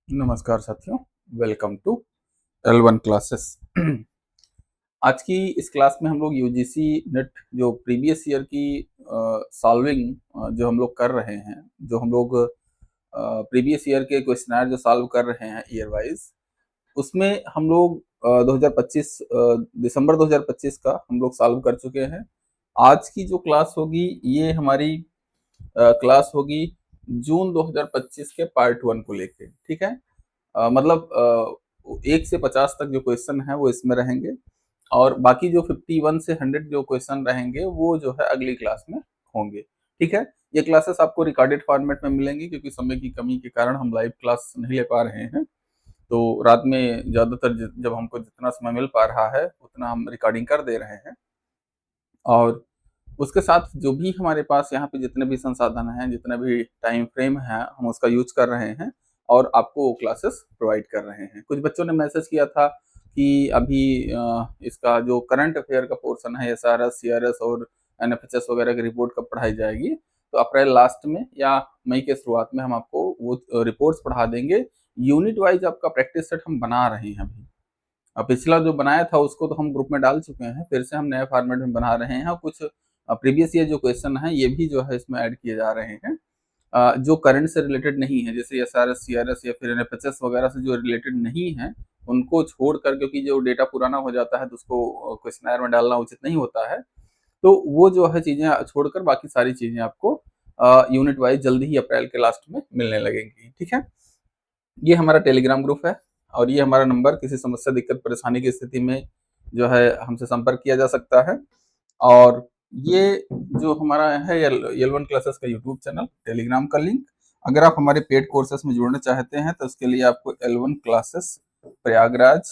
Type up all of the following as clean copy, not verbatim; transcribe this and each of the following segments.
नमस्कार साथियों, welcome to L1 classes. आज की इस क्लास में हम लोग यूजीसी नेट जो प्रीवियस ईयर की सॉल्विंग जो हम लोग कर रहे हैं, जो हम लोग प्रीवियस ईयर के क्वेश्चनर जो सॉल्व कर रहे हैं ईयर वाइज, उसमें हम लोग 2025 दिसंबर 2025 का हम लोग सॉल्व कर चुके हैं। आज की जो क्लास होगी ये हमारी क्लास होगी जून 2025 के पार्ट 1 को लेके, ठीक है। मतलब 1 से 50 तक जो क्वेश्चन है वो इसमें रहेंगे और बाकी जो 51 से 100 जो क्वेश्चन रहेंगे वो जो है अगली क्लास में होंगे, ठीक है। ये क्लासेस आपको रिकॉर्डेड फॉर्मेट में मिलेंगी क्योंकि समय की कमी के कारण हम लाइव क्लास नहीं ले पा रहे हैं। तो रात में ज़्यादातर जब हमको जितना समय मिल पा रहा है उतना हम रिकॉर्डिंग कर दे रहे हैं और उसके साथ जो भी हमारे पास यहाँ पे जितने भी संसाधन हैं, जितने भी टाइम फ्रेम है, हम उसका यूज़ कर रहे हैं और आपको क्लासेस प्रोवाइड कर रहे हैं। कुछ बच्चों ने मैसेज किया था कि अभी इसका जो करंट अफेयर का पोर्शन है, एसआरएस, सीआरएस और एनएफएसएस वगैरह की रिपोर्ट कब पढ़ाई जाएगी? तो अप्रैल लास्ट में या मई के शुरुआत में हम आपको वो रिपोर्ट्स पढ़ा देंगे। यूनिट वाइज़ आपका प्रैक्टिस सेट हम बना रहे हैं अभी। पिछला जो बनाया था उसको तो हम ग्रुप में डाल चुके हैं, फिर से हम नए फॉर्मेट में बना रहे हैं और कुछ प्रीवियस ईयर जो क्वेश्चन है ये भी जो है इसमें ऐड किए जा रहे हैं, जो करंट से रिलेटेड नहीं है, जैसे एसआरएस, सीआरएस या फिर एनएफएसएस वगैरह से जो रिलेटेड नहीं है उनको छोड़कर, क्योंकि जो डेटा पुराना हो जाता है तो उसको क्वेश्चनर में डालना उचित नहीं होता है। तो वो जो है चीजें छोड़कर बाकी सारी चीजें आपको यूनिट वाइज जल्दी ही अप्रैल के लास्ट में मिलने लगेंगी, ठीक है। ये हमारा टेलीग्राम ग्रुप है और ये हमारा नंबर, किसी समस्या, दिक्कत, परेशानी की स्थिति में जो है हमसे संपर्क किया जा सकता है। और ये जो हमारा है L1 क्लासेस का यूट्यूब चैनल, टेलीग्राम का लिंक, अगर आप हमारे पेड कोर्सेस में जुड़ना चाहते हैं तो उसके लिए आपको L1 क्लासेस प्रयागराज,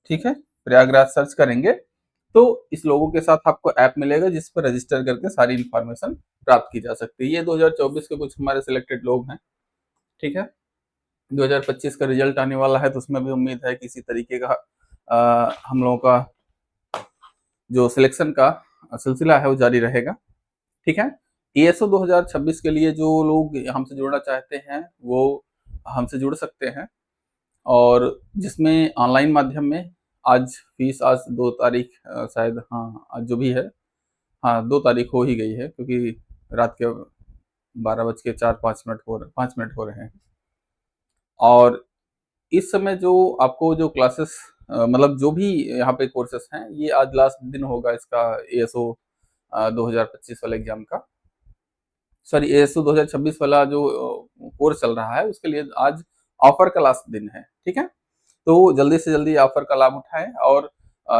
ठीक है, प्रयागराज सर्च करेंगे तो इस लोगों के साथ आपको ऐप मिलेगा जिस पर रजिस्टर करके सारी इंफॉर्मेशन प्राप्त की जा सकती है। ये 2024 के कुछ हमारे सिलेक्टेड लोग हैं, ठीक है। 2025 का रिजल्ट आने वाला है तो उसमें भी उम्मीद है कि इसी तरीके का हम लोगों का जो सिलेक्शन का सिलसिला है वो जारी रहेगा, ठीक है। एएसओ 2026 के लिए जो लोग हमसे जुड़ना चाहते हैं वो हमसे जुड़ सकते हैं और जिसमें ऑनलाइन माध्यम में आज फीस, आज 2 तारीख शायद, हाँ आज जो भी है, हाँ 2 तारीख हो ही गई है क्योंकि रात के 12 बज के 4-5 मिनट हो रहे, 5 मिनट हो रहे हैं। और इस समय जो आपको जो क्लासेस मतलब जो भी यहाँ पे कोर्सेस हैं, ये आज लास्ट दिन होगा इसका एएसओ 2025 वाले एग्जाम का, सॉरी एएसओ 2026 वाला जो कोर्स चल रहा है उसके लिए आज ऑफर का लास्ट दिन है, ठीक है। तो जल्दी से जल्दी ऑफर का लाभ उठाएं और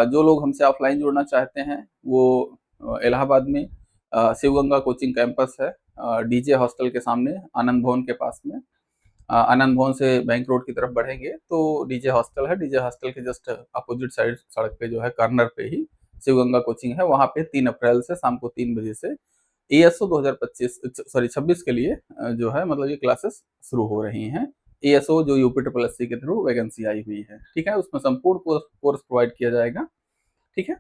जो लोग हमसे ऑफलाइन जुड़ना चाहते हैं वो इलाहाबाद में शिवगंगा कोचिंग कैंपस है, डीजे हॉस्टल के सामने, आनंद भवन के पास में। आनंद भवन से बैंक रोड की तरफ बढ़ेंगे तो डीजे हॉस्टल है, डीजे हॉस्टल के जस्ट अपोजिट साइड सड़क पे जो है कॉर्नर पे ही शिवगंगा कोचिंग है। वहाँ पे 3 अप्रैल से शाम को 3 बजे से एएसओ 2025 सॉरी 26 के लिए जो है मतलब ये क्लासेस शुरू हो रही हैं। एएसओ जो यूपी ट्रिपल एससी के थ्रू वैकेंसी आई हुई है, ठीक है, उसमें संपूर्ण कोर्स प्रोवाइड किया जाएगा, ठीक है।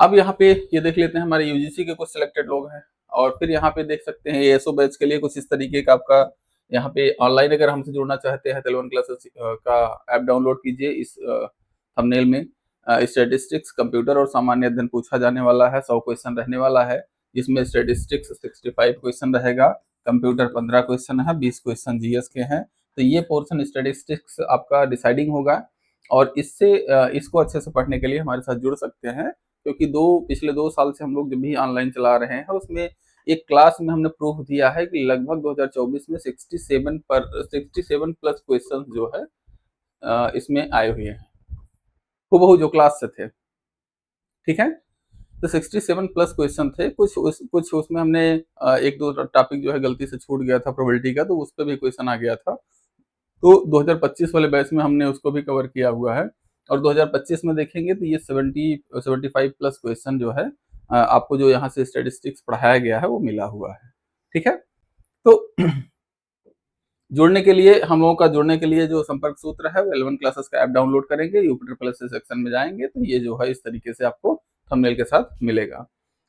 अब यहाँ पे ये देख लेते हैं हमारे यूजीसी के कुछ सिलेक्टेड लोग हैं और फिर यहाँ पे देख सकते हैं एएसओ बैच के लिए कुछ इस तरीके का आपका यहाँ पे ऑनलाइन अगर हमसे जुड़ना चाहते हैं तो L1 क्लासेस का ऐप डाउनलोड कीजिए। इस थंबनेल में स्टैटिस्टिक्स, कंप्यूटर और सामान्य अध्ययन पूछा जाने वाला है, 100 क्वेश्चन रहने वाला है, जिसमें स्टैटिस्टिक्स 65 क्वेश्चन रहेगा, कंप्यूटर 15 क्वेश्चन है, 20 क्वेश्चन जीएस के हैं। तो ये पोर्शन स्टैटिस्टिक्स आपका डिसाइडिंग होगा और इससे इसको अच्छे से पढ़ने के लिए हमारे साथ जुड़ सकते हैं क्योंकि पिछले 2 साल से हम लोग जब भी ऑनलाइन चला रहे हैं उसमें एक क्लास में हमने प्रूफ दिया है कि लगभग 2024 में 67 प्लस क्वेश्चन जो है इसमें आए हुए हैं, हूबहू जो क्लास से थे, ठीक है। तो 67 प्लस क्वेश्चन थे, कुछ उसमें हमने एक दो टॉपिक जो है गलती से छूट गया था प्रोबेबिलिटी का, तो उस पर भी क्वेश्चन आ गया था। तो 2025 वाले बैच में हमने उसको भी कवर किया हुआ है और 2025 में देखेंगे तो ये 75 प्लस क्वेश्चन जो है आपको जो यहाँ से स्टैटिस्टिक्स पढ़ाया गया है वो मिला हुआ है, ठीक है। तो जुड़ने के लिए, हम लोगों का जुड़ने के लिए जो संपर्क सूत्र है वो L1 क्लासेस का ऐप डाउनलोड करेंगे, यूपी प्लस सेक्शन में जाएंगे तो ये जो है इस तरीके से आपको थंबनेल के साथ मिलेगा।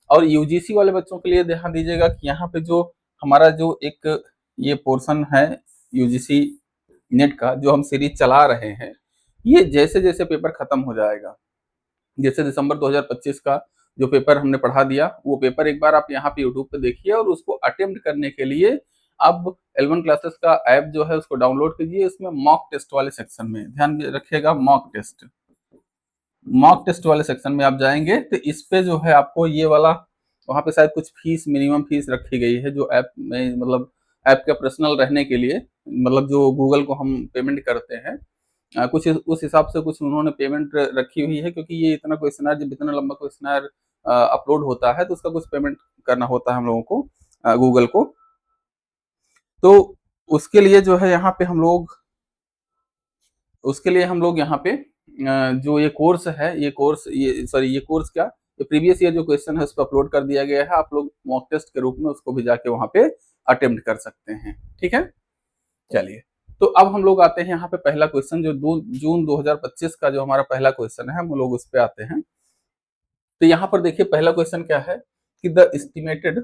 और यूजीसी वाले बच्चों के लिए ध्यान दीजिएगा कि यहाँ पे जो हमारा जो एक ये पोर्शन है यूजीसी नेट का जो हम सीरीज चला रहे हैं, ये जैसे जैसे पेपर खत्म हो जाएगा, जैसे दिसंबर 2025 का जो पेपर हमने पढ़ा दिया, वो पेपर एक बार आप यहाँ पे यूट्यूब पे देखिए और उसको अटेम्प्ट करने के लिए अब L1 क्लासेस का ऐप जो है उसको डाउनलोड कीजिए। इसमें मॉक टेस्ट वाले सेक्शन में ध्यान रखिएगा, मॉक टेस्ट वाले सेक्शन में आप जाएंगे तो इस पे जो है आपको ये वाला, वहाँ पे शायद कुछ फीस, मिनिमम फीस रखी गई है जो ऐप में, मतलब ऐप का पर्सनल रहने के लिए, मतलब जो गूगल को हम पेमेंट करते हैं, कुछ उस हिसाब से कुछ उन्होंने पेमेंट रखी हुई है, क्योंकि ये इतना क्वेश्चनर, जब इतना लंबा क्वेश्चनर अपलोड होता है तो उसका कुछ पेमेंट करना होता है हम लोगों को, गूगल को। तो उसके लिए जो है यहाँ पे हम लोग, उसके लिए हम लोग यहाँ पे जो ये कोर्स है, ये कोर्स क्या, ये प्रीवियस ईयर जो क्वेश्चन है उस पर अपलोड कर दिया गया है। आप लोग मॉक टेस्ट के रूप में उसको भी जाके वहां पे अटेम्प्ट कर सकते हैं। ठीक है, चलिए, तो अब हम लोग आते हैं यहाँ पे पहला क्वेश्चन, जो जून 2025 का जो हमारा पहला क्वेश्चन है, हम लोग उस पे आते हैं। तो यहाँ पर देखिए पहला क्वेश्चन क्या है कि द एस्टिमेटेड,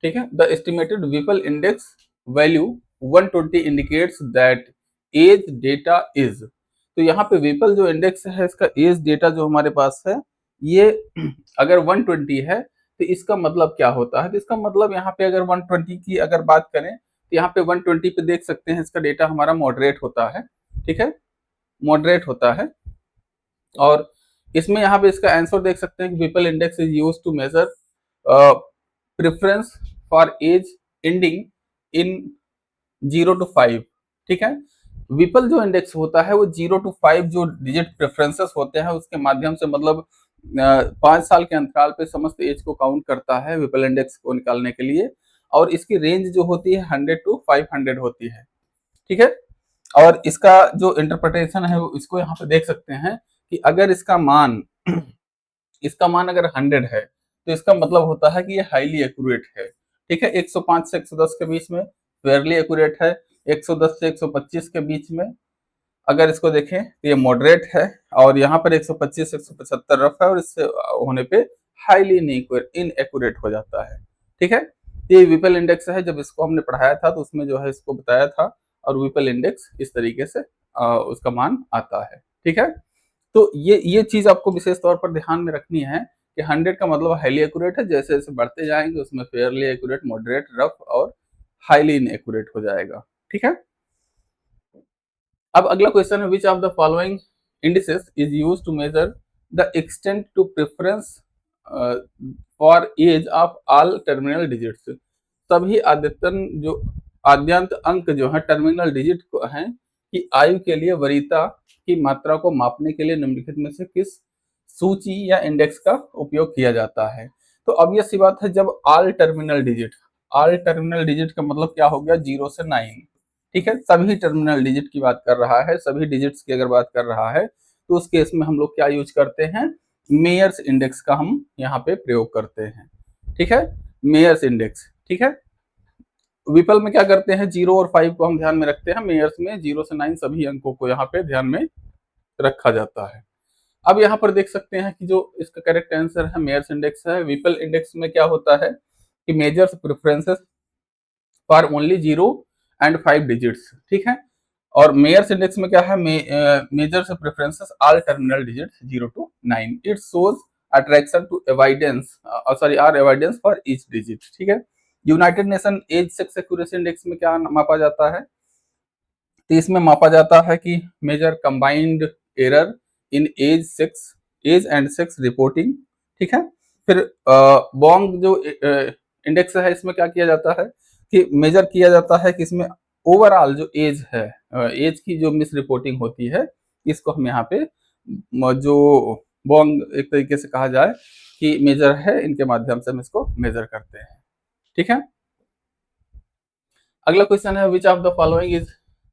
ठीक है, the estimated Whipple index value 120 indicates that age data is. तो यहाँ पे विपल जो इंडेक्स है, इसका एज डेटा जो हमारे पास है, ये अगर 120 है तो इसका मतलब क्या होता है, तो इसका मतलब यहाँ पे अगर 120 की अगर बात करें तो यहाँ पे 120 पे देख सकते हैं इसका डेटा हमारा मॉडरेट होता है। ठीक है, मॉडरेट होता है। और इसमें यहाँ पे इसका आंसर देख सकते हैं कि Whipple index is used to measure preference for age ending in 0 to 5। ठीक है, विपल जो इंडेक्स होता है वो 0 to 5 जो डिजिट प्रेफरेंसेस होते हैं उसके माध्यम से, मतलब 5 साल के अंतराल पे समस्त एज को काउंट करता है विपल इंडेक्स को निकालने के लिए। और इसकी रेंज जो होती है 100 to 500 होती है। ठीक है, और इसका जो इंटरप्रिटेशन है इसको यहाँ पे देख सकते हैं कि अगर इसका मान इसका मान अगर 100 है तो इसका मतलब होता है कि ये हाईली एक्यूरेट है। ठीक है, 105 से 110 के बीच में फेयरली एक्यूरेट है, 110 से 125 के बीच में अगर इसको देखें तो ये मॉडरेट है, और यहाँ पर 125 से 175 रफ है, और इससे होने पे हाईली इनएक्यूरेट हो जाता है। ठीक है, ये विपल इंडेक्स है, जब इसको हमने पढ़ाया था तो उसमें जो है इसको बताया था, और विपल इंडेक्स इस तरीके से उसका मान आता है। ठीक है, तो ये चीज आपको विशेष तौर पर ध्यान में रखनी है कि 100 का मतलब हाईली एक्यूरेट है, जैसे जैसे बढ़ते जाएंगे उसमें फेयरली एक्यूरेट, मॉडरेट, रफ और हाईली इनएक्यूरेट हो जाएगा। ठीक है, अब अगला क्वेश्चन है, which of the following indices is used to measure the extent to preference for age of all terminal digits. सभी आद्यंत अंक जो है टर्मिनल डिजिट को हैं कि आयु के लिए वरीयता की मात्रा को मापने के लिए निम्नलिखित में से किस सूची या इंडेक्स का उपयोग किया जाता है। तो अब ये सी बात है, जब ऑल टर्मिनल डिजिट का मतलब क्या हो गया, 0 से 9। ठीक है, सभी टर्मिनल डिजिट की बात कर रहा है, सभी डिजिट्स की अगर बात कर रहा है तो उस केस में हम लोग क्या यूज करते हैं, मेयर्स इंडेक्स का हम यहाँ पे प्रयोग करते हैं। ठीक है, मेयर्स इंडेक्स। ठीक है, विपल में क्या करते हैं, 0 और 5 को हम ध्यान में रखते हैं, मेयर्स में 0 से 9 सभी अंकों को यहाँ पे ध्यान में रखा जाता है। अब यहाँ पर देख सकते हैं कि जो इसका करेक्ट आंसर है मेयर्स इंडेक्स है। विपल इंडेक्स में क्या होता है कि measures preferences for only 0 and 5 digits. ठीक है, और मेयर्स इंडेक्स में क्या है, measures preferences all terminal digits 0 to 9। It shows attraction to evidence or evidence for each digit. ठीक है, United Nation age sex accuracy index में क्या मापा जाता है, तो इसमें मापा जाता है कि measure combined error in age and sex reporting. ठीक है, फिर बोंग जो इंडेक्स है इसमें क्या किया जाता है कि मेजर किया जाता है कि इसमें ओवरऑल जो एज है, एज की जो मिस रिपोर्टिंग होती है, इसको हम यहाँ पे जो बोंग एक तरीके से कहा जाए कि मेजर है, इनके माध्यम से हम इसको मेजर करते हैं। ठीक है, अगला क्वेश्चन है, which of the following is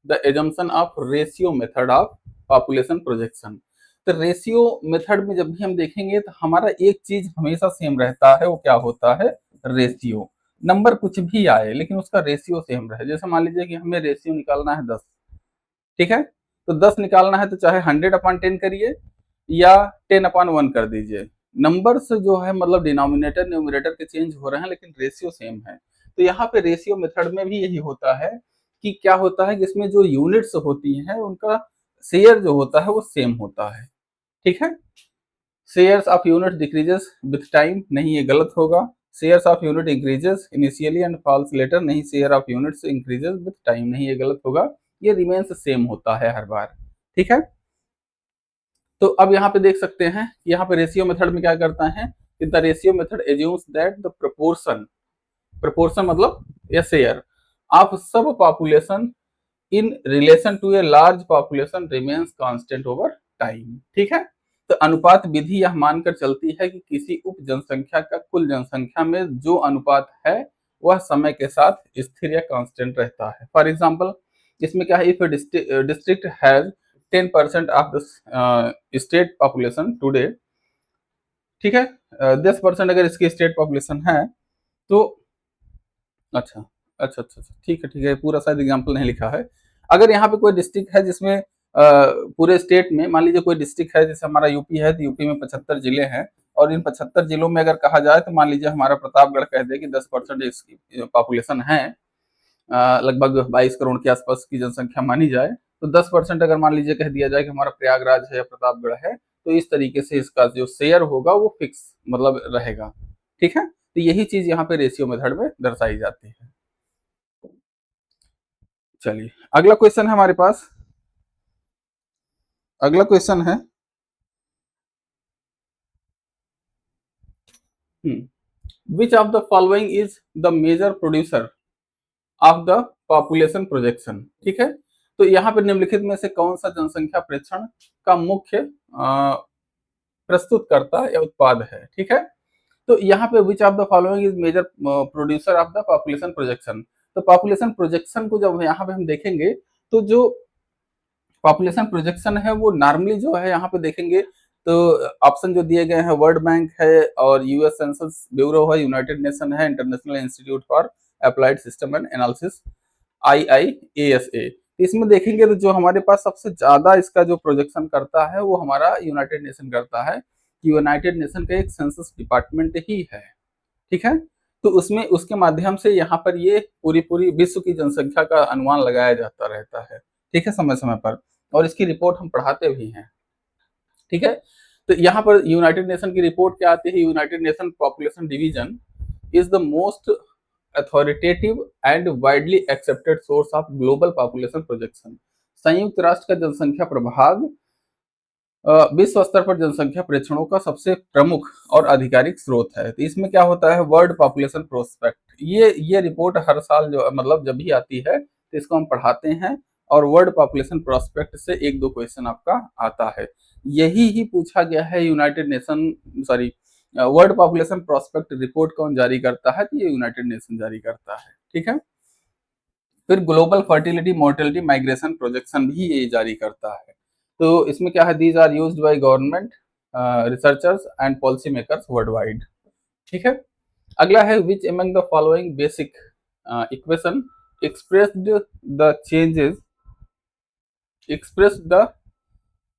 the assumption of ratio method of population projection. तो रेशियो मेथड में जब भी हम देखेंगे तो हमारा एक चीज हमेशा सेम रहता है, वो क्या होता है, रेशियो। नंबर कुछ भी आए लेकिन उसका रेशियो सेम रहे। जैसे मान लीजिए कि हमें रेशियो निकालना है 10। ठीक है, तो 10 निकालना है तो चाहे 100/10 करिए या 10/1 कर दीजिए। नंबर से जो है मतलब डिनोमिनेटर न्यूमरेटर के चेंज हो रहे हैं लेकिन रेशियो सेम है। तो यहाँ पे रेशियो मेथड में भी यही होता है कि क्या होता है कि इसमें जो यूनिट्स होती हैं उनका शेयर जो होता है वो सेम होता है, ठीक है। Shares of unit decreases with time, नहीं ये गलत होगा। Shares of unit increases initially and falls later, नहीं। Share of units increases with time, नहीं ये गलत होगा। ये रिमेन्स सेम होता है हर बार, ठीक है। तो अब यहाँ पे देख सकते हैं, यहाँ पे रेशियो मेथड में क्या करता है कि the ratio method assumes that the proportion, proportion मतलब या share of sub population in relation to a large population remains constant over time, ठीक है। तो अनुपात विधि यह मानकर चलती है कि किसी उप जनसंख्या का कुल जनसंख्या में जो अनुपात है वह समय के साथ स्थिर या कांस्टेंट रहता है। फॉर एग्जांपल इसमें क्या है, if district has 10% of the state population today, ठीक है, 10% अगर इसकी स्टेट पॉपुलेशन है तो अच्छा ठीक है, पूरा शायद एग्जाम्पल नहीं लिखा है। अगर यहाँ पे कोई डिस्ट्रिक्ट है जिसमें पूरे स्टेट में मान लीजिए कोई डिस्ट्रिक्ट है, जैसे हमारा यूपी है तो यूपी में 75 जिले हैं, और इन 75 जिलों में अगर कहा जाए तो मान लीजिए हमारा प्रतापगढ़ कह दे कि 10% इसकी पॉपुलेशन है, लगभग 22 करोड़ के आसपास की जनसंख्या मानी जाए, तो 10% अगर मान लीजिए कह दिया जाए कि हमारा प्रयागराज है या प्रतापगढ़ है, तो इस तरीके से इसका जो शेयर होगा वो फिक्स मतलब रहेगा, ठीक है। तो यही चीज यहाँ पे रेशियो मेथड में दर्शाई जाती है। चलिए अगला क्वेश्चन है हमारे पास, अगला क्वेश्चन है which of the following is the major producer of the population projection, ठीक है। तो यहाँ पे निम्नलिखित में से कौन सा जनसंख्या प्रेक्षण का मुख्य प्रस्तुत करता या उत्पाद है, ठीक है। तो यहाँ पे which of the following is major producer of the population projection, तो पॉपुलेशन प्रोजेक्शन को जब यहाँ पे हम देखेंगे तो जो पॉपुलेशन प्रोजेक्शन है वो नॉर्मली जो है यहाँ पे देखेंगे तो ऑप्शन जो दिए गए हैं वर्ल्ड बैंक है और यूएस सेंसस ब्यूरो है, यूनाइटेड नेशन है, international institute for applied system and analysis IIASA। इसमें देखेंगे तो जो हमारे पास सबसे ज्यादा इसका जो प्रोजेक्शन करता है वो हमारा यूनाइटेड नेशन करता है, यूनाइटेड नेशन का एक सेंसस डिपार्टमेंट ही है, ठीक है। तो उसमें उसके माध्यम से यहाँ पर ये पूरी पूरी विश्व की जनसंख्या का अनुमान लगाया जाता रहता है, ठीक है, समय समय पर, और इसकी रिपोर्ट हम पढ़ाते भी हैं, ठीक है। तो यहाँ पर यूनाइटेड नेशन की रिपोर्ट क्या आती है, United nation population division is the most authoritative and widely accepted source of global population projection. संयुक्त राष्ट्र का जनसंख्या प्रभाग विश्व स्तर पर जनसंख्या प्रेक्षणों का सबसे प्रमुख और आधिकारिक स्रोत है। तो इसमें क्या होता है, वर्ल्ड पॉपुलेशन प्रोस्पेक्ट, ये रिपोर्ट हर साल जो मतलब जब भी आती है तो इसको हम पढ़ाते हैं, और वर्ल्ड पॉपुलेशन प्रोस्पेक्ट से एक दो क्वेश्चन आपका आता है। यही ही पूछा गया है United nation, sorry, world population prospect report कौन जारी करता है, तो ये यूनाइटेड नेशन जारी करता है, ठीक है। फिर global fertility mortality migration projection भी ये जारी करता है। तो इसमें क्या है, these are used by government researchers and policy makers world wide, ठीक है। अगला है which among the following basic equation expressed the changes expressed the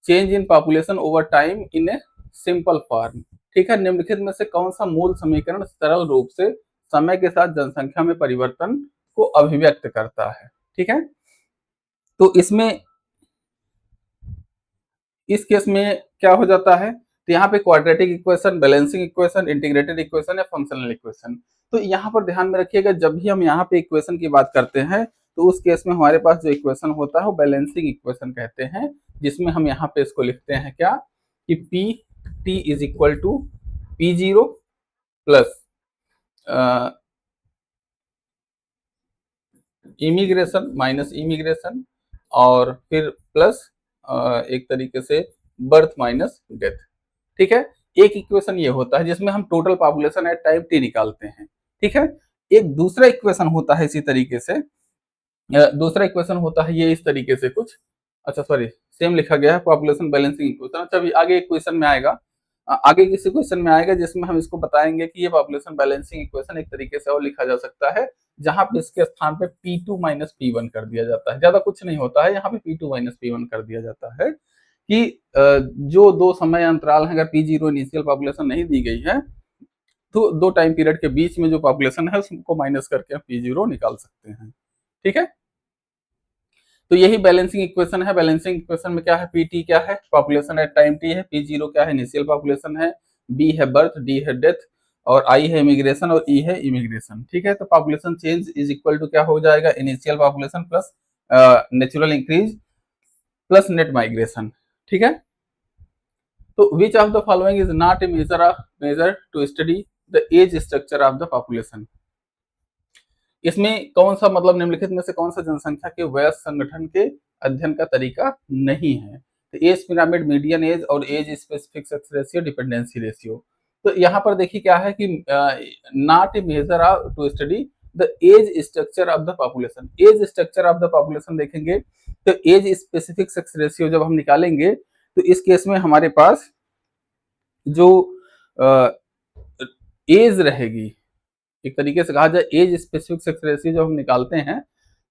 change in population over time in a simple form, ठीक है। निम्नलिखित में से कौन सा मूल समीकरण सरल रूप से समय के साथ जनसंख्या में परिवर्तन को अभिव्यक्त करता है, ठीक है। तो इसमें इस केस में क्या हो जाता है, तो यहाँ पे quadratic equation, balancing equation, integrated equation या फंक्शनल इक्वेशन। तो यहाँ पर ध्यान में रखिएगा जब भी हम यहाँ पे इक्वेशन की बात करते हैं तो उस केस में हमारे पास जो इक्वेशन होता है वो बैलेंसिंग इक्वेशन कहते हैं, जिसमें हम यहाँ पे इसको लिखते हैं क्या कि P T is equal to P0 plus immigration minus immigration और फिर प्लस एक तरीके से बर्थ माइनस डेथ, ठीक है। एक इक्वेशन ये होता है जिसमें हम total population at time T निकालते हैं, ठीक है। एक दूसरा इक्वेशन होता है इसी तरीके से, दूसरा इक्वेशन होता है ये इस तरीके से कुछ, अच्छा सॉरी सेम लिखा गया है पॉपुलेशन बैलेंसिंग इक्वेशन। अच्छा अभी आगे एक क्वेश्चन में आएगा, आगे किसी क्वेश्चन में आएगा जिसमें हम इसको बताएंगे कि ये पॉपुलेशन बैलेंसिंग इक्वेशन एक तरीके से और लिखा जा सकता है जहां पे इसके स्थान पे P2 माइनस P1 कर दिया जाता है, ज्यादा कुछ नहीं होता है, यहाँ पे P2 माइनस P1 कर दिया जाता है कि जो दो समय अंतराल है, अगर P0 इनिशियल पॉपुलेशन नहीं दी गई है तो दो टाइम पीरियड के बीच में जो पॉपुलेशन है उसको माइनस करके हम P0 निकाल सकते हैं। ठीक है, तो यही बैलेंसिंग इक्वेशन है। बैलेंसिंग इक्वेशन में क्या है, Pt क्या है, पॉपुलेशन एट टाइम t है, P0 क्या है, इनिशियल पॉपुलेशन है, B है बर्थ, D है डेथ, और I है इमिग्रेशन और E है इमिग्रेशन। ठीक है, तो population change is equal to क्या हो जाएगा, initial population plus natural increase plus net migration. ठीक है, तो which of the following is not a measure to study the age structure of the population. इसमें कौन सा मतलब निम्नलिखित में से कौन सा जनसंख्या के वयस्क संगठन के अध्ययन का तरीका नहीं है, तो एज पिरामिड, मीडियन एज और age specific sex ratio, dependency ratio. तो यहाँ पर देखिए क्या है कि not a measure to study the age structure of the population. Age structure of the population देखेंगे तो एज स्पेसिफिक सेक्स रेशियो जब हम निकालेंगे तो इस केस में हमारे पास जो एज रहेगी, एक तरीके से कहा जाए एज स्पेसिफिक सेक्स रेशियो जो हम निकालते हैं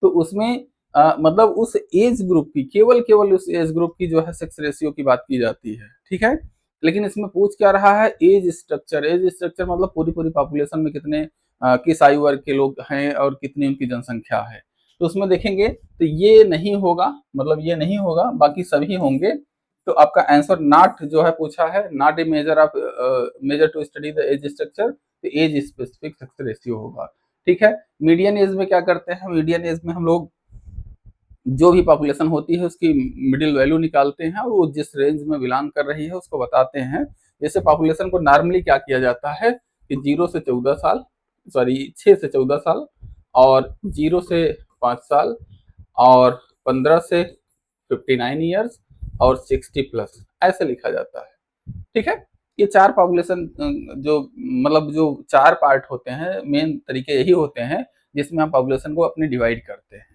तो उसमें मतलब उस एज ग्रुप की केवल उस एज ग्रुप की जो है सेक्स रेशियो की बात की जाती है। ठीक है, लेकिन इसमें पूछ क्या रहा है, एज स्ट्रक्चर। एज स्ट्रक्चर मतलब पूरी पॉपुलेशन में कितने किस आयु वर्ग के लोग हैं और कितनी उनकी जनसंख्या है। तो उसमें देखेंगे तो ये नहीं होगा, मतलब ये नहीं होगा, बाकी सभी होंगे। तो आपका आंसर नॉट जो है पूछा है, not a measure of measure to study the age structure, तो एज स्पेसिफिक सेक्स रेशियो होगा। ठीक है, मीडियन एज में क्या करते हैं, मीडियन एज में हम लोग जो भी पॉपुलेशन होती है उसकी मिडिल वैल्यू निकालते हैं और वो जिस रेंज में बिलोंग कर रही है उसको बताते हैं। जैसे पॉपुलेशन को नॉर्मली क्या किया जाता है कि 0 से 14 साल, सॉरी 6 से 14 साल, और 0 से 5 साल, और 15 से 59 ईयर्स, और 60 प्लस, ऐसे लिखा जाता है। ठीक है, ये चार पॉपुलेशन जो मतलब जो चार पार्ट होते हैं, मेन तरीके यही होते हैं जिसमें हम पॉपुलेशन को अपनी डिवाइड करते हैं।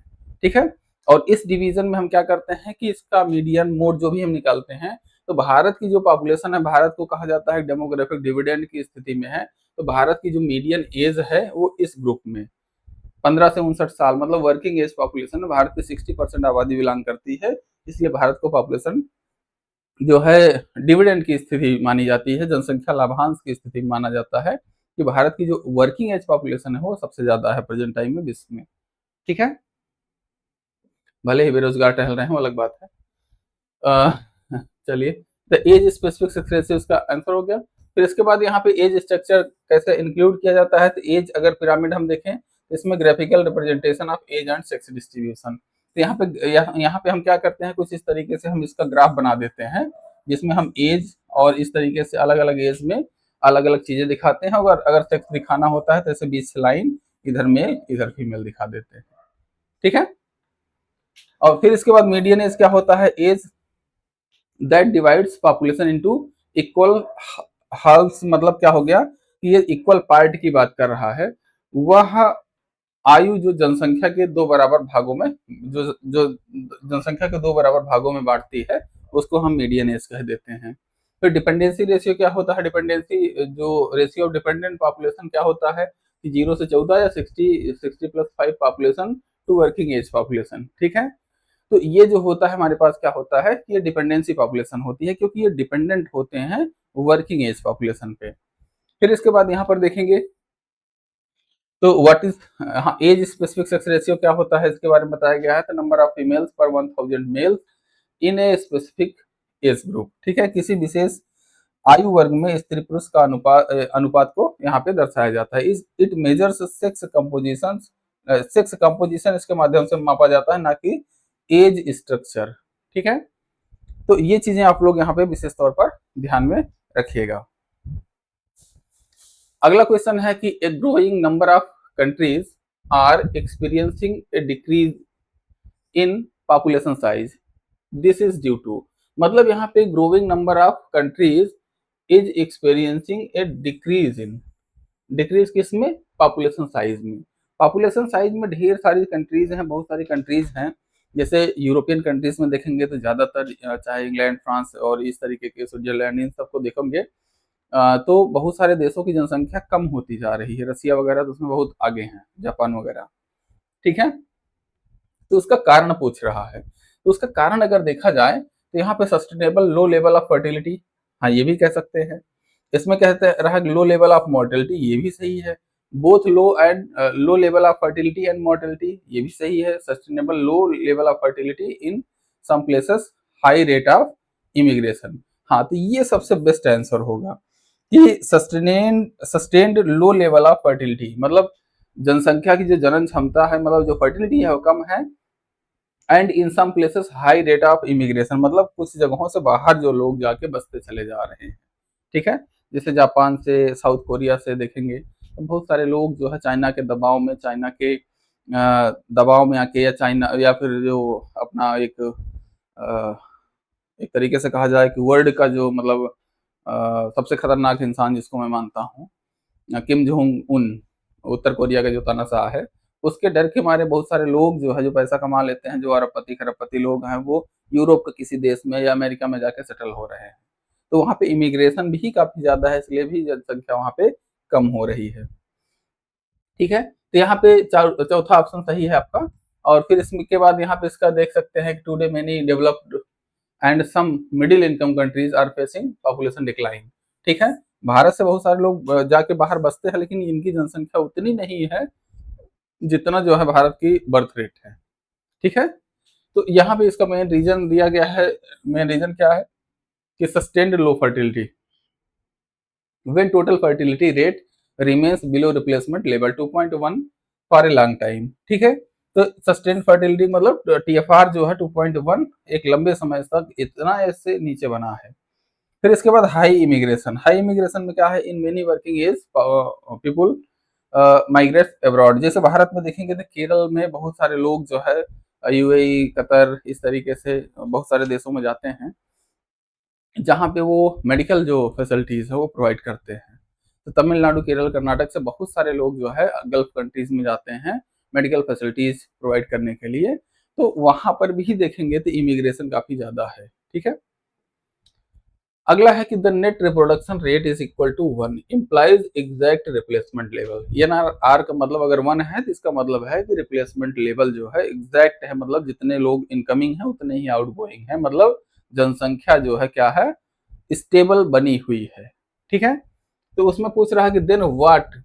ठीक है, और इस डिवीजन में हम क्या करते हैं कि इसका मीडियन मोड जो भी हम निकालते हैं, तो भारत की जो पॉपुलेशन है, भारत को कहा जाता है डेमोग्राफिक डिविडेंड की स्थिति में है, तो भारत की जो मीडियन एज है वो इस ग्रुप में 15 से 59 साल, मतलब वर्किंग एज पॉपुलेशन भारत की 60% आबादी बिलोंग करती है, इसलिए भारत को पॉपुलेशन जो है डिविडेंड की स्थिति मानी जाती है, जनसंख्या लाभांश की स्थिति माना जाता है कि भारत की जो वर्किंग एज पॉपुलेशन है वो सबसे ज्यादा है प्रेजेंट टाइम में विश्व में। ठीक है, भले ही बेरोजगार टहल रहे हैं वो अलग बात है। चलिए, तो एज स्पेसिफिक सेक्स रेशियो इसका आंसर हो गया। फिर इसके बाद यहाँ पे एज स्ट्रक्चर कैसे इंक्लूड किया जाता है, तो एज अगर पिरामिड हम देखें तो इसमें graphical representation of age and sex distribution. तो यहाँ पे हम क्या करते हैं, कुछ इस तरीके से हम इसका ग्राफ बना देते हैं जिसमें हम एज और इस तरीके से अलग अलग एज में अलग अलग चीजें दिखाते हैं, और अगर सेक्स दिखाना होता है तो ऐसे बीच से लाइन, इधर मेल इधर फीमेल दिखा देते हैं। ठीक है, और फिर इसके बाद मीडियन एज क्या होता है, age that divides population into equal halves, मतलब क्या हो गया कि ये इक्वल पार्ट की बात कर रहा है। वह आयु जो जनसंख्या के दो बराबर भागों में जो जनसंख्या के दो बराबर भागों में बांटती है उसको हम मीडियन एज कह देते हैं। फिर डिपेंडेंसी रेशियो क्या होता है, डिपेंडेंसी जो रेशियो ऑफ डिपेंडेंट पॉपुलेशन क्या होता है कि 0 से 14 या 60 plus 5 population to working age population. ठीक है, तो ये जो होता है हमारे पास क्या होता है कि ये डिपेंडेंसी पॉपुलेशन होती है क्योंकि ये डिपेंडेंट होते हैं वर्किंग एज पॉपुलेशन पे। फिर इसके बाद यहाँ पर देखेंगे तो व्हाट इज, हाँ, एज स्पेसिफिक सेक्स रेशियो क्या होता है इसके बारे में बताया गया है। तो नंबर ऑफ फीमेल्स पर 1000 males in a specific age group. ठीक है, किसी विशेष आयु वर्ग में स्त्री पुरुष का अनुपात को यहाँ पे दर्शाया जाता है। इस इट मेजर्स सेक्स कंपोजिशन इसके माध्यम से मापा जाता है, ना कि एज स्ट्रक्चर। ठीक है, तो ये चीजें आप लोग यहाँ पे विशेष तौर पर ध्यान में रखिएगा। अगला क्वेश्चन है कि a growing number of countries are experiencing a decrease in population size, this is due to, मतलब यहाँ पे growing number of countries is experiencing a decrease in, decrease किस में, पॉपुलेशन साइज में। पॉपुलेशन साइज में ढेर सारी कंट्रीज हैं, बहुत सारी कंट्रीज हैं, जैसे यूरोपियन कंट्रीज में देखेंगे तो ज्यादातर चाहे इंग्लैंड, फ्रांस और इस तरीके के स्विट्जरलैंड, इन सबको देखेंगे तो बहुत सारे देशों की जनसंख्या कम होती जा रही है। रसिया वगैरह तो उसमें बहुत आगे हैं, जापान वगैरह। ठीक है, तो उसका कारण पूछ रहा है, तो उसका कारण अगर देखा जाए तो यहाँ पे sustainable low level of fertility, हाँ ये भी कह सकते हैं, इसमें कहते रहा लो लेवल ऑफ मोर्टेलिटी, ये भी सही है। Both low and low level of fertility and mortality, ये भी सही है। Sustainable low level of fertility in some places, high rate of immigration. हाँ, तो ये सबसे बेस्ट आंसर होगा कि sustained low level of fertility, मतलब जनसंख्या की जो जनन क्षमता है, मतलब जो फर्टिलिटी है वो कम है। And in some places high rate of immigration, मतलब कुछ जगहों से बाहर जो लोग जाके बसते चले जा रहे हैं। ठीक है, जैसे जापान से, साउथ कोरिया से देखेंगे तो बहुत सारे लोग जो है चाइना के दबाव में, चाइना के दबाव में आके, या चाइना, या फिर जो अपना एक तरीके से कहा जाए कि वर्ल्ड का जो मतलब सबसे खतरनाक इंसान जिसको मैं मानता हूँ, किम जोंग उन, उत्तर कोरिया का जो तानाशाह है, उसके डर के मारे बहुत सारे लोग जो है, जो पैसा कमा लेते हैं, जो अरबपति खरबपति लोग हैं, वो यूरोप के किसी देश में या अमेरिका में जाके सेटल हो रहे हैं। तो वहाँ पे इमिग्रेशन भी काफी ज्यादा है, इसलिए भी जनसंख्या वहाँ पे कम हो रही है। ठीक है, तो यहाँ पे चौथा ऑप्शन सही है आपका। और फिर इसके बाद यहाँ पे इसका देख सकते हैं कि today many developed and some middle income countries are facing population decline. ठीक है, भारत से बहुत सारे लोग जाके बाहर बसते हैं, लेकिन इनकी जनसंख्या उतनी नहीं है जितना जो है भारत की बर्थ रेट है। ठीक है, तो यहाँ पे इसका मेन रीजन दिया गया है। मेन रीजन क्या है कि sustained low fertility, when total fertility rate remains below replacement level 2.1 for a long time। ठीक है, तो सस्टेन फर्टिलिटी मतलब टीएफआर जो है 2.1 एक लंबे समय तक इतना इससे नीचे बना है। फिर इसके बाद हाई इमिग्रेशन। हाई इमिग्रेशन में क्या है, in many working age people migrate abroad. जैसे भारत में देखेंगे तो केरल में बहुत सारे लोग जो है यूएई, कतर, इस तरीके से बहुत सारे देशों में जाते हैं, जहाँ पे वो मेडिकल जो फैसिलिटीज है वो प्रोवाइड करते हैं। तो तमिलनाडु, केरल, कर्नाटक से बहुत सारे लोग जो है गल्फ कंट्रीज में जाते हैं मेडिकल फैसिलिटीज प्रोवाइड करने के लिए। तो वहां पर भी देखेंगे तो इमिग्रेशन काफी ज्यादा है। ठीक है, अगला है कि the net reproduction rate is equal to 1 implies exact replacement level. NRR का मतलब अगर 1 है तो इसका मतलब है कि रिप्लेसमेंट लेवल जो है एग्जैक्ट है, मतलब जितने लोग इनकमिंग है उतने ही आउटगोइंग है, मतलब जनसंख्या जो है क्या है, स्टेबल बनी हुई है। ठीक है, तो उसमें पूछ रहा है कि then what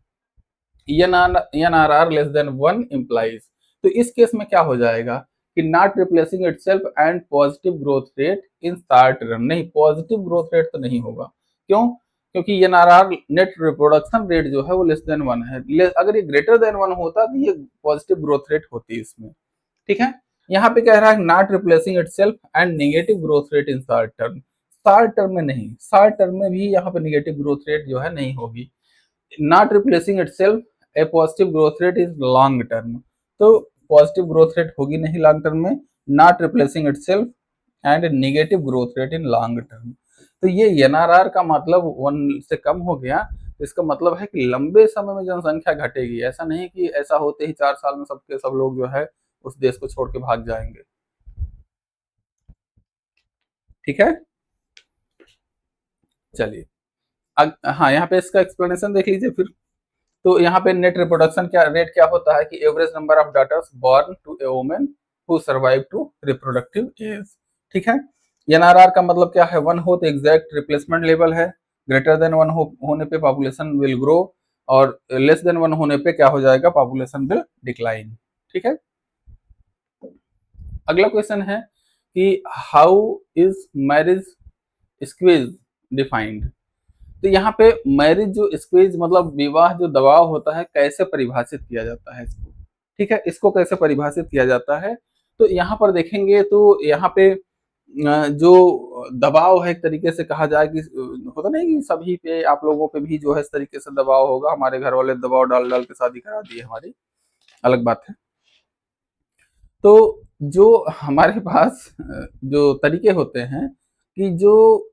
NRR less than 1 implies. तो इस केस में क्या हो जाएगा कि not replacing itself and positive growth rate in short run. नहीं, पॉजिटिव ग्रोथ रेट तो नहीं होगा। क्यों? क्योंकि एनआरआर नेट रिप्रोडक्शन रेट जो है वो लेस देन 1 है। अगर ये ग्रेटर देन 1 होता तो ये पॉजिटिव ग्रोथ रेट होती इसमें। ठीक है, यहाँ पे कह रहा है not replacing itself and negative growth rate in short term. Short term में नहीं, शॉर्ट टर्म में भी यहाँ पे नेगेटिव ग्रोथ रेट जो है नहीं होगी। Not replacing itself A positive growth rate is long term. तो पॉजिटिव ग्रोथ रेट होगी नहीं लॉन्ग टर्म में। Not replacing itself and negative growth rate in long term. तो ये एनआरआर का मतलब 1 से कम हो गया, इसका मतलब है कि लंबे समय में जनसंख्या घटेगी। ऐसा नहीं कि ऐसा होते ही 4 साल में सबके सब लोग जो है उस देश को छोड़ के भाग जाएंगे। ठीक है, चलिए हाँ, यहाँ पे इसका एक्सप्लेनेशन देख लीजिए फिर। तो यहाँ पे नेट रिप्रोडक्शन क्या रेट क्या होता है कि average number of daughters born to a woman who survive to reproductive age. ठीक है, एनआरआर का मतलब क्या है, 1 हो तो एग्जैक्ट रिप्लेसमेंट लेवल है, ग्रेटर देन 1 होने पे पॉपुलेशन विल ग्रो, और लेस देन 1 होने पे क्या हो जाएगा, पॉपुलेशन विल डिक्लाइन। ठीक है, अगला क्वेश्चन है कि how is marriage squeeze defined. तो यहाँ पे मैरिज जो स्क्वीज मतलब विवाह जो दबाव होता है, कैसे परिभाषित किया जाता है इसको। ठीक है, इसको कैसे परिभाषित किया जाता है, तो यहाँ पर देखेंगे तो यहाँ पे जो दबाव है, एक तरीके से कहा जाए कि होता नहीं कि सभी पे, आप लोगों पे भी जो है इस तरीके से दबाव होगा। हमारे घर वाले दबाव डाल डाल के शादी करा दी है हमारी, अलग बात है। तो जो हमारे पास जो तरीके होते हैं कि जो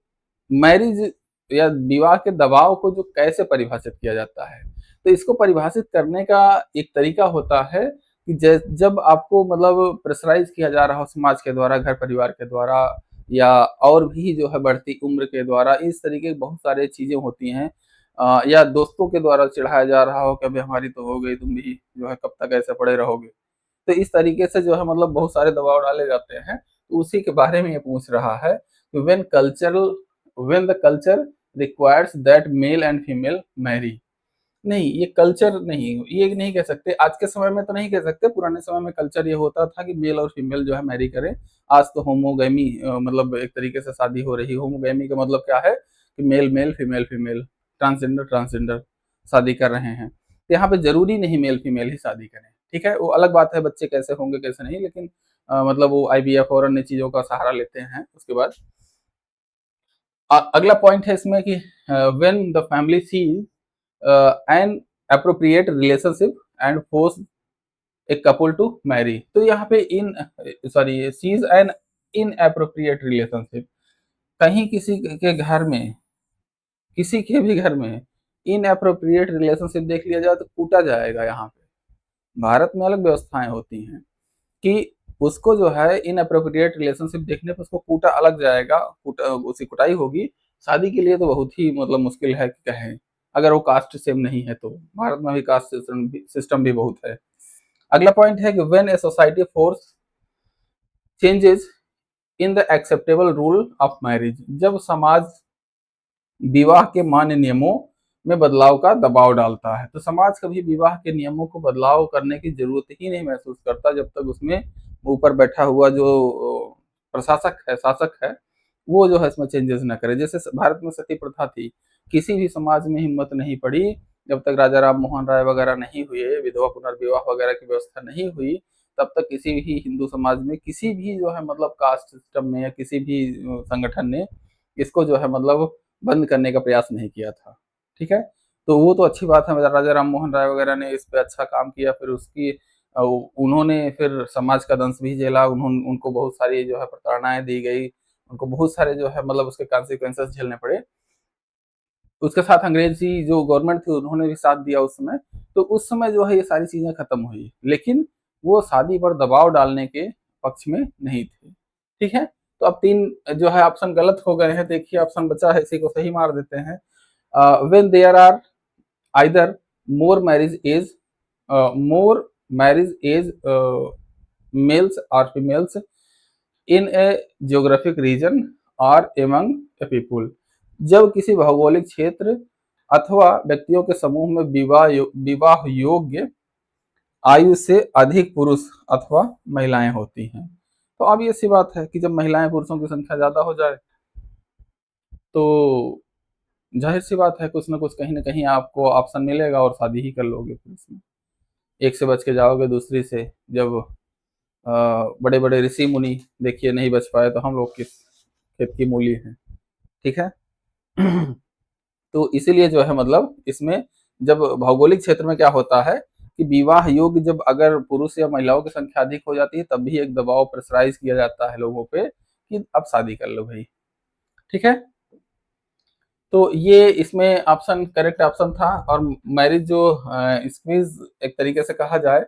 मैरिज या विवाह के दबाव को जो कैसे परिभाषित किया जाता है, तो इसको परिभाषित करने का एक तरीका होता है कि जब आपको मतलब प्रेशराइज किया जा रहा हो समाज के द्वारा, घर परिवार के द्वारा, या और भी जो है बढ़ती उम्र के द्वारा, इस तरीके की बहुत सारी चीजें होती हैं, या दोस्तों के द्वारा चिढ़ाया जा रहा हो कि अभी हमारी तो हो गई, तुम भी जो है कब तक ऐसे पड़े रहोगे। तो इस तरीके से जो है मतलब बहुत सारे दबाव डाले जाते हैं। तो उसी के बारे में ये पूछ रहा है, when the culture requires that male and female marry. नहीं, ये कल्चर नहीं, ये नहीं कह सकते। आज के समय में तो नहीं कह सकते, पुराने समय में कल्चर ये होता था कि मेल और फीमेल जो है मैरी करें। आज तो होमोगैमी मतलब एक तरीके से शादी हो रही है। होमोगैमी का मतलब क्या है कि male male, female female, transgender transgender शादी कर रहे हैं। तो यहाँ पे जरूरी नहीं मेल फीमेल ही शादी करें, ठीक है। वो अलग बात है बच्चे कैसे होंगे कैसे नहीं, लेकिन मतलब वो IVF और अन्य चीजों का सहारा लेते हैं। उसके बाद अगला पॉइंट है इसमें कि when the family see an appropriate relationship and force a couple to marry. तो यहाँ पे in sorry sees an inappropriate relationship, कहीं किसी के घर में, किसी के भी घर में इन अप्रोप्रिएट रिलेशनशिप देख लिया जाए तो कूटा जाएगा। यहाँ पे भारत में अलग व्यवस्थाएं होती हैं कि उसको जो है इन अप्रोप्रिएट रिलेशनशिप देखने पर उसको कूटा अलग जाएगा, उसकी कुटाई होगी। शादी के लिए तो बहुत ही मतलब मुश्किल है कि कहें, अगर वो कास्ट सेम नहीं है तो। भारत में भी कास्ट सिस्टम भी बहुत है। अगला पॉइंट है कि when a society force changes in the acceptable rule of marriage, जब समाज विवाह के मान्य नियमों में बदलाव का दबाव डालता है। तो समाज कभी विवाह के नियमों को बदलाव करने की जरूरत ही नहीं महसूस करता जब तक उसमें ऊपर बैठा हुआ जो प्रशासक है, शासक है, वो जो है इसमें चेंजेस ना करे। जैसे भारत में सती प्रथा थी, किसी भी समाज में हिम्मत नहीं पड़ी जब तक राजा राम मोहन राय वगैरह नहीं हुए, विधवा पुनर्विवाह वगैरह की व्यवस्था नहीं हुई, तब तक किसी भी हिंदू समाज में किसी भी जो है मतलब कास्ट सिस्टम में या किसी भी संगठन ने इसको जो है मतलब बंद करने का प्रयास नहीं किया था, ठीक है। तो वो तो अच्छी बात है, राजा राम मोहन राय वगैरह ने इस पे अच्छा काम किया। फिर उसकी उन्होंने फिर समाज का दंश भी झेला, उन्होंने उनको बहुत सारी जो है प्रताड़नाएं दी गई, उनको बहुत सारे जो है मतलब उसके कॉन्सिक्वेंसेस झेलने पड़े। उसके साथ अंग्रेजी जो गवर्नमेंट थी उन्होंने भी साथ दिया उस समय। तो उस समय जो है ये सारी चीजें खत्म हुई, लेकिन वो शादी पर दबाव डालने के पक्ष में नहीं थे, ठीक है। तो अब 3 जो है ऑप्शन गलत हो गए हैं। देखिए ऑप्शन बचा है, इसी को सही मार देते हैं। When there are either more marriage age more marriage age males और females in a geographic region और एमंग ए पीपुल, जब किसी भौगोलिक क्षेत्र अथवा व्यक्तियों के समूह में विवाह योग्य आयु से अधिक पुरुष अथवा महिलाएं होती हैं। तो अब ये सी बात है कि जब महिलाएं पुरुषों की संख्या ज्यादा हो जाए तो जाहिर सी बात है कुछ ना कुछ कहीं ना कहीं आपको ऑप्शन मिलेगा और शादी ही कर लोगे। फिर इसमें एक से बच के जाओगे, दूसरी से जब बड़े बड़े ऋषि मुनि देखिए नहीं बच पाए तो हम लोग किस खेत की मूली हैं, ठीक है। तो इसीलिए जो है मतलब इसमें जब भौगोलिक क्षेत्र में क्या होता है कि विवाह योग्य जब अगर पुरुष या महिलाओं की संख्या अधिक हो जाती है तब भी एक दबाव प्रेशराइज किया जाता है लोगों पे कि अब शादी कर लो भाई, ठीक है। तो ये इसमें ऑप्शन करेक्ट ऑप्शन था। और मैरिज जो स्क्वीज एक तरीके से कहा जाए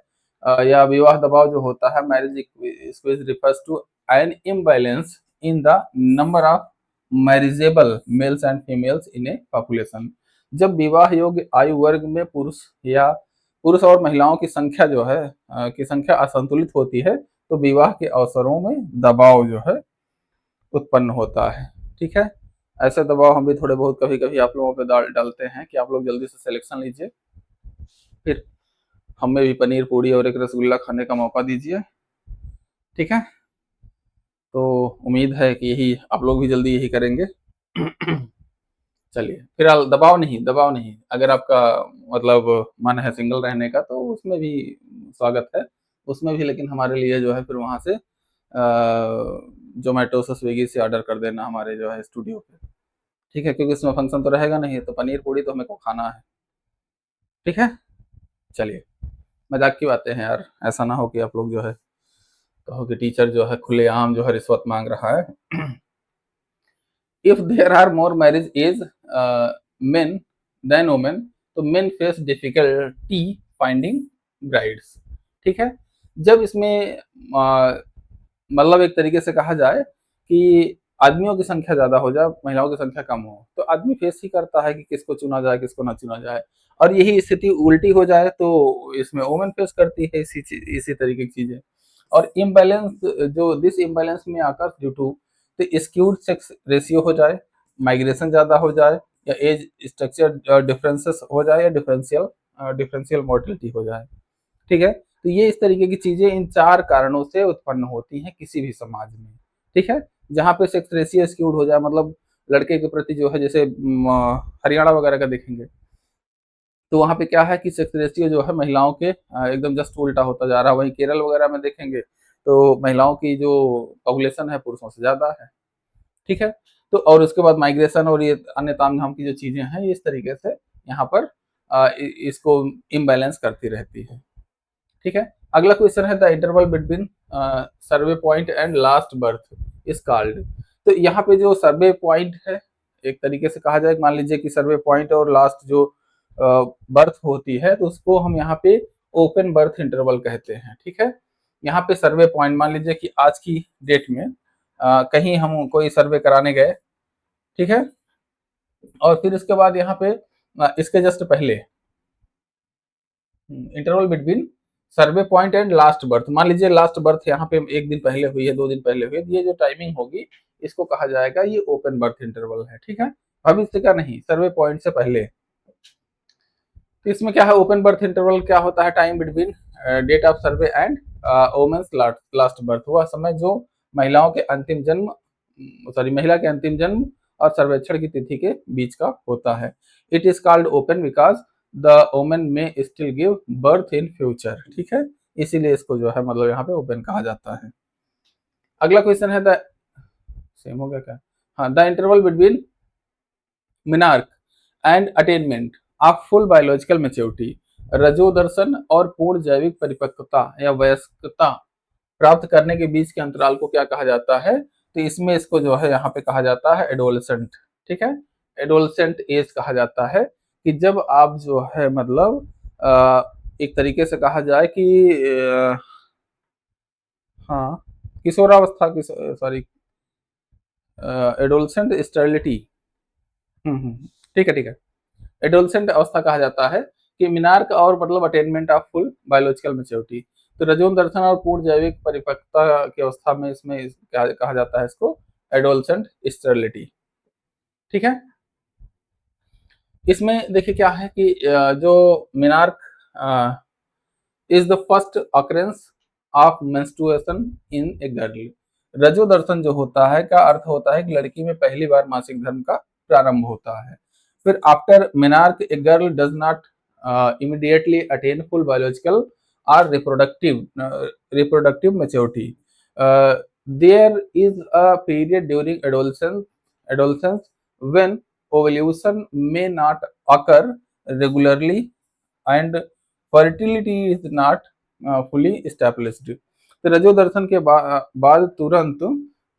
या विवाह दबाव जो होता है, marriage squeeze refers to an imbalance in the number of marriageable males and females in a population. जब विवाह योग्य आयु वर्ग में पुरुष और महिलाओं की संख्या जो है की संख्या असंतुलित होती है तो विवाह के अवसरों में दबाव जो है उत्पन्न होता है, ठीक है। ऐसे दबाव हम भी थोड़े बहुत कभी कभी आप लोगों पे डालते हैं कि आप लोग जल्दी से सिलेक्शन लीजिए, फिर हमें भी पनीर पूड़ी और एक रसगुल्ला खाने का मौका दीजिए, ठीक है। तो उम्मीद है कि यही आप लोग भी जल्दी यही करेंगे। चलिए, फिलहाल दबाव नहीं, अगर आपका मतलब मन है सिंगल रहने का तो उसमें भी स्वागत है, उसमें भी। लेकिन हमारे लिए जो है फिर वहां से जोमेटो से स्विगी से ऑर्डर कर देना हमारे जो है स्टूडियो पे, ठीक है, क्योंकि इसमें फंक्शन तो रहेगा नहीं तो पनीर पूड़ी तो हमें को खाना है, ठीक है। चलिए, मजाक की बातें हैं यार, ऐसा ना हो कि आप लोग जो है कहो कि टीचर जो है खुलेआम जो है रिश्वत मांग रहा है। If there are more marriage age men than women तो men face difficulty finding brides, ठीक है। जब इसमें मतलब एक तरीके से कहा जाए कि आदमियों की संख्या ज्यादा हो जाए महिलाओं की संख्या कम हो तो आदमी फेस ही करता है कि किसको चुना जाए किसको ना चुना जाए। और यही स्थिति उल्टी हो जाए तो इसमें वुमेन फेस करती है इसी तरीके की चीजें। और इम्बैलेंस जो दिस इम्बैलेंस में आकर ड्यू टू तो स्क्यूड सेक्स रेशियो हो जाए, माइग्रेशन ज्यादा हो जाए, या एज स्ट्रक्चर डिफरेंसेस हो जाए या डिफरेंशियल मोर्टेलिटी हो जाए। ठीक है, तो ये इस तरीके की चीजें इन 4 कारणों से उत्पन्न होती हैं किसी भी समाज में। ठीक है, जहाँ पे सेक्स रेशियो स्क्यूड हो जाए, मतलब लड़के के प्रति जो है, जैसे हरियाणा वगैरह का देखेंगे तो वहाँ पे क्या है कि सेक्स रेशियो जो है महिलाओं के एकदम जस्ट उल्टा होता जा रहा है। वहीं केरल वगैरह में देखेंगे तो महिलाओं की जो पॉपुलेशन है पुरुषों से ज्यादा है। ठीक है, तो और उसके बाद माइग्रेशन और ये अन्य तामझाम की जो चीजें हैं, ये इस तरीके से यहाँ पर इसको इम्बैलेंस करती रहती है। ठीक है, अगला क्वेश्चन है the interval between survey point and last birth is called. तो यहाँ पे जो सर्वे पॉइंट है, एक तरीके से कहा जाए, मान लीजिए कि सर्वे पॉइंट और लास्ट जो बर्थ होती है, तो उसको हम यहाँ पे ओपन बर्थ इंटरवल कहते हैं। ठीक है, यहाँ पे सर्वे पॉइंट, मान लीजिए कि आज की डेट में कहीं हम कोई सर्वे कराने गए। ठीक है, और फिर इसके बाद यहाँ पे इसके जस्ट पहले interval between survey point and last birth, मान लीजिए लास्ट बर्थ यहाँ पे एक दिन पहले हुई है, 2 दिन पहले हुई है, ये जो टाइमिंग होगी इसको कहा जाएगा ये ओपन बर्थ इंटरवल है। ठीक है, भविष्य का नहीं, सर्वे पॉइंट से पहले। तो इसमें क्या है, ओपन बर्थ इंटरवल क्या होता है, time between date of survey and women's last birth, वह समय जो महिलाओं के अंतिम जन्म, महिला के अंतिम जन्म और सर्वेक्षण की तिथि के बीच का होता है। It is called open because the women may still give birth in future. ठीक है, इसीलिए इसको जो है मतलब यहाँ पे ओपन कहा जाता है। अगला क्वेश्चन है द सेम हो गया क्या, हाँ, the interval between menarche and attainment of full biological maturity, रजोदर्शन और पूर्ण जैविक परिपक्वता या वयस्कता प्राप्त करने के बीच के अंतराल को क्या कहा जाता है, तो इसमें इसको जो है यहाँ पे कहा जाता है एडोलसेंट। ठीक है, एडोलसेंट एज कहा जाता है कि जब आप जो है मतलब एक तरीके से कहा जाए कि हाँ, किशोरावस्था की, सॉरी, एडोलसेंट स्टेरिलिटी। ठीक है, ठीक है, एडोलसेंट अवस्था कहा जाता है कि मिनार्क और मतलब attainment of full biological maturity, तो रजोन दर्शन और पूर्ण जैविक परिपक्वता की अवस्था में इसमें क्या कहा जाता है, इसको एडोलसेंट स्टेरिलिटी। ठीक है, इसमें देखिए क्या है कि जो menarche is the first occurrence of menstruation in a girl. रजो दर्शन जो होता है का अर्थ होता है कि लड़की में पहली बार मासिक धर्म का प्रारंभ होता है। फिर after menarche a girl does not immediately attain full biological और reproductive maturity, there is a period during adolescence when ovulation may not occur regularly and fertility is not fully established। तो रजो दर्शन के बाद तुरंत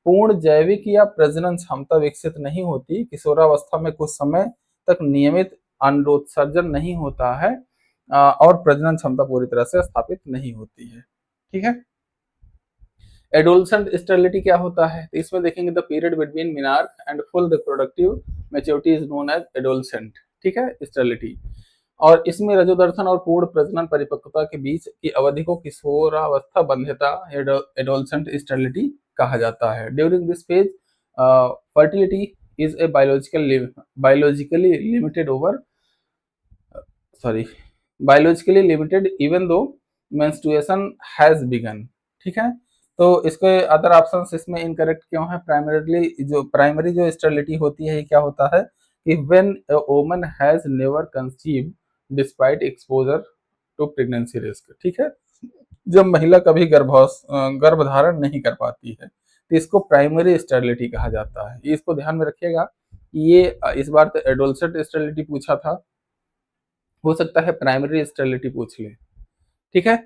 पूर्ण जैविक या प्रजनन क्षमता विकसित नहीं होती, किशोरावस्था में कुछ समय तक नियमित अंडोत्सर्जन नहीं होता है और प्रजनन क्षमता पूरी तरह से स्थापित नहीं होती है। ठीक है, एडोलसेंट स्टेरिलिटी क्या होता है, तो इसमें देखेंगे the period between menarche and full reproductive maturity is known as adolescent. ठीक है, स्टेरिलिटी, और इसमें रजोदर्शन और पूर्ण प्रजनन परिपक्वता के बीच की अवधि को किशोरावस्था बंध्यता एडोलसेंट स्टेरिलिटी कहा जाता है। During this phase fertility is a biologically limited over sorry biologically limited even though menstruation has begin. ठीक है, तो इसके अदर ऑप्शंस इसमें इनकरेक्ट क्यों है, प्राइमरी जो स्टेरिलिटी होती है ये क्या होता है कि when a woman has never conceived despite exposure to pregnancy risk. ठीक है, जब महिला कभी गर्भधारण नहीं कर पाती है तो इसको प्राइमरी स्टेरिलिटी कहा जाता है। इसको ध्यान में रखिएगा, ये इस बार तो एडोलसेंट स्टेरिलिटी पूछा था, हो सकता है प्राइमरी स्टेरिलिटी पूछ ले। ठीक है,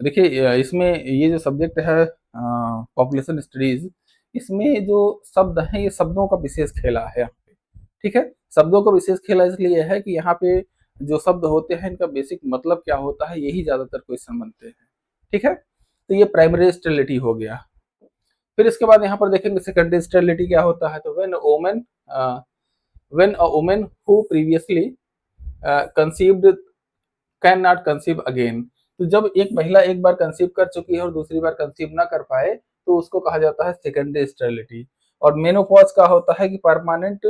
देखिए इसमें ये जो सब्जेक्ट है पॉपुलेशन स्टडीज, इसमें जो शब्द हैं ये शब्दों का विशेष खेला है यहाँ पे। ठीक है, शब्दों का विशेष खेला इसलिए है कि यहाँ पे जो शब्द होते हैं इनका बेसिक मतलब क्या होता है यही ज्यादातर क्वेश्चन बनते हैं। ठीक है, तो ये प्राइमरी स्टेरिलिटी हो गया। फिर इसके बाद यहाँ पर देखेंगे सेकेंडरी स्टेरिलिटी क्या होता है, तो when a woman who previously conceived can not conceive again, तो जब एक महिला एक बार कंसीव कर चुकी है और दूसरी बार कंसीव ना कर पाए तो उसको कहा जाता है सेकेंडरी स्टेरिलिटी। और मेनोपॉज का होता है कि permanent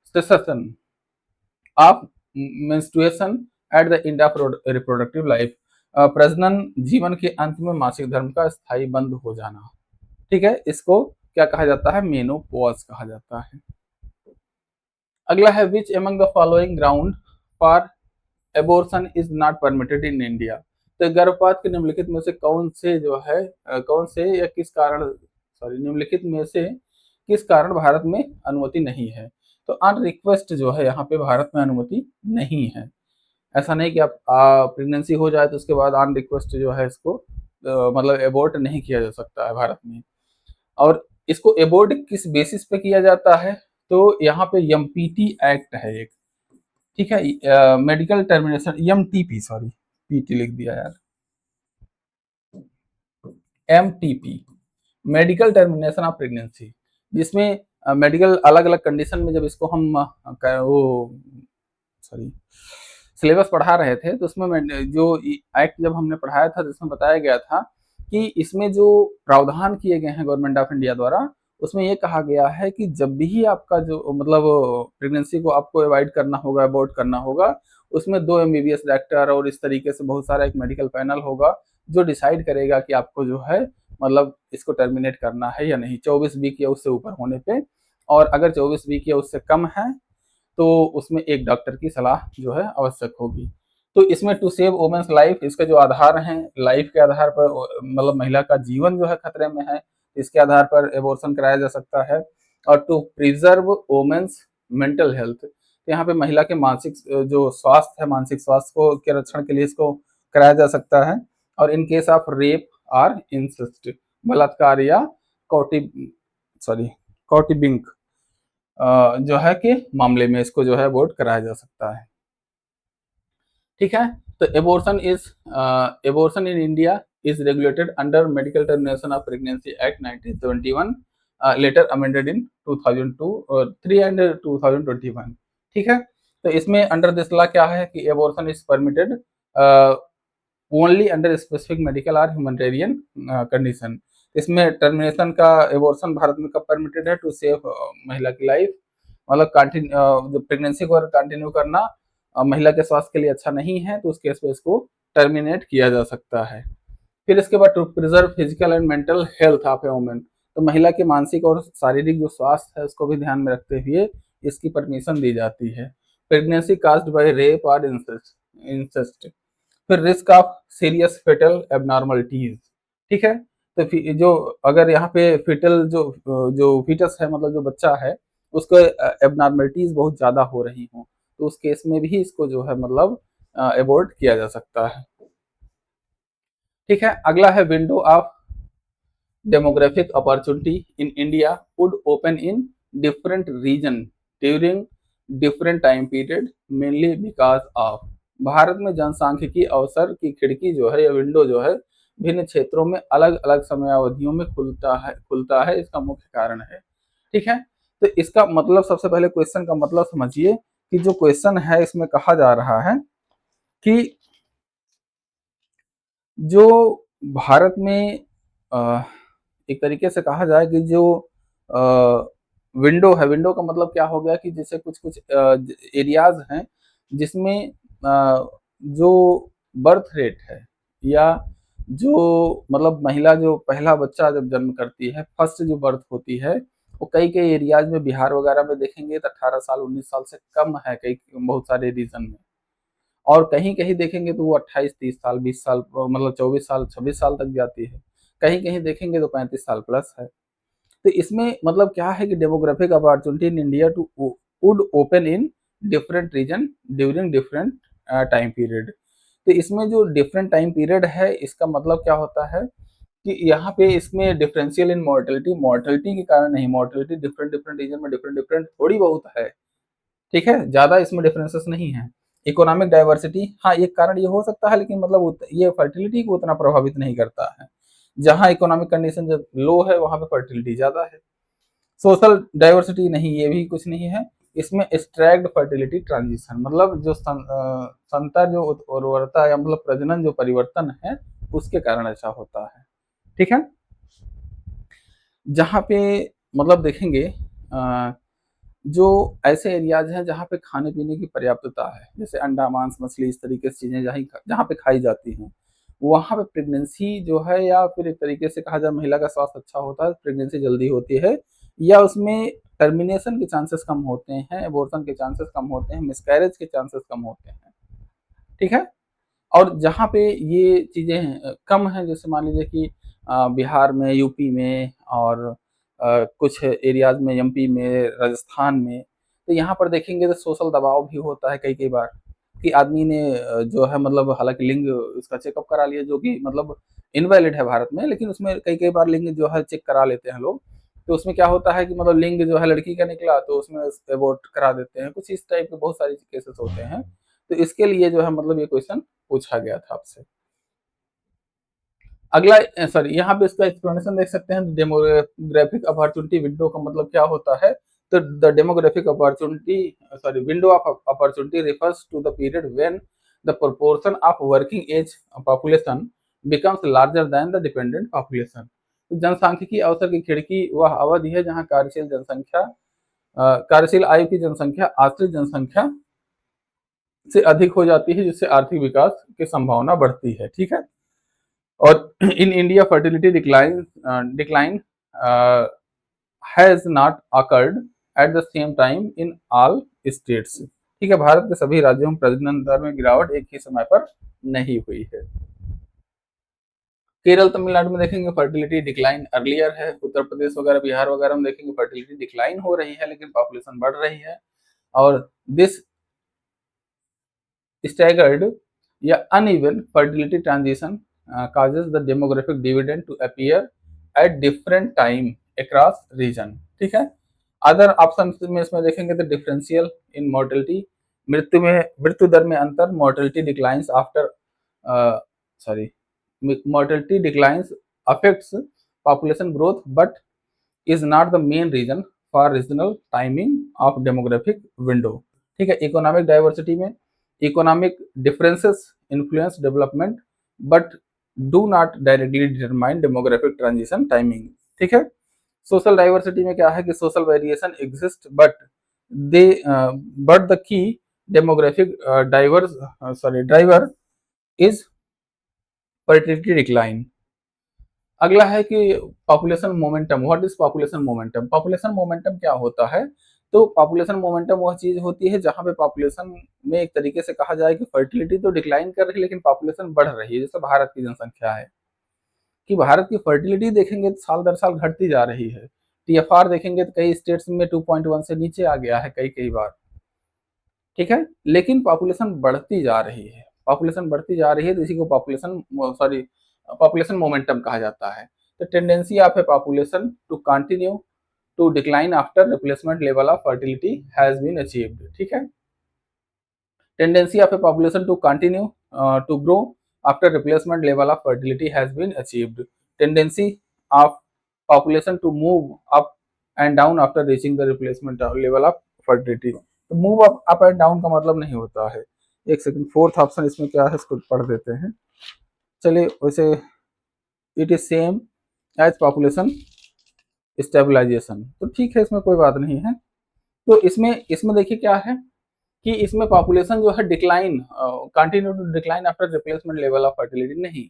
cessation of menstruation at the end of reproductive life, प्रजनन जीवन के अंत में मासिक धर्म का स्थायी बंद हो जाना। ठीक है, इसको क्या कहा जाता है? मेनोपॉज कहा जाता है। अगला है which among the following ground for abortion is not permitted in India. तो गर्भपात के निम्नलिखित में से कौन से जो है कौन से या किस कारण, सॉरी, निम्नलिखित में से किस कारण भारत में अनुमति नहीं है? तो अन रिक्वेस्ट जो है यहाँ पे भारत में अनुमति नहीं है। ऐसा नहीं कि आप प्रेगनेंसी हो जाए तो उसके बाद ऑन रिक्वेस्ट जो है इसको मतलब एबॉर्ट नहीं किया जा सकता है भारत में। और इसको एबॉर्ट किस बेसिस पे किया जाता है? तो यहाँ पे एमपीटी एक्ट है एक, ठीक है, medical termination, MTP, sorry PT लिख दिया यार, MTP, medical termination of pregnancy, जिसमें मेडिकल अलग अलग कंडीशन में जब इसको हम वो सॉरी सिलेबस पढ़ा रहे थे तो उसमें जो एक्ट जब हमने पढ़ाया था तो इसमें बताया गया था कि इसमें जो प्रावधान किए गए हैं गवर्नमेंट ऑफ इंडिया द्वारा, उसमें ये कहा गया है कि जब भी आपका जो मतलब प्रेगनेंसी को आपको अवॉइड करना होगा, अबॉर्ट करना होगा, उसमें 2 एमबीबीएस डॉक्टर और इस तरीके से बहुत सारा एक मेडिकल पैनल होगा जो डिसाइड करेगा कि आपको जो है मतलब इसको टर्मिनेट करना है या नहीं, 24 वीक या उससे ऊपर होने पे। और अगर 24 वीक या उससे कम है तो उसमें एक डॉक्टर की सलाह जो है आवश्यक होगी। तो इसमें टू सेव वुमेन्स लाइफ, इसके जो आधार हैं, लाइफ के आधार पर मतलब महिला का जीवन जो है खतरे में है, इसके आधार पर एबॉर्शन कराया जा सकता है। और to preserve women's mental health, तो यहाँ पे महिला के मानसिक जो स्वास्थ्य है, मानसिक स्वास्थ्य को के रक्षण के लिए इसको कराया जा सकता है। और इन केस ऑफ रेप और इंसेस्ट, बलात्कार या कौटि सॉरी कौटिबिंक जो है कि मामले में इसको जो है वोट कराया जा सकता है। ठीक है, तो abortion in India is regulated under medical termination of pregnancy act 1971, later amended in 2002 3 and 2021। ठीक है, तो इसमें अंडर दिस लॉ क्या है कि abortion is permitted only under specific medical और ह्यूमैनिटेरियन कंडीशन। इसमें टर्मिनेशन का एबॉर्शन भारत में कब परमिटेड है? टू सेव महिला की लाइफ, मतलब कंटिन्यू प्रेगनेंसी को कंटिन्यू करना महिला के स्वास्थ्य के लिए अच्छा नहीं है तो उस केस में इसको टर्मिनेट किया जा सकता है। फिर इसके बाद to preserve physical and mental health of a women, तो महिला के मानसिक और शारीरिक जो स्वास्थ्य है उसको भी ध्यान में रखते हुए इसकी परमिशन दी जाती है। प्रेगनेंसी कास्ड बाय रेप और इंसेस्ट, फिर risk of serious foetal abnormalities. ठीक है, तो जो अगर यहाँ पे फिटल जो जो फीटस है मतलब जो बच्चा है उसको एबनॉर्मलिटीज बहुत ज्यादा हो रही हो तो उस केस में भी इसको जो है मतलब एबॉर्ट किया जा सकता है। ठीक है, अगला है window of demographic opportunity in India would open in different region during different time period mainly because of, Bharat में जनसांख्यिकी अवसर की खिड़की जो है या विंडो जो है भिन्न क्षेत्रों में अलग अलग समयावधियों में खुलता है, इसका मुख्य कारण है। ठीक है, तो इसका मतलब सबसे पहले क्वेश्चन का मतलब समझिए कि जो क्वेश्चन है इसमें कहा जा रहा है कि जो भारत में एक तरीके से कहा जाए कि जो विंडो है, विंडो का मतलब क्या हो गया कि जैसे कुछ कुछ एरियाज हैं जिसमें जो बर्थ रेट है या जो मतलब महिला जो पहला बच्चा जब जन्म करती है, फर्स्ट जो बर्थ होती है वो कई कई एरियाज में, बिहार वगैरह में देखेंगे तो 18 साल 19 साल से कम है कई बहुत सारे रीजन में। और कहीं कहीं देखेंगे तो वो 28 30 साल 20 साल मतलब 24 साल 26 साल तक जाती है, कहीं कहीं देखेंगे तो 35 साल प्लस है। तो इसमें मतलब क्या है कि demographic opportunity in India too would open in different region during different time period. तो इसमें जो डिफरेंट टाइम पीरियड है इसका मतलब क्या होता है कि यहाँ पे इसमें डिफरेंशियल इन मॉर्टेलिटी, मॉर्टेलिटी के कारण नहीं, मॉर्टेलिटी डिफरेंट डिफरेंट रीजन में डिफरेंट डिफरेंट थोड़ी बहुत है। ठीक है, ज्यादा इसमें डिफरेंसेस नहीं है। इकोनॉमिक डाइवर्सिटी, हाँ एक कारण ये हो सकता है लेकिन मतलब ये फर्टिलिटी को उतना प्रभावित नहीं करता है। जहाँ इकोनॉमिक कंडीशन जब लो है वहां पे फर्टिलिटी ज्यादा है। सोशल डाइवर्सिटी नहीं, ये भी कुछ नहीं है। इसमें स्ट्रैग्ड फर्टिलिटी ट्रांजिशन, मतलब जो संतर जो उर्वरता या मतलब प्रजनन जो परिवर्तन है उसके कारण ऐसा होता है। ठीक है, जहाँ पे मतलब देखेंगे जो ऐसे एरियाज हैं जहाँ पे खाने पीने की पर्याप्तता है, जैसे अंडा मांस मछली इस तरीके से चीज़ें जहाँ पे खाई जाती हैं, वहाँ पे प्रेगनेंसी जो है या फिर एक तरीके से कहा जाए महिला का स्वास्थ्य अच्छा होता है, प्रेगनेंसी जल्दी होती है या उसमें टर्मिनेशन के चांसेस कम होते हैं, एबॉर्शन के चांसेस कम होते हैं, मिसकैरेज के चांसेस कम होते हैं। ठीक है। और जहाँ पे ये चीज़ें कम हैं, जैसे मान लीजिए कि बिहार में, यूपी में और कुछ एरियाज़ में, एमपी में, राजस्थान में, तो यहाँ पर देखेंगे तो सोशल दबाव भी होता है कई-कई बार कि आदमी ने जो है मतलब हालाँकि लिंग उसका चेकअप करा लिया जो कि मतलब इनवैलिड है भारत में, लेकिन उसमें कई-कई बार लिंग जो है चेक करा लेते हैं लोग। तो उसमें क्या होता है कि मतलब लिंग जो है लड़की का निकला तो उसमें एबॉर्ट करा देते हैं, कुछ इस टाइप के बहुत सारे केसेस होते हैं। तो इसके लिए जो है मतलब ये क्वेश्चन पूछा गया था आपसे। अगला सॉरी यहाँ पे इसका एक्सप्लेनेशन देख सकते हैं, डेमोग्राफिक अपॉर्चुनिटी विंडो का मतलब क्या होता है। तो the demographic opportunity sorry window of opportunity refers to the period when the proportion of working age population becomes larger than the dependent population. तो जनसांख्यिकी अवसर की खिड़की वह अवधि है जहाँ कार्यशील आयु की जनसंख्या आश्रित जनसंख्या से अधिक हो जाती है, जिससे आर्थिक विकास की संभावना बढ़ती है। ठीक है। और in India fertility decline has not occurred at the same time in all states. ठीक है, भारत के सभी राज्यों में प्रजनन दर में गिरावट एक ही समय पर नहीं हुई है। केरल तमिलनाडु में देखेंगे फर्टिलिटी डिक्लाइन अर्लियर है, उत्तर प्रदेश वगैरह बिहार वगैरह में देखेंगे फर्टिलिटी डिक्लाइन हो रही है लेकिन पॉपुलेशन बढ़ रही है। और दिस staggered या uneven fertility transition causes the demographic dividend to appear at different time across region। ठीक है। अदर ऑप्शन में इसमें देखेंगे तो डिफरेंशियल इन मोर्टेलिटी, मृत्यु दर में अंतर, mortality declines after sorry mortality declines affects population growth but is not the main reason for regional timing of demographic window. ठीक है। इकोनॉमिक डाइवर्सिटी में economic differences influence development but do not directly determine demographic transition timing. ठीक है। Social diversity में क्या है कि social variation exist they but the key demographic driver is fertility decline. अगला है कि population momentum. What is population momentum? Population momentum क्या होता है? तो पॉपुलेशन मोमेंटम वह चीज होती है जहां पे पॉपुलेशन में एक तरीके से कहा जाए कि फर्टिलिटी तो डिक्लाइन कर रही है लेकिन पॉपुलेशन बढ़ रही है। जैसे भारत की जनसंख्या है कि भारत की फर्टिलिटी देखेंगे तो साल दर साल घटती जा रही है। टीएफआर देखेंगे तो कई स्टेट्स में 2.1 से नीचे आ गया है कई कई बार। ठीक है। लेकिन पॉपुलेशन बढ़ती जा रही है, पॉपुलेशन बढ़ती जा रही है तो इसी को पॉपुलेशन मोमेंटम कहा जाता है। तो tendency of a population to continue to decline after replacement level of fertility has been achieved. ठीक है। Tendency of a population to continue to grow after replacement level of fertility has been achieved. Tendency of population to move up and down after reaching the replacement level of fertility. तो move up and down का मतलब नहीं होता है। एक second, fourth option इसमें क्या है इसको पढ़ देते हैं। चलिए, वैसे it is same as population stabilisation, तो ठीक है, इसमें कोई बात नहीं है। तो इसमें इसमें देखिए क्या है कि इसमें पॉपुलेशन जो है decline continue to decline after replacement level of fertility नहीं,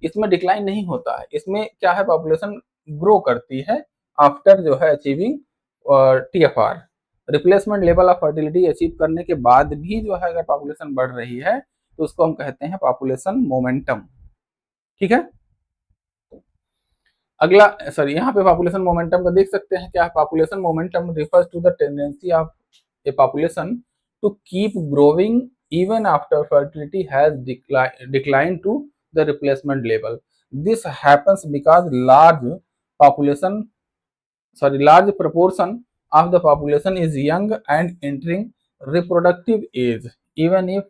इसमें डिक्लाइन नहीं होता है। इसमें क्या है, पॉपुलेशन ग्रो करती है आफ्टर जो है achieving TFR. Replacement level of fertility achieve करने के बाद भी जो है अगर पॉपुलेशन बढ़ रही है तो उसको हम कहते हैं पॉपुलेशन मोमेंटम। ठीक है। अगला सॉरी यहाँ पे पॉपुलेशन मोमेंटम का देख सकते हैं क्या है। Population momentum refers to the tendency of a population to keep growing even after fertility has declined to the replacement level. This happens because population large proportion of the population is young and entering reproductive age. Even if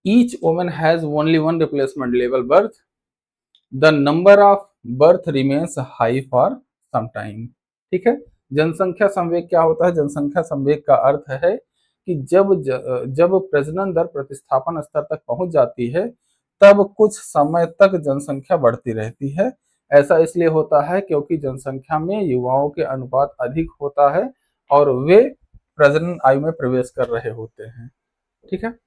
each woman has only one replacement level birth, the number of birth remains high for some time। ठीक है। जनसंख्या संवेग क्या होता है? जनसंख्या संवेग का अर्थ है कि जब प्रजनन दर प्रतिस्थापन स्तर तक पहुंच जाती है तब कुछ समय तक जनसंख्या बढ़ती रहती है। ऐसा इसलिए होता है क्योंकि जनसंख्या में युवाओं के अनुपात अधिक होता है और वे प्रजनन आयु में प्रवेश कर रहे होते हैं। ठीक है,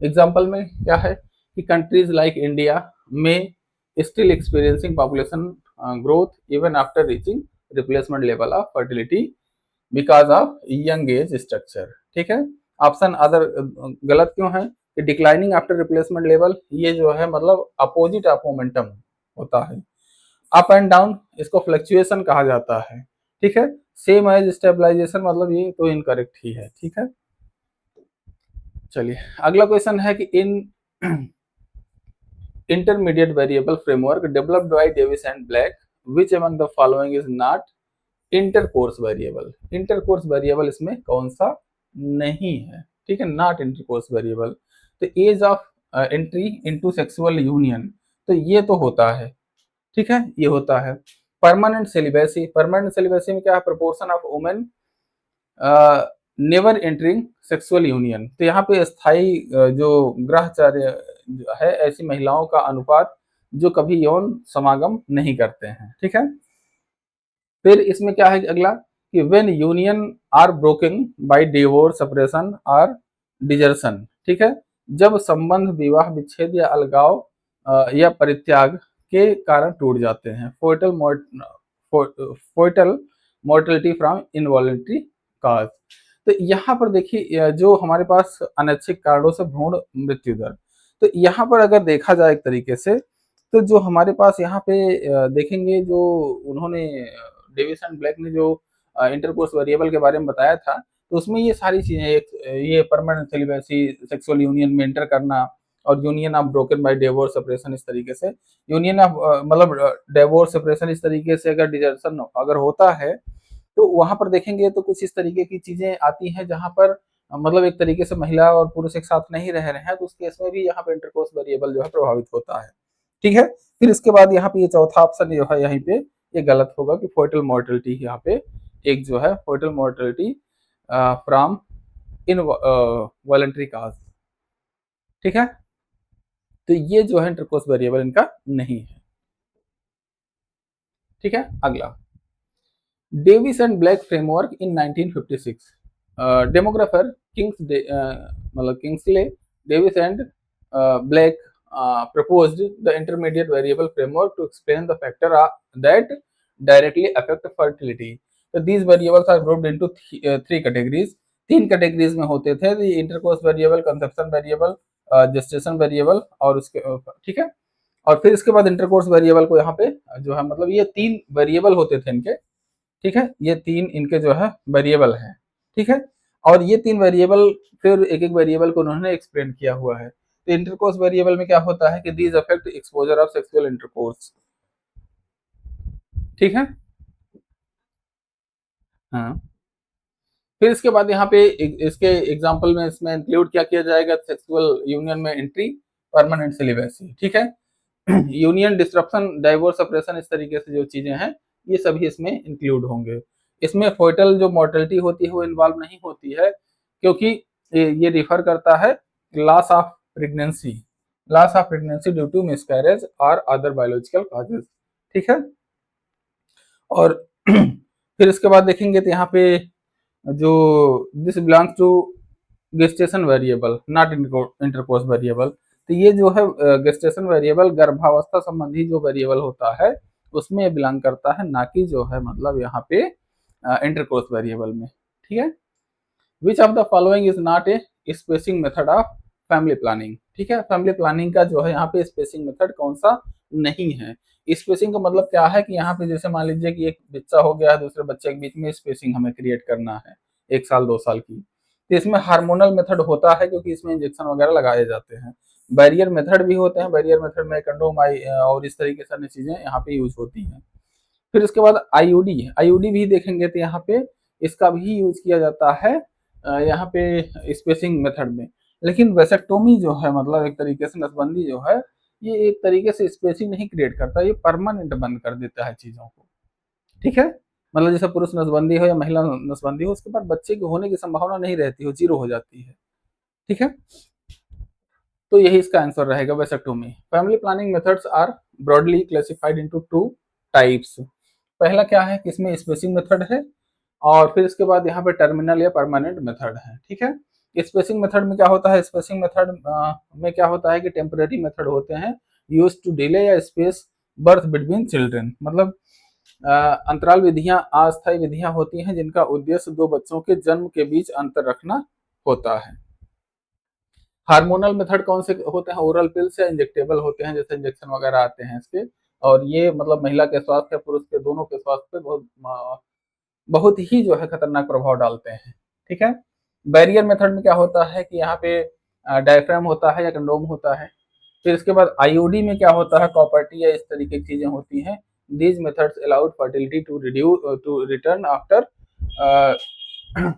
एग्जाम्पल में क्या है कि कंट्रीज लाइक इंडिया में still experiencing population growth even after reaching replacement level of fertility because of young age structure. ठीक है, ऑप्शन अदर गलत क्यों है कि डिक्लाइनिंग आफ्टर रिप्लेसमेंट लेवल, ये जो है मतलब अपोजिट ऑफ मोमेंटम होता है। अप एंड डाउन इसको फ्लक्चुएशन कहा जाता है। ठीक है, सेम एज स्टेबलाइजेशन, मतलब ये तो इनकरेक्ट ही है। ठीक है, चलिए अगला क्वेश्चन है कि इन intermediate variable framework developed by Davis and Black, which among the following is not intercourse variable? intercourse variable इसमें कौन सा नहीं है? ठीक है, not intercourse variable। तो age of entry into sexual union, तो ये तो होता है। ठीक है, ये होता है। परमानेंट सेलिबेसी, परमानेंट सेलिबेसी में क्या है? Proportion of women never entering sexual union, तो यहाँ पे स्थायी जो ग्रहचार्य है ऐसी महिलाओं का अनुपात जो कभी यौन समागम नहीं करते हैं। ठीक है, फिर इसमें क्या है अगला कि when union are broken by divorce, separation और डिजर्शन। ठीक है, जब संबंध विवाह विच्छेद या अलगाव या परित्याग के कारण टूट जाते हैं। फोइटल मोर्टेलिटी फ्रॉम इनवॉलंटरी काज, तो यहाँ पर देखिए जो हमारे पास अनैच्छिक कारणों से भ्रूण मृत्यु दर, तो यहाँ पर अगर देखा जाए एक तरीके से, तो जो हमारे पास यहाँ पे देखेंगे जो उन्होंने डेविस एंड ब्लैक ने जो इंटरकोर्स वेरिएबल के बारे में बताया था, तो उसमें ये सारी चीजें, ये परमानेंट सेलिबेसी, सेक्सुअल यूनियन में एंटर करना और union of broken by divorce separation, इस तरीके से यूनियन ऑफ मतलब डिवोर्स सेपरेशन, इस तरीके से अगर डिजर्शन अगर होता है तो वहां पर देखेंगे तो कुछ इस तरीके की चीजें आती हैं जहां पर मतलब एक तरीके से महिला और पुरुष एक साथ नहीं रह रहे हैं, तो उस केस में भी यहाँ पे इंटरकोर्स वेरिएबल जो है प्रभावित होता है। ठीक है, फिर इसके बाद यहाँ पे ये चौथा ऑप्शन जो है यहीं पे ये गलत होगा कि फोइटल मोर्टेलिटी यहाँ पे एक जो है foetal mortality from involuntary cause. ठीक है, तो ये जो है इंटरकोर्स वेरिएबल इनका नहीं है। ठीक है, अगला Davis and Blake framework in 1956, demographer मतलब Kingsley Davis and Blake proposed the intermediate variable framework to explain the factor that directly affect fertility. So these variables are grouped into three categories. तीन categories में होते थे, intercourse variable, conception variable, gestation variable और उसके ठीक है, और फिर इसके बाद इंटरकोर्स वेरिएबल को यहाँ पे जो है मतलब ये तीन वेरिएबल होते थे इनके। ठीक है, ये तीन इनके जो है वेरिएबल हैं। ठीक है, और ये तीन वेरिएबल फिर एक एक वेरिएबल को उन्होंने एक्सप्लेन किया हुआ है। तो इंटरकोर्स वेरिएबल में क्या होता है कि these affect exposure of sexual intercourse. ठीक है, हाँ, फिर इसके बाद यहाँ पे इसके एग्जांपल में इसमें इंक्लूड क्या किया जाएगा? सेक्सुअल यूनियन में एंट्री, परमानेंट सेलिबेसी। ठीक है, यूनियन डिस्ट्रप्शन, डाइवोर्स, सेपरेशन, इस तरीके से जो चीजें हैं ये सभी इसमें इंक्लूड होंगे। इसमें फोइटल जो मोर्टेलिटी होती है वो इन्वॉल्व नहीं होती है, क्योंकि ये रिफर करता है loss of pregnancy, loss of pregnancy due to miscarriage और अदर बायोलॉजिकल कॉजेज। ठीक है, और फिर इसके बाद देखेंगे तो यहाँ पे जो this belongs to gestation variable not intercourse variable, तो ये जो है गेस्टेशन वेरिएबल गर्भावस्था संबंधी जो वेरिएबल होता है उसमें बिलोंग करता है, ना कि जो है मतलब यहाँ पे इंटरकोर्स वेरिएबल में। ठीक है, which of the following is not A spacing method of family planning. ठीक है, फैमिली प्लानिंग का जो है यहाँ पे स्पेसिंग मेथड कौन सा नहीं है? स्पेसिंग का मतलब क्या है कि यहाँ पे जैसे मान लीजिए कि एक बच्चा हो गया है, दूसरे बच्चे के बीच में स्पेसिंग हमें क्रिएट करना है 1 साल 2 साल की, तो इसमें हार्मोनल मेथड होता है क्योंकि इसमें इंजेक्शन वगैरह लगाए जाते हैं। बैरियर मेथड भी होते हैं, बैरियर मेथड में कंडोम और इस तरीके से अन्य चीजें यहाँ पे यूज होती हैं। फिर इसके बाद आईयूडी, आईयूडी भी देखेंगे तो यहाँ पे इसका भी यूज किया जाता है यहाँ पे स्पेसिंग मेथड में। लेकिन वेसेक्टोमी जो है मतलब एक तरीके से नसबंदी जो है ये एक तरीके से स्पेसिंग नहीं क्रिएट करता, ये परमानेंट बंद कर देता है चीजों को। ठीक है, मतलब जैसे पुरुष नसबंदी हो या महिला नसबंदी हो, उसके बाद बच्चे के होने की संभावना नहीं रहती हो, जीरो हो जाती है। ठीक है, तो यही इसका आंसर रहेगा vasectomy. Family planning methods are broadly classified into two types. पहला क्या है कि इसमें स्पेसिंग मेथड है और फिर इसके बाद यहाँ पे टर्मिनल या परमानेंट मेथड है। ठीक है, स्पेसिंग मेथड में क्या होता है, स्पेसिंग मेथड में क्या होता है कि टेम्पररी मेथड होते हैं यूज टू डिले या स्पेस बर्थ बिटवीन चिल्ड्रन, मतलब अंतराल विधियां अस्थायी विधियां होती हैं जिनका उद्देश्य दो बच्चों के जन्म के बीच अंतर रखना होता है। हार्मोनल मेथड कौन से होते हैं, ओरल पिल्स या इंजेक्टेबल होते हैं, जैसे इंजेक्शन वगैरह आते हैं इसके, और ये मतलब महिला के स्वास्थ्य या पुरुष के दोनों के स्वास्थ्य पे बहुत ही जो है खतरनाक प्रभाव डालते हैं। ठीक है, बैरियर मेथड में क्या होता है कि यहाँ पे डायफ्राम होता है या कंडोम होता है। फिर इसके बाद आईओडी में क्या होता है, कॉपर्टी या इस तरीके की चीजें होती हैं। These methods allowed fertility to reduce to return after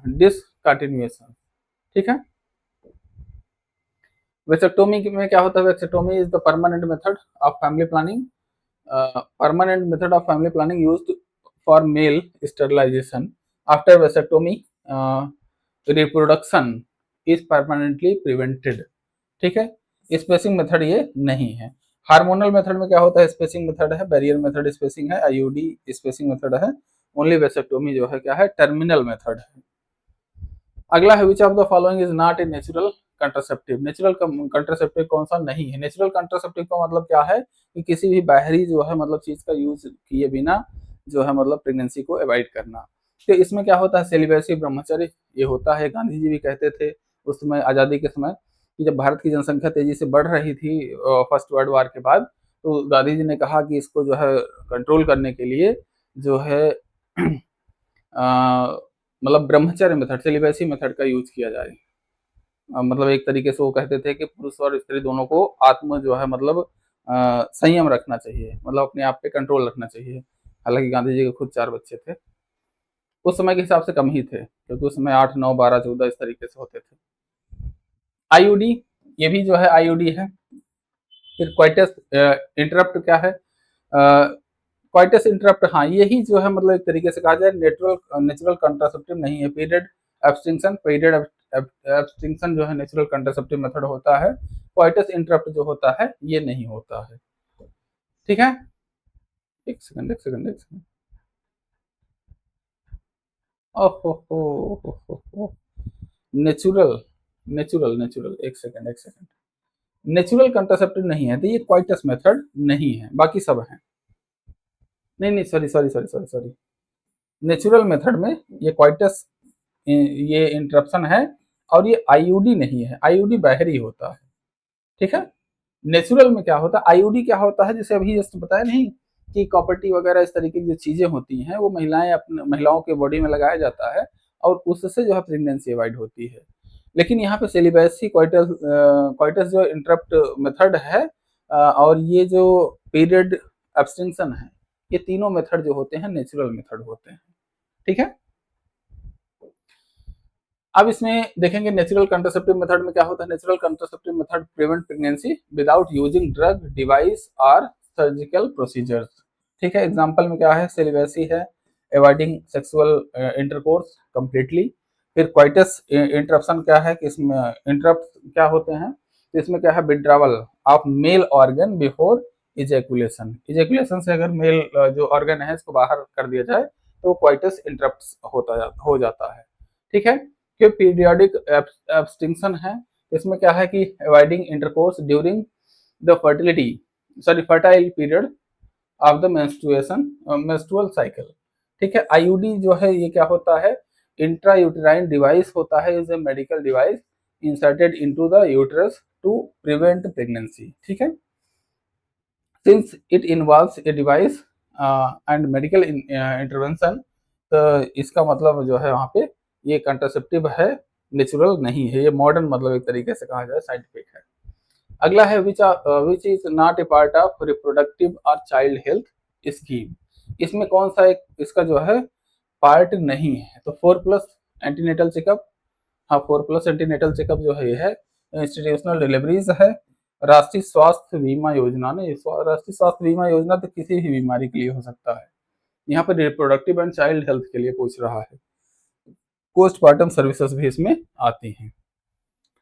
discontinuation. ठीक है, वेसेक्टोमी में क्या होता है, vasectomy is the permanent method of family planning, permanent method of family planning used for male sterilization. After vasectomy, reproduction is permanently prevented. ठीक है, spacing method ये नहीं है। हार्मोनल मेथड में क्या होता है, स्पेसिंग मेथड है, बैरियर मेथड स्पेसिंग है, आईयूडी स्पेसिंग मेथड है, ओनली वेसेक्टोमी जो है क्या है, टर्मिनल मेथड है। अगला है which of the following is not a natural contraceptive. Natural contraceptive कौन सा नहीं है। नेचुरल कंट्रासेप्टिव का मतलब क्या है कि किसी भी बाहरी जो है मतलब चीज का यूज किए बिना जो है मतलब प्रेगनेंसी को अवॉइड करना। तो इसमें क्या होता है, सेलिबेसी ब्रह्मचर्य ये होता है। गांधी जी भी कहते थे उस समय आजादी के समय कि जब भारत की जनसंख्या तेजी से बढ़ रही थी फर्स्ट वर्ल्ड वार के बाद, तो गांधी जी ने कहा कि इसको जो है कंट्रोल करने के लिए जो है मतलब ब्रह्मचर्य मेथड, सेलिबेसी मेथड का यूज किया जाए। मतलब एक तरीके से वो कहते थे कि पुरुष और स्त्री दोनों को आत्म जो है मतलब संयम रखना चाहिए, मतलब अपने आप पे कंट्रोल रखना चाहिए। हालांकि गांधी जी के खुद 4 बच्चे थे, उस समय के हिसाब से कम ही थे क्योंकि उस समय 8, 9, 12, 14 इस तरीके से होते थे। आईयूडी, ये भी जो है आईयूडी है। फिर क्वाइटस इंटरप्ट क्या है, क्वाइटस इंटरप्ट, हाँ यही जो है मतलब एक तरीके से कहा जाए नेचुरल कंट्रासेप्टिव नहीं है। पीरियड एब्स्टिंक्शन जो है नेचुरल कंट्रासेप्टिव मेथड होता है। क्वाइटस इंटरप्ट जो होता है ये नहीं होता है। ठीक है, एक सेकंड ओहो, नेचुरल नेचुरल नेचुरल एक सेकंड नेचुरल कंट्रासेप्टिव नहीं है, तो ये क्वाइटस मेथड नहीं है, बाकी सब है। नहीं सॉरी, नेचुरल मेथड में ये क्वाइटस ये इंटरप्शन है और ये आईयूडी नहीं है, आईयूडी बाहरी होता है। ठीक है, नेचुरल में क्या होता है, आईयूडी क्या होता है, जैसे अभी जस्ट बताया नहीं कि कॉपर्टी वगैरह इस तरीके की जो चीजें होती हैं वो महिलाओं के बॉडी में लगाया जाता है और उससे जो है प्रेगनेंसी अवॉइड होती है। लेकिन यहाँ पे सेलिबेसी क्वाइटस जो इंटरप्ट मेथड है और ये जो पीरियड एब्स्टिंक्शन है, ये तीनों मेथड जो होते हैं नेचुरल मेथड होते हैं। ठीक है, अब इसमें देखेंगे नेचुरल कंट्रासेप्टिव मेथड में क्या होता है। Natural contraceptive method prevent pregnancy without using drug, device और सर्जिकल प्रोसीजर्स। ठीक है, एग्जांपल में क्या है, सेलिबेसी है, अवॉइडिंग सेक्सुअल इंटरकोर्स कंप्लीटली। फिर क्वाइटस इंटरप्शन क्या है कि इसमें इंटरप्ट क्या होते हैं, तो इसमें क्या है, withdrawal of male organ before ejaculation. Ejaculation से अगर मेल जो ऑर्गन है इसको बाहर कर दिया जाए तो क्वाइटस इंटरप्ट हो जाता है। ठीक है, फिर पीरियोडिक एब्स्टिंक्शन है, इसमें क्या है कि avoiding intercourse during the fertile period of the menstrual cycle. ठीक है, आईयूडी जो है ये क्या होता है, इंट्रायूटेराइन डिवाइस होता है, is a medical device inserted into the uterus to prevent pregnancy. ठीक है, since it involves a device and medical intervention, तो इसका मतलब जो है वहाँ पे ये कंट्रासेप्टिव है, नेचुरल नहीं है, ये मॉडर्न मतलब एक तरीके से कहा जाए साइंटिफिक है। अगला है which is not a part of reproductive और चाइल्ड हेल्थ स्कीम। इसमें कौन सा एक इसका जो है पार्ट नहीं है, तो 4+ एंटीनेटल चेकअप, हाँ 4+ एंटीनेटल चेकअप जो है ये है। इंस्टीट्यूशनल डिलीवरीज है, राष्ट्रीय स्वास्थ्य बीमा योजना ने, राष्ट्रीय स्वास्थ्य बीमा योजना तो किसी भी बीमारी के लिए हो सकता है, यहाँ पर रिप्रोडक्टिव एंड चाइल्ड हेल्थ के लिए पूछ रहा है। पोस्टमार्टम सर्विसेज भी इसमें आती हैं।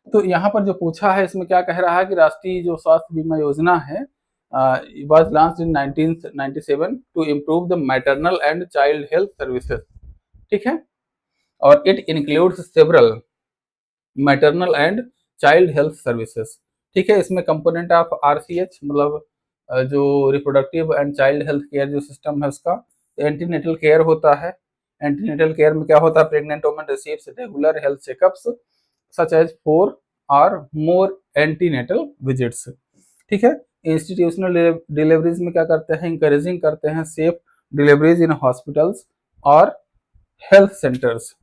तो यहाँ पर जो पूछा है इसमें क्या कह रहा है कि राष्ट्रीय जो स्वास्थ्य बीमा योजना है was launched in 1997 to improve the maternal and child health services। ठीक है, और it includes several maternal and child health services. ठीक है, इसमें कंपोनेंट ऑफ आरसीएच मतलब जो reproductive and child health care जो सिस्टम है उसका, एंटीनेटल केयर होता है। एंटीनेटल केयर में क्या होता है, pregnant woman receives regular health checkups such as 4 और more एंटीनेटल विजिट्स। ठीक है, इंस्टीट्यूशनल डिलीवरीज में क्या करते हैं, इंकरेजिंग करते हैं सेफ डिलीवरीज इन हॉस्पिटल्स और हेल्थ सेंटर्स।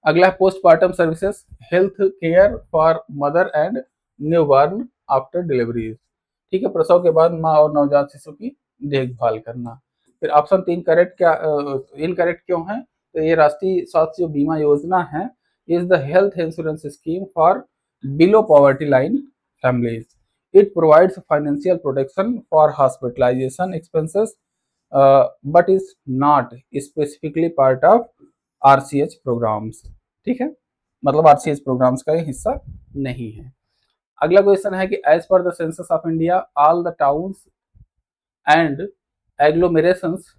अगला है postmortem services, health care for mother and newborn after delivery. ठीक है, प्रसव के बाद माँ और नवजात शिशु की देखभाल करना। फिर ऑप्शन 3 करेक्ट, क्या इनकरेक्ट क्यों है, तो ये राष्ट्रीय स्वास्थ्य बीमा योजना है is the health insurance scheme for below poverty line families. It provides financial protection for hospitalisation expenses but is not specifically part of RCH programmes. ठीक है, मतलब आरसीएच प्रोग्राम्स का ये हिस्सा नहीं है। अगला क्वेश्चन है कि as per the census of India all the towns and agglomerations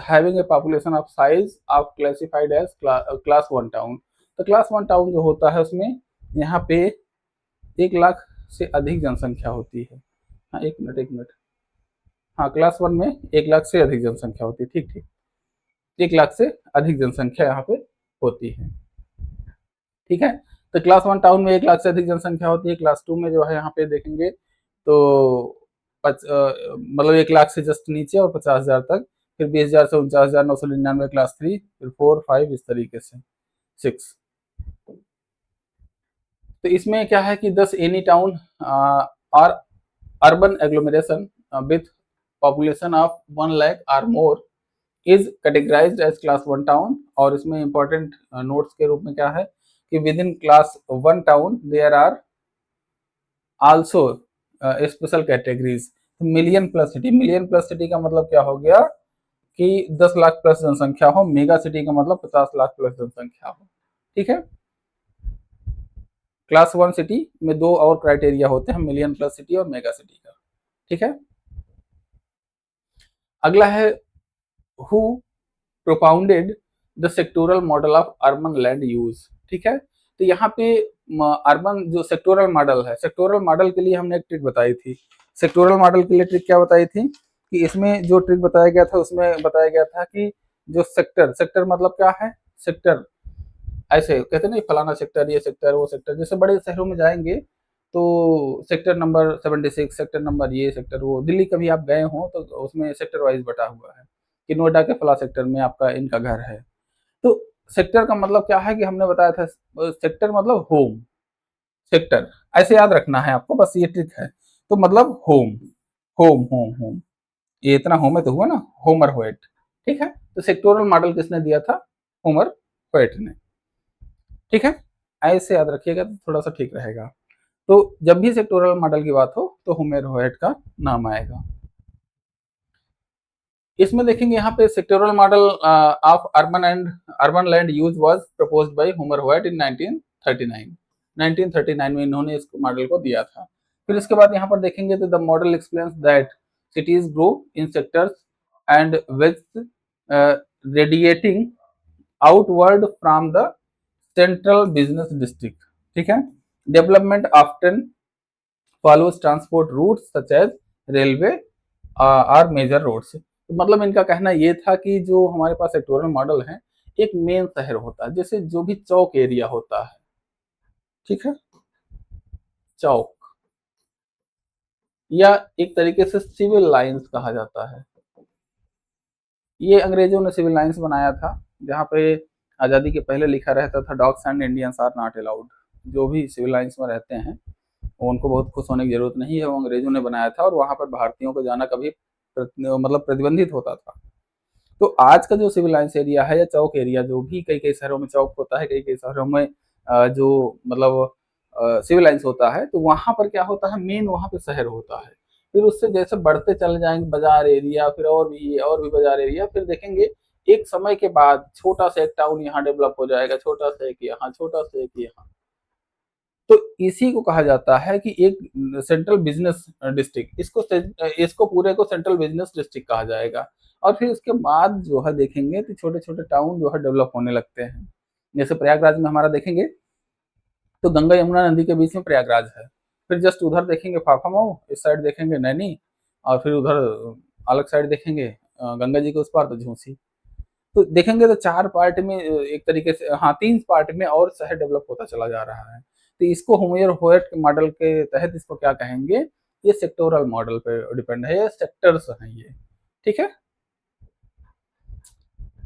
having a population of size of classified as class 1 town. तो क्लास 1 टाउन जो होता है उसमें यहाँ पे 1 लाख से अधिक जनसंख्या होती है। हाँ, एक मिनट, हाँ, क्लास 1 में 1 लाख से अधिक जनसंख्या होती है। ठीक ठीक, 1 लाख से अधिक जनसंख्या यहाँ पे होती है। ठीक है, तो क्लास 1 टाउन में 1 लाख से अधिक जनसंख्या होती है। क्लास 2 में जो है यहाँ पे देखेंगे तो मतलब 1 लाख से जस्ट नीचे और 50,000 तक, फिर 20,000 से 49,999 क्लास 3, फिर 4 5 इस तरीके से 6। तो इसमें क्या है कि 10 एनी टाउन और urban agglomeration with population of 1 lakh और more is categorized as class 1 town. और इसमें इंपॉर्टेंट नोट्स के रूप में क्या है कि within class 1 town there are also special categories. Million plus city, million plus city का मतलब क्या हो गया कि 10 लाख प्लस जनसंख्या हो। मेगा सिटी का मतलब 50 लाख प्लस जनसंख्या हो। ठीक है, क्लास 1 सिटी में 2 और क्राइटेरिया होते हैं, मिलियन प्लस सिटी और मेगा सिटी का। ठीक है, अगला है who propounded the sectoral model of urban land use. ठीक है, तो यहाँ पे अर्बन जो सेक्टोरल मॉडल है, सेक्टोरल मॉडल के लिए हमने एक ट्रिक बताई थी। सेक्टोरल मॉडल के लिए ट्रिक क्या बताई थी कि इसमें जो ट्रिक बताया गया था उसमें बताया गया था कि जो सेक्टर, सेक्टर मतलब क्या है, सेक्टर ऐसे कहते नहीं फलाना सेक्टर, ये सेक्टर, वो सेक्टर। जैसे बड़े शहरों में जाएंगे तो सेक्टर नंबर 76, सेक्टर नंबर ये, सेक्टर वो। दिल्ली कभी आप गए हो तो उसमें सेक्टर वाइज बटा हुआ है कि नोएडा के फला सेक्टर में आपका इनका घर है। तो सेक्टर का मतलब क्या है कि हमने बताया था सेक्टर मतलब होम, सेक्टर ऐसे याद रखना है आपको, बस ये ट्रिक है। तो मतलब होम, होम होम होम, ये इतना होम है तो हुआ ना, होमर होएट। ठीक है, तो सेक्टोरल मॉडल किसने दिया था, होमर होएट ने। ठीक है, ऐसे याद रखिएगा तो थोड़ा सा ठीक रहेगा। तो जब भी सेक्टोरल मॉडल की बात हो तो होमर होएट का नाम आएगा। इसमें देखेंगे यहाँ पे sectoral model of urban land use was proposed by Homer White in 1939। 1939 में इन्होंने इस मॉडल को दिया था। फिर इसके बाद यहाँ पर देखेंगे तो the model explains that cities grow in sectors and with radiating outward from the central business district. ठीक है, development often follows transport routes such as railway or major roads. तो मतलब इनका कहना ये था कि जो हमारे पास सेक्टोरल मॉडल है, एक मेन शहर होता है, जैसे जो भी चौक एरिया होता है। ठीक है, चौक या एक तरीके से सिविल लाइंस कहा जाता है। ये अंग्रेजों ने सिविल लाइंस बनाया था, जहाँ पे आज़ादी के पहले लिखा रहता था dogs and Indians are not allowed. जो भी सिविल लाइंस में रहते हैं उनको बहुत खुश होने की जरूरत नहीं है, वो अंग्रेजों ने बनाया था और वहाँ पर भारतीयों को जाना कभी मतलब प्रतिबंधित होता था। तो आज का जो सिविल लाइंस एरिया है या चौक एरिया, जो भी कई कई शहरों में चौक होता है, कई कई शहरों में जो मतलब सिविल लाइंस होता है, तो वहाँ पर क्या होता है, मेन वहाँ पे शहर होता है। फिर उससे जैसे बढ़ते चले जाएंगे बाजार एरिया, फिर और भी बाजार एरिया, फिर देखेंगे एक समय के बाद छोटा सा एक टाउन यहाँ डेवलप हो जाएगा, छोटा सा एक यहाँ, छोटा सा एक यहाँ। तो इसी को कहा जाता है कि एक सेंट्रल बिजनेस डिस्ट्रिक्ट, इसको पूरे को सेंट्रल बिजनेस डिस्ट्रिक्ट कहा जाएगा। और फिर उसके बाद जो है देखेंगे तो छोटे-छोटे टाउन जो है डेवलप होने लगते हैं। जैसे प्रयागराज में हमारा देखेंगे तो गंगा यमुना नदी के बीच में प्रयागराज है। फिर जस्ट उधर देखेंगे फाफामऊ, इस साइड देखेंगे नैनी और फिर उधर अलग साइड देखेंगे गंगा जी के उस पार तो झूसी। तो देखेंगे तो 4 पार्ट में एक तरीके से हाँ 3 पार्ट में और शहर डेवलप होता चला जा रहा है। तो इसको होमोयर-होयट मॉडल के तहत इसको क्या कहेंगे? ये सेक्टोरल मॉडल पे डिपेंड है, ये सेक्टर्स हैं ये। ठीक है?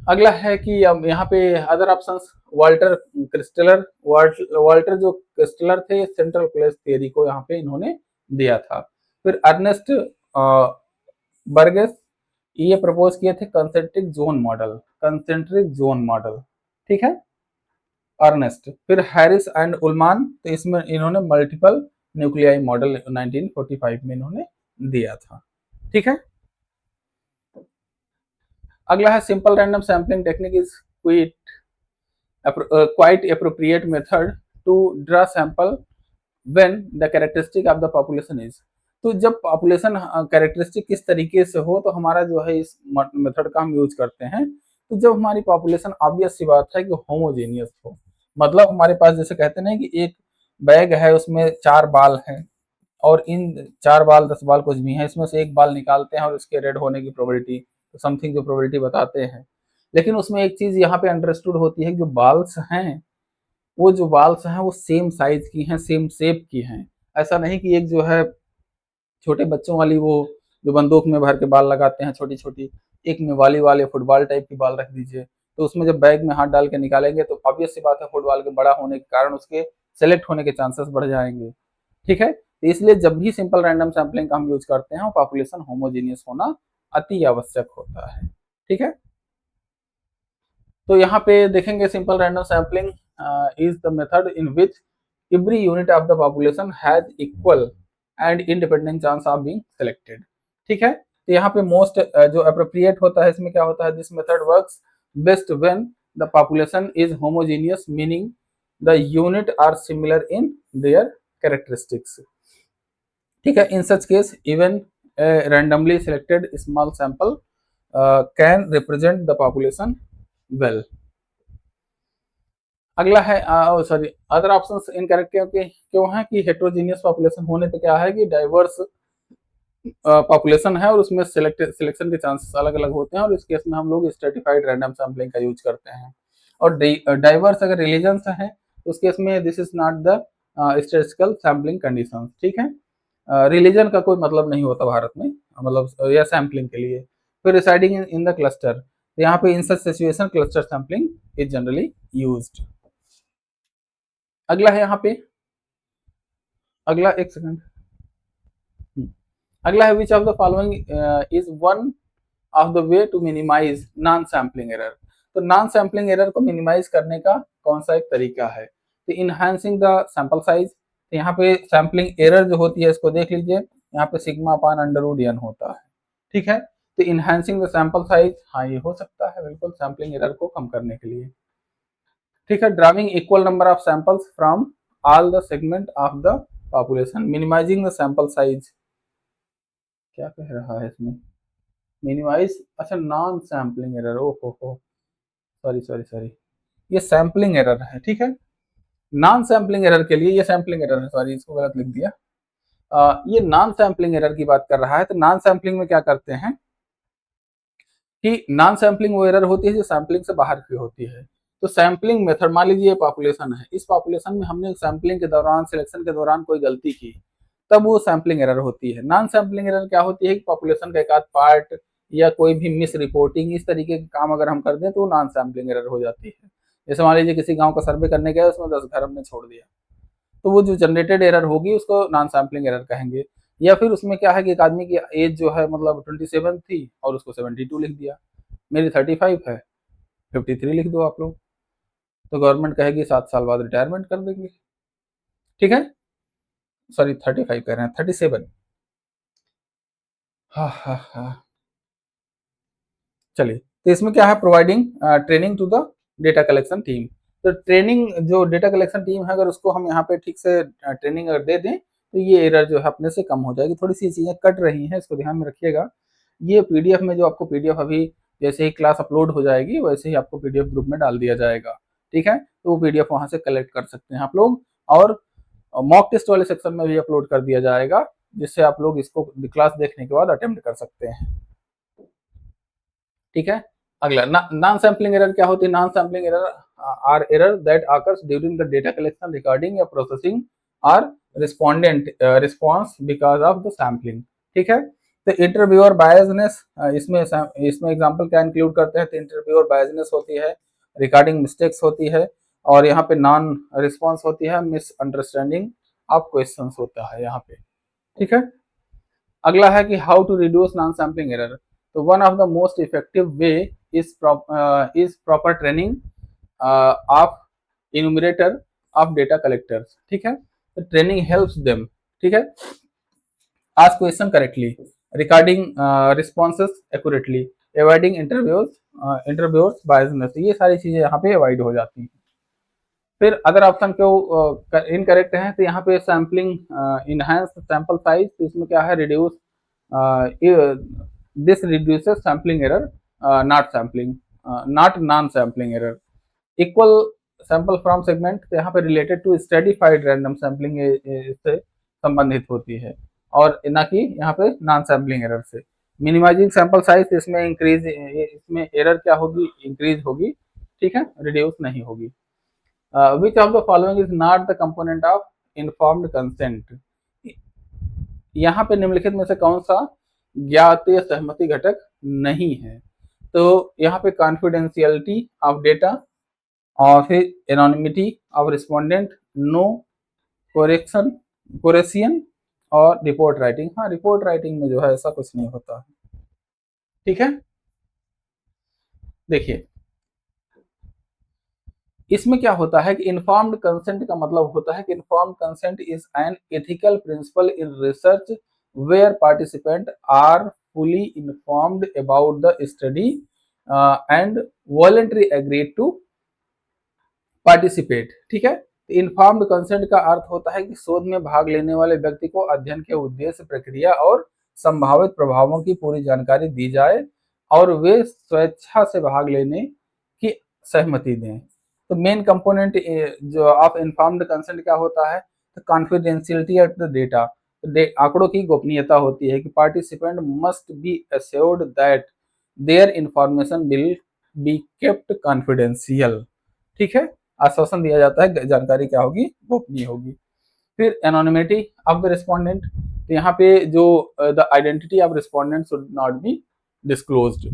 अगला है कि अब यहाँ पे other options Walter Christaller Walter जो क्रिस्टलर थे सेंट्रल प्लेस थियरी को यहाँ पे इन्होंने दिया था। फिर अर्नेस्ट बर्गेस ये प्रपोज किए थे कंसेंट्रिक जोन मॉडल। ठीक है, अर्नेस्ट। फिर हैरिस एंड उलमान, तो इसमें इन्होंने मल्टीपल न्यूक्लियाई मॉडल 1945 में इन्होंने दिया था। ठीक है, अगला है simple random sampling technique is quite appropriate method to draw sample when the characteristic of the population is। तो जब पॉपुलेशन कैरेक्टरिस्टिक किस तरीके से हो तो हमारा जो है इस मेथड का हम यूज करते हैं। तो जब हमारी पॉपुलेशन ऑब्वियस सी बात है कि होमोजेनियस हो, मतलब हमारे पास जैसे कहते हैं कि एक बैग है उसमें 4 बाल हैं और इन 4 बाल 10 बाल कुछ भी हैं, इसमें से एक बाल निकालते हैं और उसके रेड होने की प्रोबेबिलिटी समथिंग जो प्रोबेबिलिटी बताते हैं। लेकिन उसमें एक चीज यहाँ पे अंडरस्टूड होती है कि जो बाल्स हैं वो जो बाल्स हैं वो सेम साइज की हैं, सेम शेप की हैं। ऐसा नहीं कि एक जो है छोटे बच्चों वाली वो जो बंदूक में भर के बाल लगाते हैं छोटी छोटी, एक में वाली वाले फुटबॉल टाइप की बाल रख दीजिए, तो उसमें जब बैग में हाथ डाल के निकालेंगे तो ऑब्वियस सी बात है फुटबॉल के बड़ा होने के कारण उसके सेलेक्ट होने के चांसेस बढ़ जाएंगे। ठीक है, तो इसलिए जब भी सिंपल रैंडम सैम्पलिंग का हम यूज करते हैं पॉपुलेशन होमोजीनियस होना अति आवश्यक होता है। ठीक है, तो यहाँ पे देखेंगे simple random sampling is the method in which every unit of the population has equal and independent chance of being selected. ठीक है, तो यहाँ पे मोस्ट जो अप्रोप्रिएट होता है इसमें क्या होता है, this method works best when the population is homogeneous meaning the unit are similar in their characteristics. ठीक है, in such case even randomly selected small sample can represent the population well. अगला है सॉरी अदर ऑप्शंस इनकरेक्ट क्यों है कि heterogeneous population होने पे क्या है कि डाइवर्स पॉपुलेशन है और उसमें सिलेक्शन के चांसेस अलग अलग होते हैं और इस केस में हम लोग स्ट्रेटिफाइड रैंडम सैम्पलिंग का यूज करते हैं। और डाइवर्स अगर रिलीजन्स हैं तो उस केस में this is not the statistical sampling conditions. ठीक है, रिलीजन का कोई मतलब नहीं होता भारत में, मतलब या सैम्पलिंग के लिए। फिर रिसाइडिंग इन द क्लस्टर, यहाँ पे in such situation cluster sampling is generally used. अगला है यहाँ पे अगला एक सेकंड अगला है which of the following is one of the way to minimize non sampling error. तो नॉन सैम्पलिंग एरर को मिनिमाइज करने का कौन सा एक तरीका है, तो इनहांसिंग द सैंपल साइज। तो यहाँ पे सैम्पलिंग एरर जो होती है इसको देख लीजिए, यहाँ पे सिग्मा अपान अंडर n होता है। ठीक है, तो इनहांसिंग द सैंपल साइज, हाँ ये हो सकता है बिल्कुल सैम्पलिंग एरर को कम करने के लिए। ठीक है, drawing equal number of samples from all the segment of the population, minimising the sample size. क्या कह रहा है इसमें, मिनिमाइज, अच्छा नॉन सैम्पलिंग एरर, ओ हो सॉरी सॉरी सॉरी, ये सैम्पलिंग एरर है। ठीक है, नॉन सैम्पलिंग एरर के लिए ये सैम्पलिंग एरर है, सॉरी इसको गलत लिख दिया। ये नॉन सैम्पलिंग एरर की बात कर रहा है। तो नॉन सैम्पलिंग में क्या करते हैं कि नॉन सैम्पलिंग वो एरर होती है जो सैम्पलिंग से बाहर की होती है। तो सैम्पलिंग मेथड, मान लीजिए पॉपुलेशन है, इस पॉपुलेशन में हमने सैम्पलिंग के दौरान सिलेक्शन के दौरान कोई गलती की, तब वो सैम्पलिंग एरर होती है। नॉन सैम्पलिंग एरर क्या होती है कि पॉपुलेशन का एक आध पार्ट या कोई भी मिस रिपोर्टिंग इस तरीके के काम अगर हम कर दें तो वो नॉन सैम्पलिंग एरर हो जाती है। जैसे मान लीजिए किसी गांव का सर्वे करने गए उसमें 10 घर हमने छोड़ दिया, तो वो जो जनरेटेड एरर होगी उसको नॉन सैम्पलिंग एरर कहेंगे। या फिर उसमें क्या है कि एक आदमी की एज जो है मतलब 27 थी और उसको 72 लिख दिया, मेरी 35 है 53 लिख दो आप लोग, तो गवर्नमेंट कहेगी 7 साल बाद रिटायरमेंट कर देंगे। ठीक है, सॉरी 35 कह रहे हैं 37। हाँ हाँ हाँ, चलिए, तो इसमें क्या है, providing training to the data collection team. तो ट्रेनिंग जो डेटा कलेक्शन टीम है अगर उसको हम यहाँ पे ठीक से ट्रेनिंग अगर दे दें तो ये एरर जो है अपने से कम हो जाएगी। थोड़ी सी चीजें कट रही हैं, इसको ध्यान में रखिएगा। ये पीडीएफ में जो आपको पीडीएफ अभी जैसे ही क्लास अपलोड हो जाएगी वैसे ही आपको पीडीएफ ग्रुप में डाल दिया जाएगा, ठीक है। तो वो पीडीएफ वहां से कलेक्ट कर सकते हैं आप लोग, और मॉक टेस्ट वाले सेक्शन में भी अपलोड कर दिया जाएगा, जिससे आप लोग इसको क्लास देखने के बाद अटेम्प्ट कर सकते हैं, ठीक है। अगला नॉन सैम्पलिंग एरर क्या होती है? Non sampling error are error that occurs during the data collection, recording या processing are respondent response because of the sampling, ठीक है। तो इंटरव्यूअर बायसनेस, इसमें एग्जांपल क्या इंक्लूड करते हैं? तो इंटरव्यूअर बायसनेस होती है, रिकॉर्डिंग मिस्टेक्स होती है, और यहाँ पे नॉन रिस्पॉन्स होती है, मिसअंडरस्टैंडिंग ऑफ क्वेश्चंस होता है यहाँ पे, ठीक है। अगला है कि how to reduce non sampling error. तो one of the most effective way is proper training of enumerator of data collectors, ठीक है। तो ट्रेनिंग हेल्प्स देम, ठीक है, ask question correctly, recording responses accurately, avoiding interviews biasness, ये सारी चीजें यहाँ पे अवॉइड हो जाती हैं। फिर अदर ऑप्शन क्यों इनकरेक्ट है? तो यहाँ पे सैम्पलिंग इनहांस सैंपल साइज, तो इसमें क्या है? Reduce this reduces sampling error, not sampling not non sampling error. Equal sample from segment, तो यहाँ पे रिलेटेड टू स्टडीफाइड रैंडम सैम्पलिंग इससे संबंधित होती है, और ना कि यहाँ पे नॉन सैम्पलिंग एरर से। मिनिमाइजिंग सैंपल साइज, इसमें इंक्रीज, इसमें एरर क्या होगी? इंक्रीज होगी, ठीक है, रिड्यूस नहीं होगी। विच of the following is not the component of informed consent, यहाँ पे निम्नलिखित में से कौन सा ज्ञातीय सहमति घटक नहीं है? तो यहाँ पे कॉन्फिडेंशियलिटी ऑफ डेटा, और फिर anonymity of respondent, no correction कोरेसियन, और रिपोर्ट राइटिंग। हाँ, रिपोर्ट राइटिंग में जो है ऐसा कुछ नहीं होता, ठीक है। देखिए इसमें क्या होता है कि इन्फॉर्म्ड कंसेंट का मतलब होता है कि informed consent is an ethical principle in research where participant are fully informed about the study and voluntary agreed to participate, ठीक है। इन्फॉर्म्ड कंसेंट का अर्थ होता है कि शोध में भाग लेने वाले व्यक्ति को अध्ययन के उद्देश्य, प्रक्रिया और संभावित प्रभावों की पूरी जानकारी दी जाए और वे स्वेच्छा से भाग लेने की सहमति दें। तो मेन कंपोनेंट जो ऑफ इन्फॉर्म्ड कंसेंट क्या होता है? तो कॉन्फिडेंशियलिटी ऑफ द डेटा, आंकड़ों की गोपनीयता होती है कि participant must be assured that their information will be kept confidential, ठीक है। आश्वासन दिया जाता है जानकारी क्या होगी? गोपनीय होगी। फिर एनोनिमिटी ऑफ द रिस्पोंडेंट, तो यहाँ पे जो the identity of respondent should not be disclosed.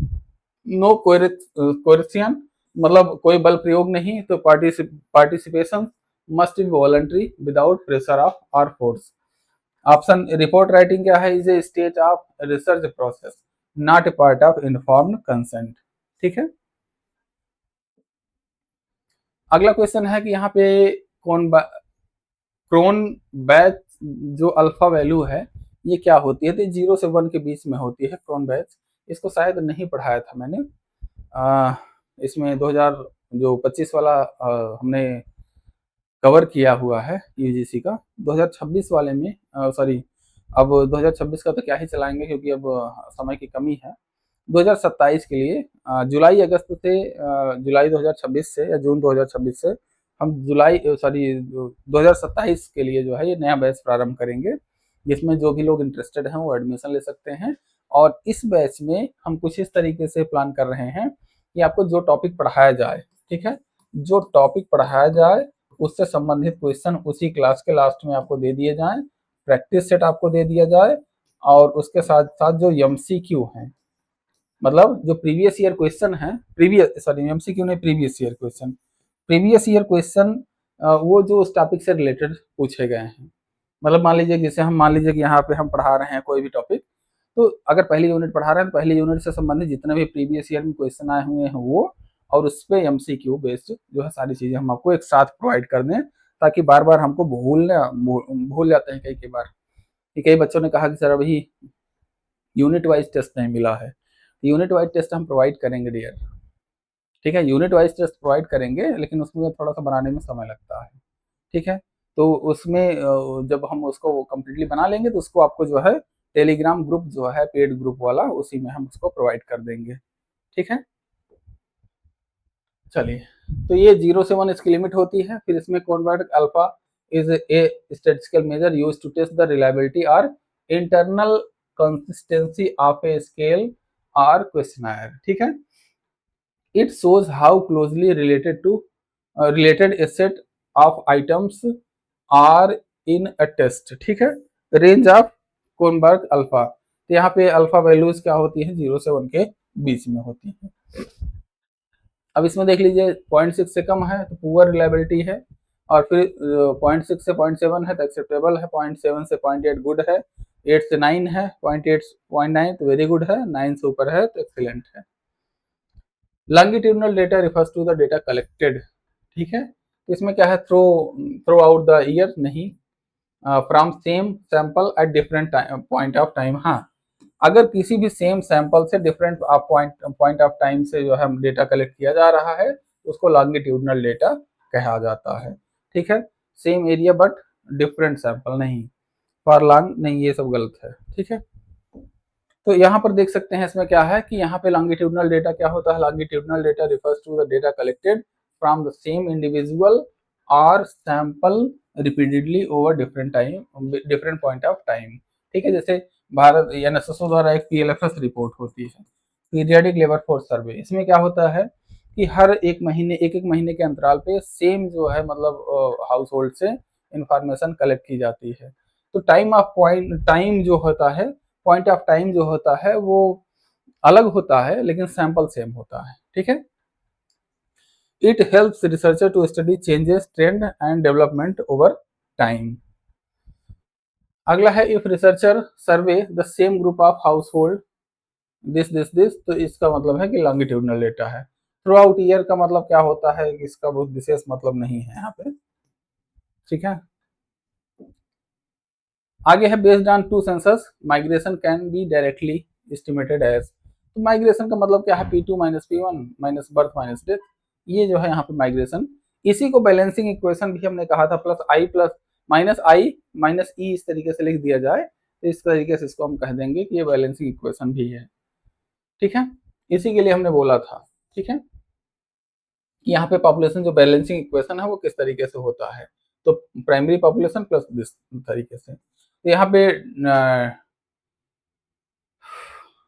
No coercion, मतलब कोई बल प्रयोग नहीं, तो participation must be voluntary without pressure of और फोर्स। ऑप्शन रिपोर्ट राइटिंग क्या है? Is a stage of research process, not a part of informed consent, ठीक है। अगला क्वेश्चन है कि यहाँ पे कौन क्रोन बैच जो अल्फा वैल्यू है ये क्या होती है? तो 0 से 1 के बीच में होती है क्रोन बैच। इसको शायद नहीं पढ़ाया था मैंने, इसमें 2025 वाला हमने कवर किया हुआ है यूजीसी का। 2026 वाले में सॉरी, अब 2026 का तो क्या ही चलाएंगे क्योंकि अब समय की कमी है। 2027 के लिए जुलाई अगस्त से जुलाई 2026 से या जून 2026 से हम 2027 के लिए जो है ये नया बैच प्रारंभ करेंगे, जिसमें जो भी लोग इंटरेस्टेड हैं वो एडमिशन ले सकते हैं। और इस बैच में हम कुछ इस तरीके से प्लान कर रहे हैं कि आपको जो टॉपिक पढ़ाया जाए, ठीक है, जो टॉपिक पढ़ाया जाए उससे संबंधित क्वेश्चन उसी क्लास के लास्ट में आपको दे दिए जाएं, प्रैक्टिस सेट आपको दे दिया जाए, और उसके साथ साथ जो एमसीक्यू हैं, मतलब जो प्रीवियस ईयर क्वेश्चन है, एमसीक्यू नहीं, प्रीवियस ईयर क्वेश्चन वो जो उस टॉपिक से रिलेटेड पूछे गए हैं। मतलब मान लीजिए जैसे मान लीजिए कि यहाँ पे हम पढ़ा रहे हैं कोई भी टॉपिक, तो अगर पहली यूनिट पढ़ा रहे हैं तो पहली यूनिट से संबंधित जितने भी प्रीवियस ईयर में क्वेश्चन आए हुए हैं वो, और उस पर एमसीक्यू बेस्ड जो है सारी चीजें हम आपको एक साथ प्रोवाइड कर दें, ताकि बार बार हमको भूल जाते हैं कई बार कि कई बच्चों ने कहा कि सर अभी यूनिट वाइज टेस्ट नहीं मिला है। यूनिट वाइज टेस्ट हम प्रोवाइड करेंगे डियर, ठीक है, यूनिट वाइज टेस्ट प्रोवाइड करेंगे, लेकिन उसमें थोड़ा सा बनाने में समय लगता है, ठीक है। तो उसमें जब हम उसको कम्प्लीटली बना लेंगे तो उसको आपको जो है टेलीग्राम ग्रुप जो है पेड ग्रुप वाला, उसी में हम उसको प्रोवाइड कर देंगे। ठीक है, चलिए, तो ये 0 से 1 इसकी लिमिट होती है। फिर इसमें कॉन्वर्ट alpha is a statistical measure used to test the reliability और internal consistency of a scale और क्वेश्चनर। ठीक है, it shows how closely related a set of items are in a test। ठीक है, रेंज ऑफ कोनबर्ग अल्फा, तो यहाँ पे alpha values क्या होती है, 0 से 1 के बीच में होती है। अब इसमें देख लीजिए 0.6 से कम है तो पुअर रिलायबिलिटी है, और फिर 0.6 से 0.7 है तो एक्सेप्टेबल है, 0.7 से 0.8 गुड है, 8 से 9 है, 0.8 0.9 तो वेरी गुड है, 9 से ऊपर है तो एक्सीलेंट है। Longitudinal data refers to the data collected. ठीक है, तो इसमें क्या है, थ्रो आउट द ईयर नहीं, from same sample at different point of time. हाँ, अगर किसी भी सेम सैंपल से डिफरेंट पॉइंट ऑफ टाइम से जो है डेटा कलेक्ट किया जा रहा है तो उसको लॉन्गिट्यूडनल डेटा कहा जाता है। ठीक है, same area but different sample नहीं, फॉर लॉन्ग नहीं, ये सब गलत है। ठीक है, तो यहाँ पर देख सकते हैं इसमें क्या है कि यहाँ पे लॉन्गिट्यूडनल डेटा क्या होता है, longitudinal data refers to the data collected from the same individual और sample repeatedly over different point of time. ठीक है, जैसे भारत एनएसएसओ द्वारा एक पीएलएफएस रिपोर्ट होती है, पीरियडिक लेबर फोर्स सर्वे। इसमें क्या होता है कि हर एक महीने के अंतराल पे सेम जो है मतलब हाउस होल्ड से इंफॉर्मेशन कलेक्ट की जाती है। तो टाइम जो होता है, पॉइंट ऑफ टाइम जो होता है वो अलग होता है लेकिन सैंपल सेम होता है। ठीक है, it helps researcher to study changes trend and development over time. अगला है if researcher survey the same group of household this, तो इसका मतलब है कि लॉन्गिट्यूडनल डेटा है। थ्रू आउट ईयर का मतलब क्या होता है, इसका बहुत विशेष मतलब नहीं है यहाँ पे। ठीक है, आगे है based on two census migration can be directly estimated as. तो माइग्रेशन का मतलब क्या है, P2 minus P1 minus birth minus death, ये जो है यहाँ पे माइग्रेशन। इसी को बैलेंसिंग इक्वेशन भी हमने कहा था, प्लस आई माइनस ई इस तरीके से लिख दिया जाए तो इस तरीके से इसको हम कह देंगे कि ये बैलेंसिंग इक्वेशन भी है। ठीक है, इसी के लिए हमने बोला था। ठीक है, कि यहाँ पे पॉपुलेशन जो बैलेंसिंग इक्वेशन है वो किस तरीके से होता है, तो प्राइमरी पॉपुलेशन प्लस दिस तरीके से। तो यहाँ पे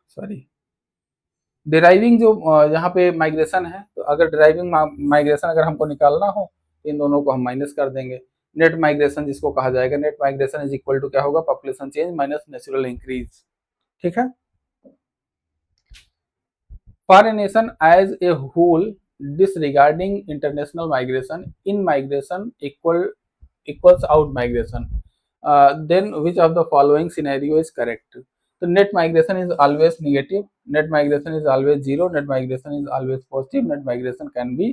सॉरी डिराइविंग जो यहाँ पे माइग्रेशन है, तो अगर डिराइविंग माइग्रेशन अगर हमको निकालना हो तो इन दोनों को हम माइनस कर देंगे। नेट माइग्रेशन जिसको कहा जाएगा, net migration is equal to क्या होगा, population change minus natural increase. ठीक है, for a nation as a whole disregarding international migration, in migration equals out migration, then which of the following scenario is correct? So net migration is always negative, net migration is always zero, net migration is always positive, net migration can be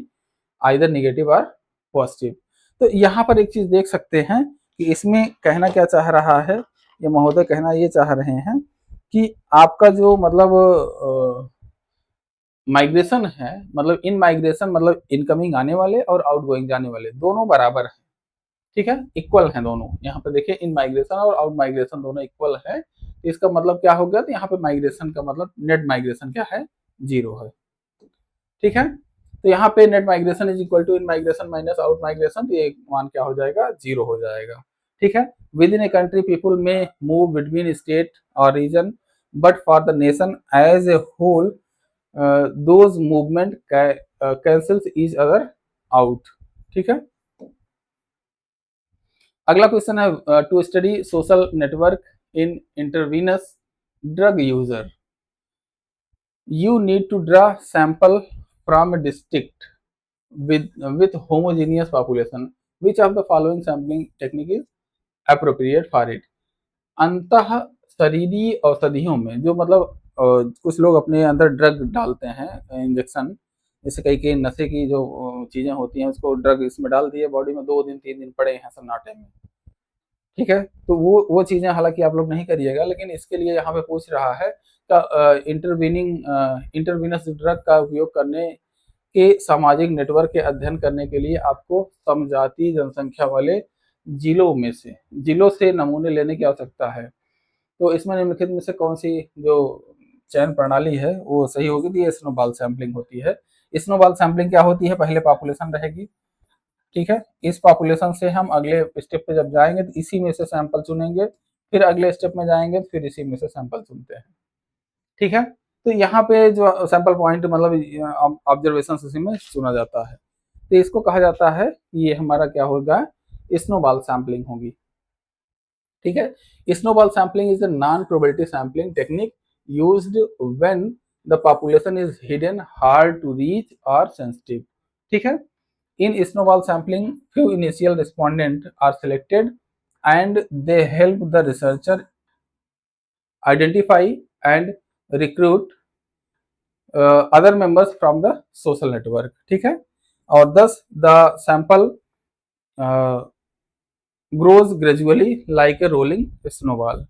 either negative or positive। तो यहाँ पर एक चीज देख सकते हैं कि इसमें कहना क्या चाह रहा है, ये महोदय कहना ये चाह रहे हैं कि आपका जो मतलब माइग्रेशन है, मतलब इन माइग्रेशन मतलब इनकमिंग आने वाले और आउटगोइंग जाने वाले दोनों बराबर है। ठीक है, इक्वल है दोनों। यहाँ पे देखिए इन माइग्रेशन और आउट माइग्रेशन दोनों इक्वल है, तो इसका मतलब क्या हो गया, तो यहाँ पे माइग्रेशन का मतलब नेट माइग्रेशन क्या है, 0 है। ठीक है, तो यहाँ पे net migration is equal to in migration minus out migration, तो ये मान क्या हो जाएगा, 0 हो जाएगा। ठीक है, within a country people में मूव बिटवीन स्टेट और region, but for the nation as a whole those movement cancels each other out. ठीक है, अगला क्वेश्चन है to study social network in intravenous drug user, you need to draw sample from a district with homogeneous population, which of the following sampling technique is appropriate for it? अंतः शरीरी औषधियों में जो मतलब कुछ लोग अपने अंदर ड्रग डालते हैं इंजेक्शन, जैसे कई कई नशे की जो चीजें होती हैं उसको ड्रग इसमें डाल दिए बॉडी में, 2 दिन 3 दिन पड़े हैं सन्नाटे में। ठीक है, तो वो चीजें हालांकि आप लोग नहीं करिएगा, लेकिन इसके लिए यहाँ पे पूछ रहा है इंटरवीनस ड्रग का उपयोग करने के सामाजिक नेटवर्क के अध्ययन करने के लिए आपको समजातीय जनसंख्या वाले जिलों से नमूने लेने की आवश्यकता है। तो इसमें निम्नलिखित में से कौन सी जो चयन प्रणाली है वो सही होगी? तो ये स्नोबॉल सैंपलिंग होती है। स्नोबॉल सैंपलिंग क्या होती है? पहले पॉपुलेशन रहेगी, ठीक है, इस पॉपुलेशन से हम अगले स्टेप पे जब जाएंगे तो इसी में से सैंपल चुनेंगे, फिर अगले स्टेप में जाएंगे तो फिर इसी में से सैंपल चुनते हैं, ठीक है। तो यहाँ पे जो सैंपल पॉइंट मतलब ऑब्जर्वेशन इसी में चुना जाता है, तो इसको कहा जाता है कि ये हमारा क्या होगा? स्नोबॉल सैंपलिंग होगी, ठीक है। Snowball sampling is a non probability sampling technique used when the population is hidden, hard to reach और सेंसिटिव, ठीक है। In snowball sampling, few initial respondents are selected and they help the researcher identify and recruit other members from the social network, ठीक है। और thus the sample uh, grows gradually like a rolling snowball।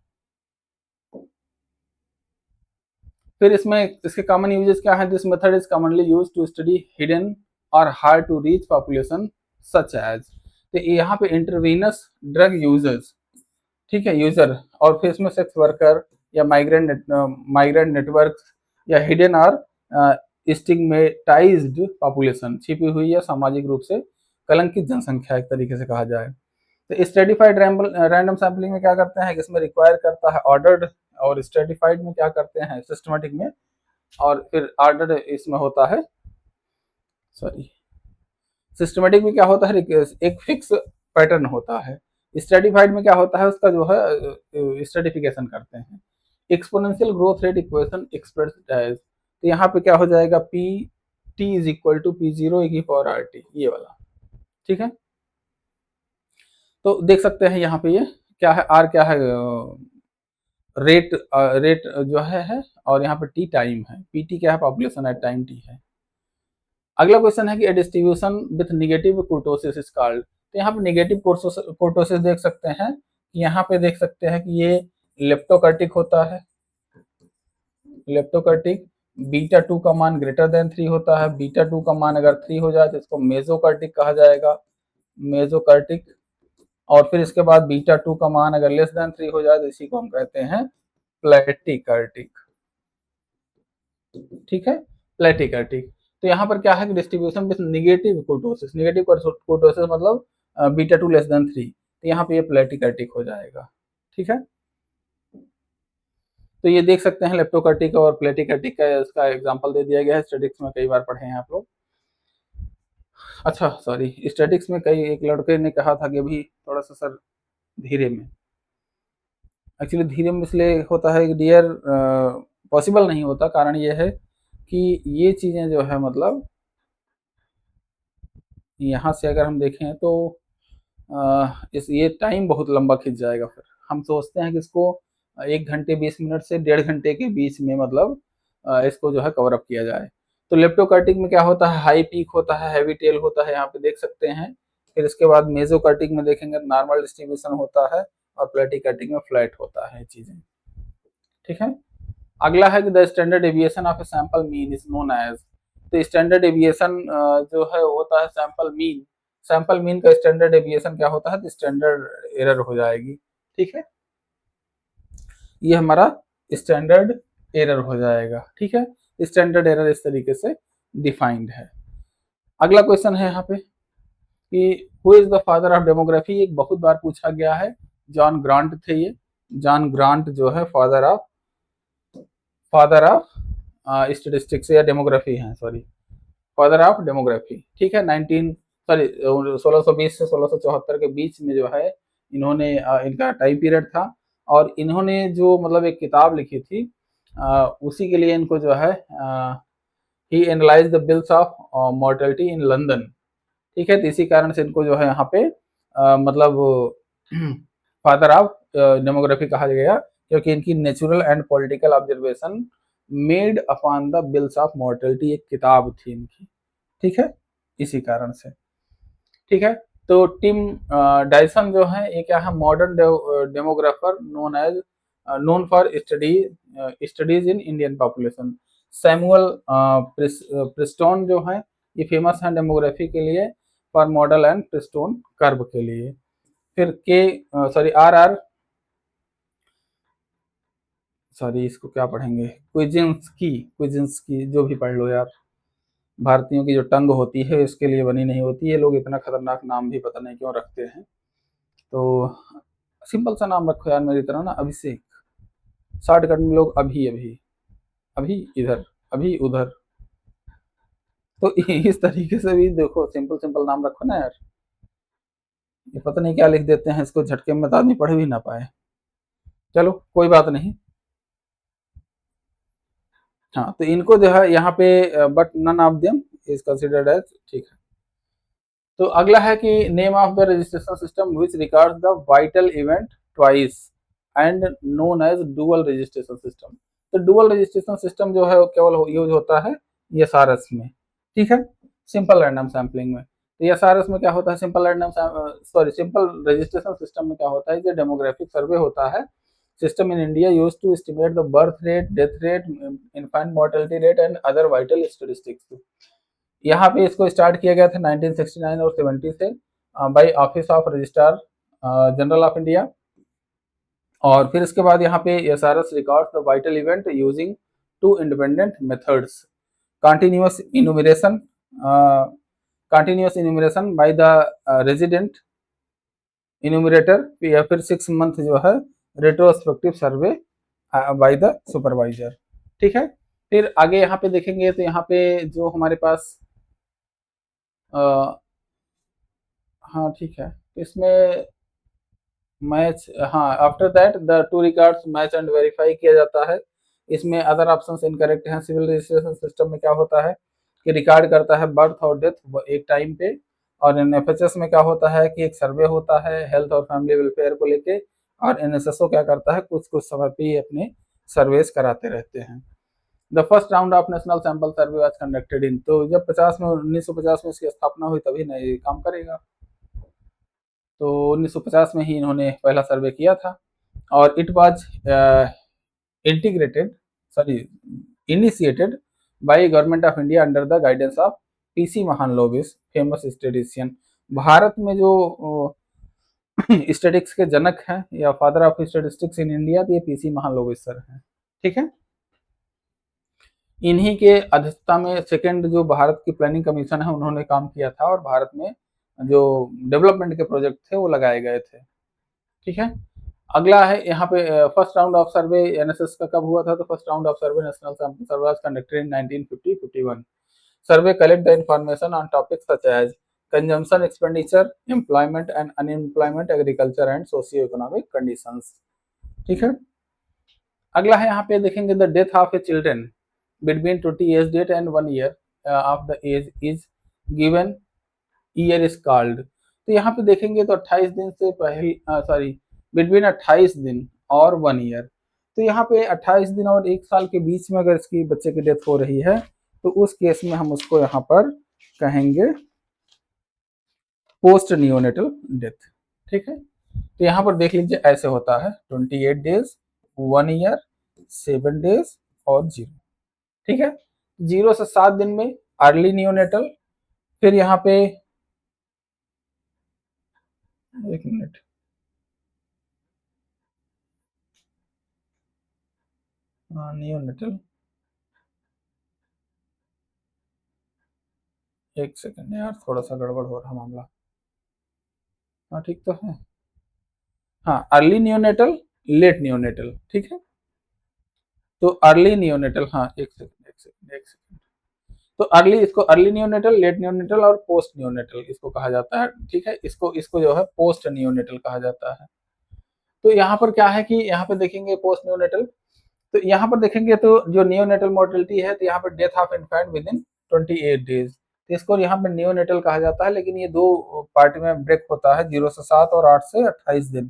फिर इसमें इसके common uses क्या है? This method is commonly use to study hidden और hard to reach population such as, तो यहाँ पे इंटरवीनस ड्रग यूजर्स, ठीक है, यूजर, और फिर इसमें सेक्स वर्कर या माइग्रेंट नेटवर्क या हिडन और स्टिग्मेटाइज्ड पॉपुलेशन, छिपी हुई या सामाजिक रूप से कलंकित जनसंख्या एक तरीके से कहा जाए। तो स्ट्रेटिफाइड रैंडम सैम्पलिंग में क्या करते हैं कि इसमें रिक्वायर करता है ऑर्डर्ड, और स्ट्रेटिफाइड में क्या करते हैं सिस्टमेटिक में, और फिर ऑर्डर्ड इसमें होता है, सॉरी, सिस्टमेटिक में क्या होता है एक फिक्स पैटर्न होता है, स्ट्रेटिफाइड में क्या होता है उसका जो है स्ट्रेटिफिकेशन करते हैं। Exponential growth rate equation expressed as, तो यहाँ पे क्या हो जाएगा? P T is equal to P zero E की पावर आर टी, ये वाला, ठीक है। तो देख सकते हैं यहाँ पे ये क्या है, आर क्या है? रेट रेट जो है, और यहाँ पे टी टाइम है, पीटी क्या है? पॉपुलेशन एट टाइम टी है। अगला क्वेश्चन है कि distribution with negative कुर्टोसिस is called, तो यहाँ पे निगेटिव कुर्टोसिस देख सकते हैं, यहाँ पे देख सकते हैं कि ये लेप्टोकर्टिक होता है, लेप्टोकर्टिक, बीटा 2 का मान ग्रेटर देन 3 होता है, बीटा 2 का मान अगर 3 हो जाए तो इसको मेसोकर्टिक कहा जाएगा, मेसोकर्टिक, और फिर इसके बाद बीटा 2 का मान अगर लेस देन 3 हो जाए तो इसी को हम कहते हैं प्लेटिकर्टिक, ठीक है, प्लेटिकर्टिक। तो यहाँ पर क्या है कि डिस्ट्रीब्यूशन विद निगेटिव कुर्टोसिस, निगेटिव कुर्टोसिस मतलब बीटा 2 लेस देन 3, तो यहाँ पे ये प्लेटिकर्टिक हो जाएगा, ठीक है। तो ये देख सकते हैं लेप्टोकर्टिक और प्लेटिकर्टिक का इसका एग्जांपल दे दिया गया है, स्टैटिक्स में कई बार पढ़े हैं आप लोग। अच्छा सॉरी, स्टैटिक्स में कई एक लड़के ने कहा था कि अभी थोड़ा सा सर धीरे में, एक्चुअली धीरे में इसलिए होता है कि डियर पॉसिबल नहीं होता, कारण ये है कि ये चीज़ें जो है मतलब यहाँ से अगर हम देखें तो इस ये टाइम बहुत लंबा खिंच जाएगा, फिर हम सोचते हैं कि इसको 1 घंटे 20 मिनट से 1.5 घंटे के बीच में मतलब इसको जो है कवर अप किया जाए। तो लेप्टोकर्टिक में क्या होता है? हाई पीक होता है, हैवी टेल होता है, यहाँ पे देख सकते हैं। फिर इसके बाद मेसोकर्टिक में देखेंगे नॉर्मल डिस्ट्रीब्यूशन होता है, और प्लेटिकर्टिक में फ्लैट होता है चीजें, ठीक है। अगला है कि the standard deviation of a sample mean is known as, तो स्टैंडर्ड डेविएशन जो है होता है सैंपल मीन, सैंपल मीन का स्टैंडर्ड डेविएशन क्या होता है? तो स्टैंडर्ड एरर हो जाएगी, ठीक है, ये हमारा स्टैंडर्ड एरर हो जाएगा, ठीक है। स्टैंडर्ड एरर इस तरीके से डिफाइंड है। अगला क्वेश्चन है यहाँ पे कि who is the father of demography, एक बहुत बार पूछा गया है, जॉन ग्रांट थे ये, जॉन ग्रांट जो है फादर ऑफ स्टेटिस्टिक्स या डेमोग्राफी है, सॉरी, फादर ऑफ डेमोग्राफी, ठीक है। 1620 से 1674 के बीच में जो है इन्होंने इनका टाइम पीरियड था, और इन्होंने जो मतलब एक किताब लिखी थी उसी के लिए इनको जो है ही analyse the bills of mortality in London, ठीक है। तो इसी कारण से इनको जो है यहाँ पे मतलब फादर ऑफ डेमोग्राफी कहा गया, क्योंकि इनकी natural and political observation made upon the bills of mortality एक किताब थी इनकी, ठीक है, इसी कारण से, ठीक है। तो टिम डायसन जो है ये क्या है? Modern demographer known for studies in Indian population. Samuel Preston जो है ये फेमस है डेमोग्राफी के लिए, for model and Preston curve के लिए। फिर के सॉरी आर आर सॉरी इसको क्या पढ़ेंगे, क्विजिंस्की जो भी पढ़ लो यार। भारतीयों की जो टंग होती है इसके लिए बनी नहीं होती, ये लोग इतना खतरनाक नाम भी पता नहीं क्यों रखते हैं। तो सिंपल सा नाम रखो यार मेरी तरह ना, अभिषेक। शॉर्टकट में लोग अभी अभी, अभी इधर, अभी उधर। तो इस तरीके से भी देखो, सिंपल सिंपल नाम रखो ना यार। ये पता नहीं क्या लिख देते हैं, इसको झटके में तो आदमी पढ़ भी ना पाए। चलो कोई बात नहीं। हाँ तो इनको जो है यहाँ पे but none of them is considered as, ठीक है। तो अगला है कि name of the registration system which records the vital event twice and known as dual registration system. तो डुअल रजिस्ट्रेशन सिस्टम जो है वो केवल यूज होता है एसआरएस में, ठीक है, सिंपल रैंडम सैम्पलिंग में। तो एसआरएस में क्या होता है, simple random sorry simple registration system में क्या होता है, जो डेमोग्राफिक सर्वे होता है system in India used to estimate the birth rate, death rate, infant mortality rate and other vital statistics। यहाँ पे इसको स्टार्ट किया गया था 1969 और 70 से by office of registrar general of India. और फिर इसके बाद यहाँ पे SRS records the vital event using two independent methods, continuous enumeration, continuous enumeration by the resident enumerator, या फिर 6 मंथ जो है retrospective survey by the supervisor, ठीक है। फिर आगे यहाँ पे देखेंगे तो यहाँ पे जो हमारे पास हाँ ठीक है, इसमें मैच, हाँ after that the two records match and verify किया जाता है। इसमें अदर ऑप्शंस इनकरेक्ट हैं। सिविल रजिस्ट्रेशन सिस्टम में क्या होता है कि रिकॉर्ड करता है बर्थ और डेथ एक टाइम पे, और एफएचएस में क्या होता है कि एक सर्वे होता है हेल्थ और फैमिली वेलफेयर को लेके, और एनएसएसओ क्या करता है कुछ कुछ समय पे ही अपने सर्वेस कराते रहते हैं। The first round of national sample survey was conducted इन, तो जब 50 में 1950 में इसकी स्थापना हुई तभी ना ये काम करेगा। तो 1950 में ही इन्होंने पहला सर्वे किया था, और it was integrated sorry initiated by government of India under the guidance of PC Mahalanobis, famous statistician. Bharat में जो स्टेटिक्स के जनक हैं या father of statistics in India, तो ये पीसी महालनोबिस सर हैं, ठीक है। इन्हीं के अध्यक्षता में सेकेंड जो भारत की प्लानिंग कमीशन है उन्होंने काम किया था, और भारत में जो डेवलपमेंट के प्रोजेक्ट थे वो लगाए गए थे, ठीक है। अगला है यहाँ पे first round of survey NSS का कब हुआ था, तो first round of survey national sample survey was conducted in 1950-51। Survey collect the information on topics such as consumption expenditure, employment and unemployment, agriculture and socio economic conditions, ठीक है। अगला है यहाँ पे देखेंगे the death of a children between 20 years date and 1 year of the age is given, year is called। तो यहाँ पे देखेंगे तो 28 दिन से पहले सॉरी बिटवीन 28 दिन और 1 ईयर, तो यहाँ पे 28 दिन और 1 साल के बीच में अगर इसकी बच्चे की डेथ हो रही है तो उस केस में हम उसको यहाँ पर कहेंगे पोस्ट नियोनेटल डेथ, ठीक है। तो यहाँ पर देख लीजिए ऐसे होता है 28 डेज, 1 ईयर, 7 डेज और 0, ठीक है। 0 से 7 दिन में अर्ली नियोनेटल, फिर यहाँ पे एक मिनट नियोनेटल, एक सेकंड यार थोड़ा सा गड़बड़ हो रहा मामला। हाँ ठीक तो है, हाँ अर्ली नियोनेटल, लेट नियोनेटल, ठीक है। तो अर्ली नियोनेटल, हाँ एक सेकंड, तो अर्ली, इसको अर्ली नियोनेटल, लेट नियोनेटल और पोस्ट नियोनेटल इसको कहा जाता है, ठीक है। इसको इसको जो है पोस्ट नियोनेटल कहा जाता है। तो यहाँ पर क्या है कि यहाँ पे देखेंगे पोस्ट नियोनेटल, तो यहाँ पर देखेंगे तो जो नियोनेटल मोर्टेलिटी है, तो यहाँ पर death of infant with in 28 days, तो इसको यहाँ पर नियोनेटल कहा जाता है, लेकिन ये दो पार्ट में ब्रेक होता है, 0 से 7 और 8 से 28 दिन।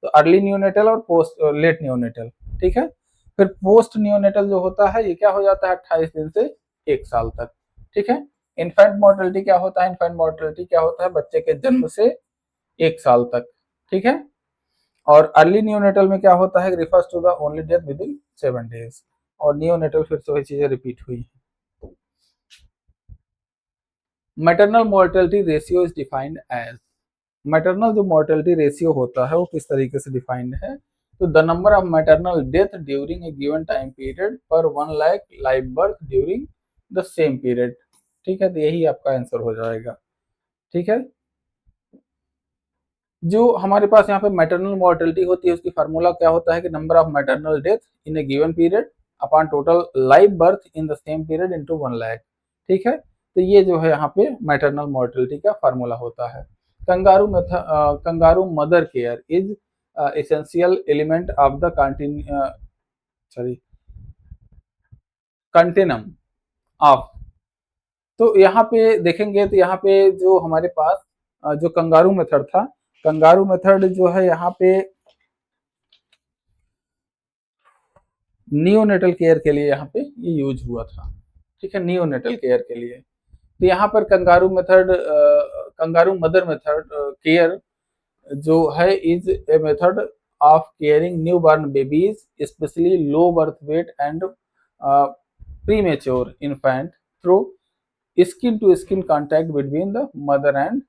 तो अर्ली नियोनेटल और पोस्ट लेट नियोनेटल, ठीक है। फिर पोस्ट नियोनेटल जो होता है ये क्या हो जाता है 28 दिन से 1 साल तक, ठीक है। इन्फेंट मोर्टेलिटी क्या होता है, इन्फेंट मोर्टेलिटी क्या होता है बच्चे के जन्म से 1 साल तक, ठीक है। और अर्ली नियोनेटल में क्या होता है, refers to the only death within 7 days, और नियोनेटल फिर से वही चीजें रिपीट हुई। Maternal mortality ratio is defined as, maternal जो मोर्टेलिटी रेशियो होता है वो किस तरीके से डिफाइंड है, तो the number of maternal death during a given time period per 1 lakh live birth during the same period. ठीक है, तो यही आपका आंसर हो जाएगा। ठीक है, जो हमारे पास यहाँ पे मैटरनल मॉर्टेलिटी होती है उसकी फार्मूला क्या होता है कि number of maternal death in A given period upon total live birth in the same period into 1 lakh. ठीक है, तो ये जो है यहाँ पे मैटरनल मॉर्टेलिटी का फार्मूला होता है। Kangaroo mother care is essential element of the sorry continuum of. तो यहाँ पे देखेंगे तो यहाँ पे जो हमारे पास जो कंगारू मेथड था, कंगारू मेथड जो है यहाँ पे नियोनेटल केयर के लिए यहाँ पे ये यूज हुआ था। ठीक है, नियोनेटल केयर के लिए। तो यहाँ पर kangaroo method, kangaroo mother method care जो है is a method of caring newborn babies specially low birth weight and premature infant through skin to skin contact between the mother and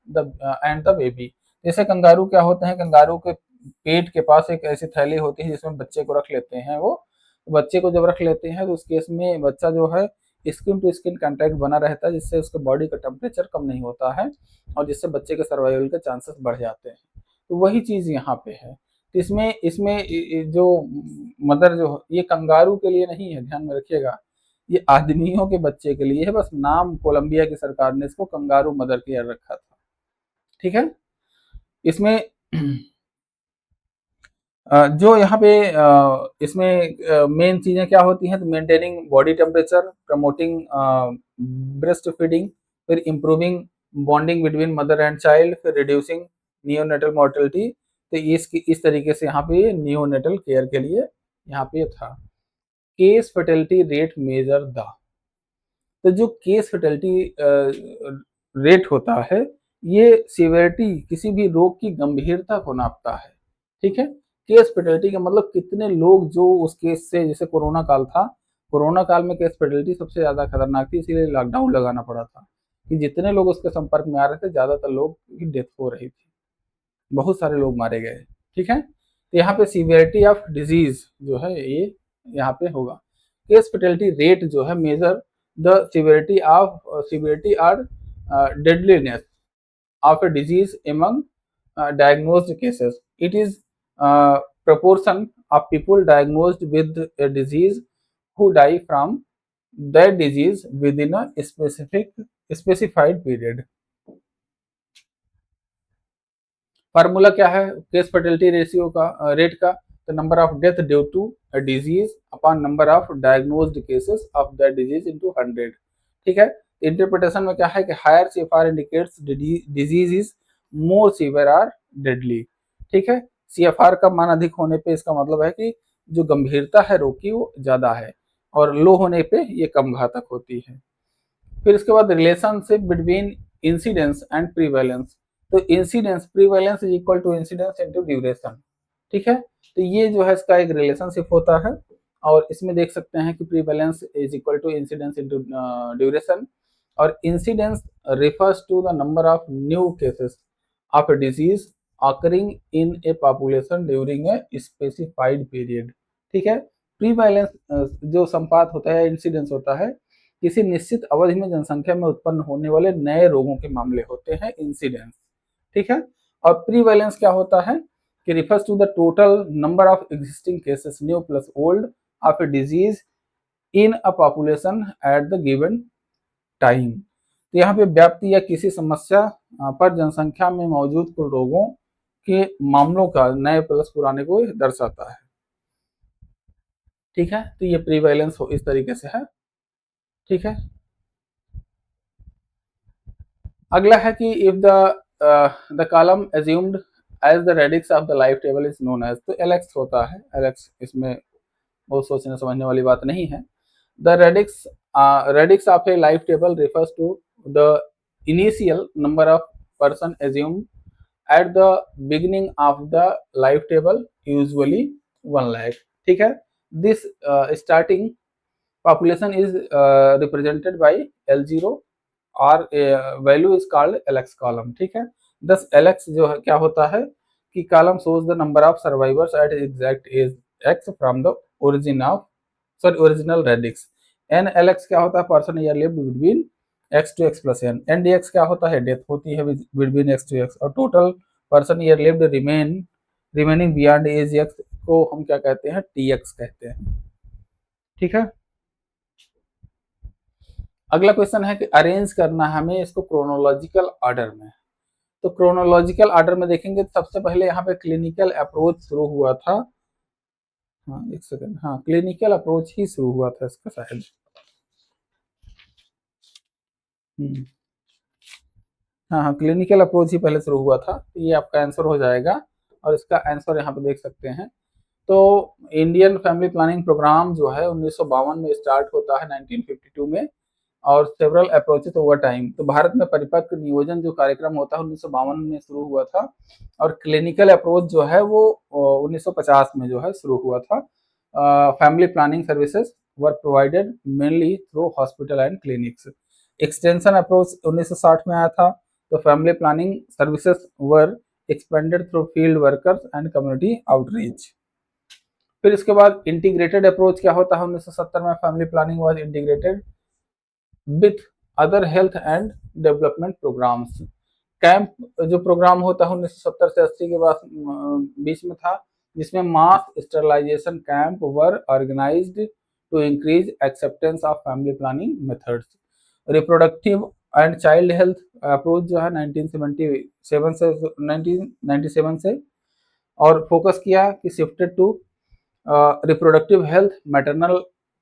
the baby. जैसे kangaroo क्या होते हैं, kangaroo के पेट के पास एक ऐसी थैली होती है जिसमें बच्चे को रख लेते हैं। वो बच्चे को जब रख लेते हैं तो उस केस में बच्चा जो है स्किन टू स्किन कांटेक्ट बना रहता है, जिससे उसके बॉडी का टेम्परेचर कम नहीं होता है और जिससे बच्चे के सर्वाइवल के चांसेस बढ़ जाते हैं। तो वही चीज यहाँ पे है। तो इसमें इसमें जो मदर जो ये कंगारू के लिए नहीं है, ध्यान में रखिएगा, ये आदमियों के बच्चे के लिए है। बस नाम कोलंबिया की सरकार ने इसको कंगारू मदर केयर रखा था। ठीक है, इसमें जो यहाँ पे इसमें मेन चीजें क्या होती हैं, तो maintaining body temperature, promoting breast feeding, फिर improving bonding between mother and child, फिर रिड्यूसिंग नियोनेटल मॉर्टेलिटी। तो इस तरीके से यहाँ पे नियोनेटल केयर के लिए यहाँ पे था। Case fertility rate measure the, तो जो केस फर्टिलिटी रेट होता है ये सिवियरिटी किसी भी रोग की गंभीरता को नापता है। ठीक है, केस फर्टिलिटी का मतलब कितने लोग जो उस केस से, जैसे कोरोना काल था, कोरोना काल में केस फर्टिलिटी सबसे ज्यादा खतरनाक थी, इसीलिए लॉकडाउन लगाना पड़ा था कि जितने लोग उसके संपर्क में आ रहे थे ज्यादातर लोग की डेथ हो रही थी, बहुत सारे लोग मारे गए। ठीक है, तो यहाँ पे सीवियरिटी ऑफ डिजीज जो है ये यहाँ पे होगा। केस फर्टिलिटी रेट जो है मेजर द सीवियरिटी और डेडलीनेस of a disease among diagnosed cases. It is proportion of people diagnosed with a disease who die from that disease within a specified period. Formula क्या है case fertility ratio का, rate का? तो number of death due to a disease upon number of diagnosed cases of that disease into 100। ठीक है, interpretation में क्या है कि higher CFR indicates disease is more severe or deadly. ठीक है, सीएफआर का मान अधिक होने पे इसका मतलब है कि जो गंभीरता है रोग की वो ज्यादा है, और लो होने पे ये कम घातक होती है। फिर इसके बाद relationship between incidence and prevalence. तो incidence, prevalence is equal to incidence into duration. ठीक है, तो ये जो है इसका एक रिलेशनशिप होता है, और इसमें देख सकते हैं कि prevalence is equal to incidence into duration. और incidence refers to the number of new cases of a disease occurring in a population during a specified period। ठीक है, प्रीवैलेंस जो संपात होता है, इंसिडेंस होता है, किसी निश्चित अवधि में जनसंख्या में उत्पन्न होने वाले नए रोगों के मामले होते हैं इंसिडेंस। ठीक है, और प्रीवैलेंस क्या होता है कि refers to the total number of existing cases new plus old of a disease in a population at the given time. तो यहाँ पे व्याप्ति या किसी समस्या पर जनसंख्या में मौजूद कुल रोगों के मामलों का नए प्लस पुराने को दर्शाता है। ठीक है, तो ये प्रीवैलेंस इस तरीके से है। ठीक है, अगला है कि if the column assumed as the radix of the life table is known as, तो एलएक्स होता है। एलएक्स इसमें बहुत सोचने समझने वाली बात नहीं है। The radix of a life table refers to the initial number of person assumed at the beginning of the life table, usually 1 lakh. ठीक है, this starting population is represented by L0 और value is called LX column. ठीक है, दस LX जो है क्या होता है की column shows the number of survivors at exact age x from the original radix. N l x क्या होता है, person year lived between x to x plus n. N d x क्या होता है, डेथ होती है बिटवीन एक्स टू एक्स। और total person year lived remaining beyond age x को हम क्या कहते हैं, टी एक्स कहते हैं। ठीक है, अगला क्वेश्चन है कि अरेंज करना है हमें इसको क्रोनोलॉजिकल ऑर्डर में। तो क्रोनोलॉजिकल ऑर्डर में देखेंगे तो सबसे पहले यहाँ पे क्लिनिकल अप्रोच शुरू हुआ था। हाँ एक सेकंड, हाँ क्लिनिकल अप्रोच ही शुरू हुआ था इसका शायद। हाँ हाँ, क्लिनिकल अप्रोच ही पहले शुरू हुआ था। ये आपका आंसर हो जाएगा और इसका आंसर यहाँ पे देख सकते हैं। तो इंडियन फैमिली प्लानिंग प्रोग्राम जो है 1952 में स्टार्ट होता है 1952 में, और सेवरल अप्रोचेस ओवर टाइम। तो भारत में परिपक्व नियोजन जो कार्यक्रम होता है 1952 में शुरू हुआ था, और क्लिनिकल अप्रोच जो है वो 1950 में जो है शुरू हुआ था। Family planning services were provided mainly through hospital and clinics. Extension approach 1960 में आया था। तो family planning services were expanded through field workers and community outreach. फिर इसके बाद इंटीग्रेटेड अप्रोच क्या होता है, 1970 में family planning was integrated with other health and development programmes. Camp जो प्रोग्राम होता है 1970 से 80 के बाद बीच में था, जिसमें mass sterilisation camp were organised to increase acceptance of family planning methods. Reproductive and child health approach जो है 1997 से और फोकस किया कि shifted to reproductive health, maternal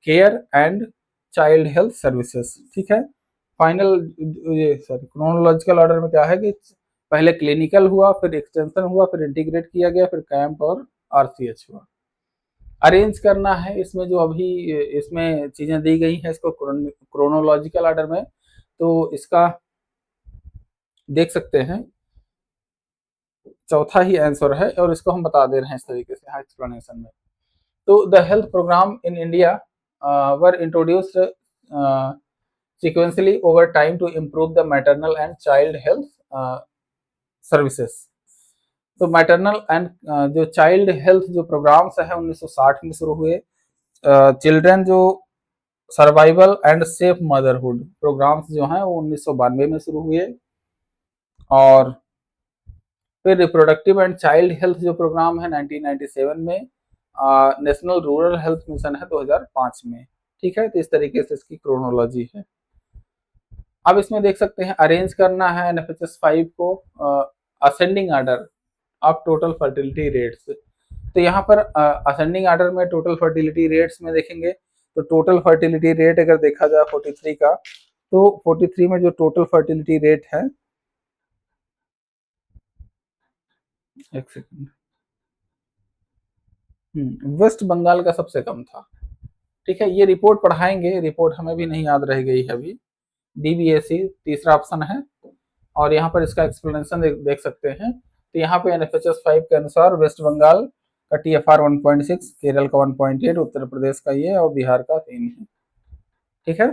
care and child health services. ठीक है, फाइनल क्रोनोलॉजिकल ऑर्डर में क्या है कि पहले क्लिनिकल हुआ, फिर एक्सटेंशन हुआ, फिर इंटीग्रेट किया गया, फिर कैंप और आरसीएच हुआ। अरेंज करना है इसमें जो अभी इसमें चीजें दी गई हैं इसको क्रोनोलॉजिकल ऑर्डर में, तो इसका देख सकते हैं चौथा ही आंसर है और इसको हम बता दे रहे हैं इस तरीके से हाँ एक्सप्लेनेशन में। तो the health programme in India were introduced sequentially over time to improve the maternal and child health services। तो मैटरनल एंड जो चाइल्ड हेल्थ जो प्रोग्राम्स है 1960 में शुरू हुए। चिल्ड्रन जो survival and safe motherhood programmes जो हैं वो 1992 में शुरू हुए। और फिर रिप्रोडक्टिव एंड चाइल्ड हेल्थ जो प्रोग्राम है 1997 में। नेशनल रूरल हेल्थ मिशन है 2005 में। ठीक है, तो इस तरीके से इसकी क्रोनोलॉजी है। अब इसमें देख सकते हैं अरेंज करना है एनएफएचएस 5 को ascending order of total fertility rates. तो यहाँ पर असेंडिंग ऑर्डर में टोटल फर्टिलिटी रेट्स में देखेंगे तो टोटल फर्टिलिटी रेट अगर देखा जाए 43 का, तो 43 में जो टोटल फर्टिलिटी रेट है, एक सेकंड, वेस्ट बंगाल का सबसे कम था। ठीक है, ये रिपोर्ट पढ़ाएंगे, रिपोर्ट हमें भी नहीं याद रह गई है अभी। डीबीएससी तीसरा ऑप्शन है और यहाँ पर इसका एक्सप्लेनेशन देख सकते हैं। तो यहाँ पे एनएफएचएस 5 के अनुसार वेस्ट बंगाल का टीएफआर 1.6, केरल का 1.8, उत्तर प्रदेश का ये और बिहार का 3 है। ठीक है,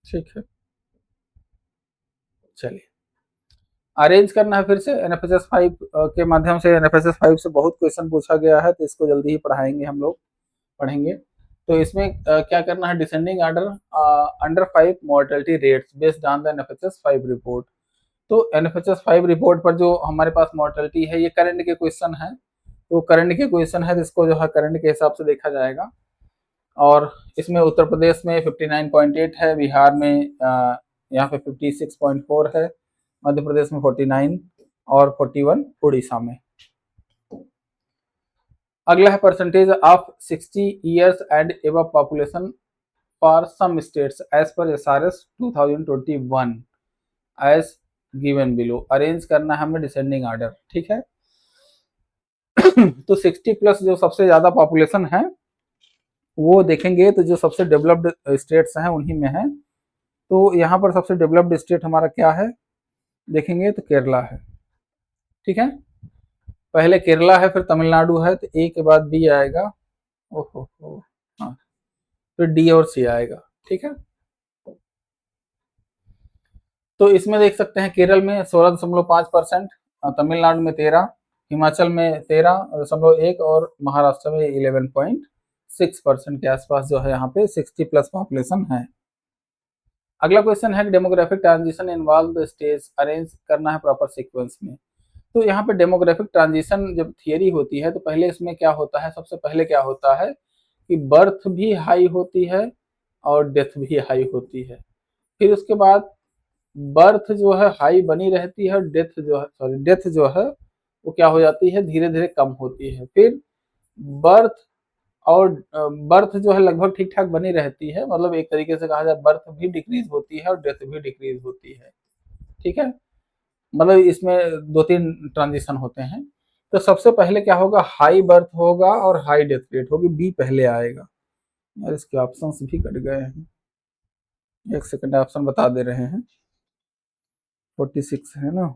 ठीक है, चलिए अरेंज करना है फिर से एनएफएचएस 5 के माध्यम से। एनएफएचएस 5 से बहुत क्वेश्चन पूछा गया है तो इसको जल्दी ही पढ़ाएंगे हम लोग, पढ़ेंगे। तो इसमें क्या करना है, descending order under 5 mortality rates based on the NFHS 5 report. तो एनएफएचएस 5 रिपोर्ट पर जो हमारे पास मोर्टेलिटी है ये करंट के क्वेश्चन है, तो करंट के क्वेश्चन है तो इसको जो है करंट के हिसाब से देखा जाएगा। और इसमें उत्तर प्रदेश में 59.8 है, बिहार में यहाँ पे 56.4 है, मध्य प्रदेश में 49 और 41 उड़ीसा में। अगला है percentage of 60 years and above population for some states as per SRS 2021 as given below. Arrange करना है हमें डिसेंडिंग ऑर्डर। ठीक है, तो 60 प्लस जो सबसे ज्यादा पॉपुलेशन है वो देखेंगे तो जो सबसे डेवलप्ड स्टेट्स हैं उन्हीं में है। तो यहाँ पर सबसे डेवलप्ड स्टेट हमारा क्या है, देखेंगे तो केरला है। ठीक है, पहले केरला है, फिर तमिलनाडु है, तो ए के बाद बी आएगा। ओहो, हाँ फिर डी और सी आएगा। ठीक है, तो इसमें देख सकते हैं केरल में 16.5%, तमिलनाडु में 13, हिमाचल में 13.1 और महाराष्ट्र में 11.6% के आसपास जो है यहाँ पे 60 प्लस पॉपुलेशन है। अगला क्वेश्चन है कि demographic transition involve the stage, arrange करना है प्रॉपर सीक्वेंस में। तो यहाँ पे डेमोग्राफिक ट्रांजिशन जब थियरी होती है तो पहले इसमें क्या होता है, सबसे पहले क्या होता है कि बर्थ भी हाई होती है और डेथ भी हाई होती है। फिर उसके बाद बर्थ जो है हाई बनी रहती है, डेथ जो है वो क्या हो जाती है, धीरे धीरे कम होती है। फिर बर्थ और बर्थ जो है लगभग ठीक ठाक बनी रहती है, मतलब एक तरीके से कहा जाए बर्थ भी डिक्रीज होती है और डेथ भी डिक्रीज होती है। ठीक है, मतलब इसमें 2-3 ट्रांजिशन होते हैं। तो सबसे पहले क्या होगा, हाई बर्थ होगा और हाई डेथ रेट होगी, बी पहले आएगा। यार इसके ऑप्शंस भी कट गए हैं, एक सेकंड ऑप्शन बता दे रहे हैं। 46 है ना,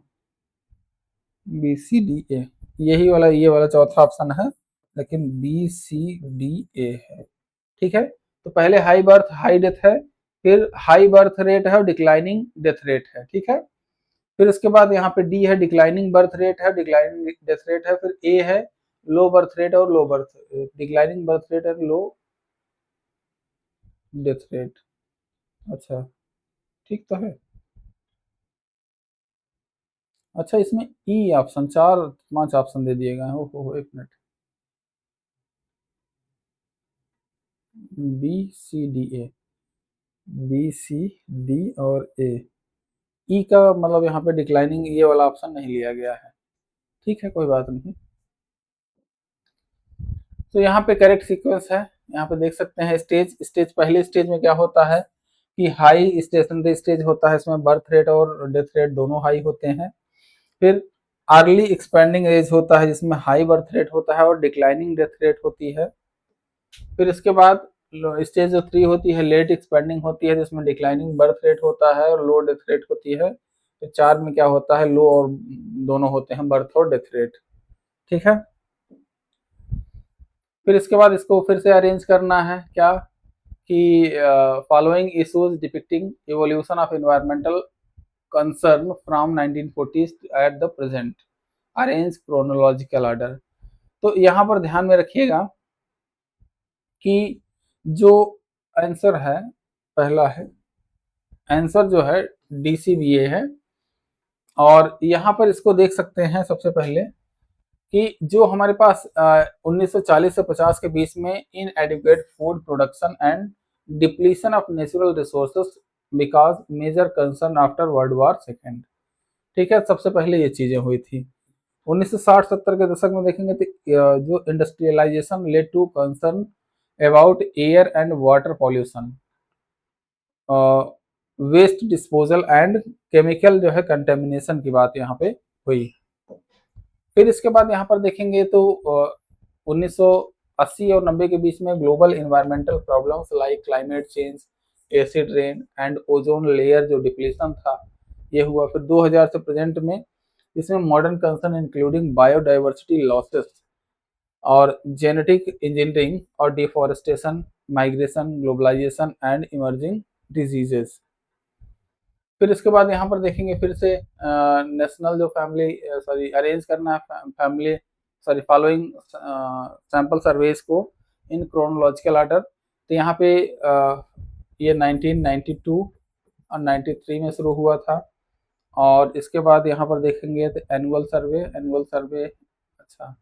बी सी डी ए, यही वाला, ये वाला चौथा ऑप्शन है, लेकिन बी सी डी ए है। ठीक है, तो पहले हाई बर्थ हाई डेथ है, फिर हाई बर्थ रेट है और डिक्लाइनिंग डेथ रेट है। ठीक है, फिर उसके बाद यहाँ पे डी है, डिक्लाइनिंग बर्थ रेट है, डिक्लाइनिंग डेथ रेट है। फिर ए है, लो बर्थ रेट और low birth, declining birth rate और लो डेथ रेट। अच्छा, ठीक तो है। अच्छा, इसमें ई ऑप्शन 4-5 ऑप्शन दे दिए गए हैं। ओहो, एक minute, B C D A, B C D और ए, ई का मतलब यहाँ पे डिक्लाइनिंग ये वाला ऑप्शन नहीं लिया गया है। ठीक है, कोई बात नहीं। तो यहाँ पे करेक्ट सीक्वेंस है, यहाँ पे देख सकते हैं। स्टेज पहले स्टेज में क्या होता है कि हाई स्टेशनरी स्टेज होता है, इसमें बर्थ रेट और डेथ रेट दोनों हाई होते हैं। फिर अर्ली एक्सपेंडिंग एज होता है जिसमें हाई बर्थ रेट होता है और डिक्लाइनिंग डेथ रेट होती है। फिर इसके बाद स्टेज जो 3 होती है लेट एक्सपेंडिंग होती है, जिसमें डिक्लाइनिंग बर्थ रेट होता है और लो डेथ रेट होती है। फिर 4 में क्या होता है, लो और दोनों होते हैं, बर्थ और डेथ रेट। ठीक है, फिर इसके बाद इसको फिर से अरेंज करना है क्या कि following issues depicting evolution of environmental concern from 1940s at the present, arrange chronological order. तो यहाँ पर ध्यान में रखिएगा कि जो आंसर है, पहला है आंसर जो है डीसीबीए है। और यहाँ पर इसको देख सकते हैं सबसे पहले कि जो हमारे पास 1940 से 50 के बीच में inadequate food production and depletion of natural resources because major concern after world war second. ठीक है, सबसे पहले ये चीजें हुई थी। 1960-70 के दशक में देखेंगे तो जो industrialisation led to concern about air and water pollution, waste disposal and chemical जो है कंटेमिनेशन की बात यहाँ पे हुई। फिर इसके बाद यहाँ पर देखेंगे तो 1980 और 90 के बीच में global environmental problems like climate change, acid rain and ozone layer जो डिप्लीशन था ये हुआ। फिर 2000 से प्रेजेंट में इसमें modern concern including biodiversity losses और जेनेटिक इंजीनियरिंग और deforestation, migration, globalisation and emerging diseases. फिर इसके बाद यहाँ पर देखेंगे फिर से नेशनल जो फैमिली सॉरी अरेंज करना है family sorry following sample surveys को इन क्रोनोलॉजिकल ऑर्डर। तो यहाँ पे ये 1992 और 93 में शुरू हुआ था। और इसके बाद यहाँ पर देखेंगे तो एनुअल सर्वे, अच्छा,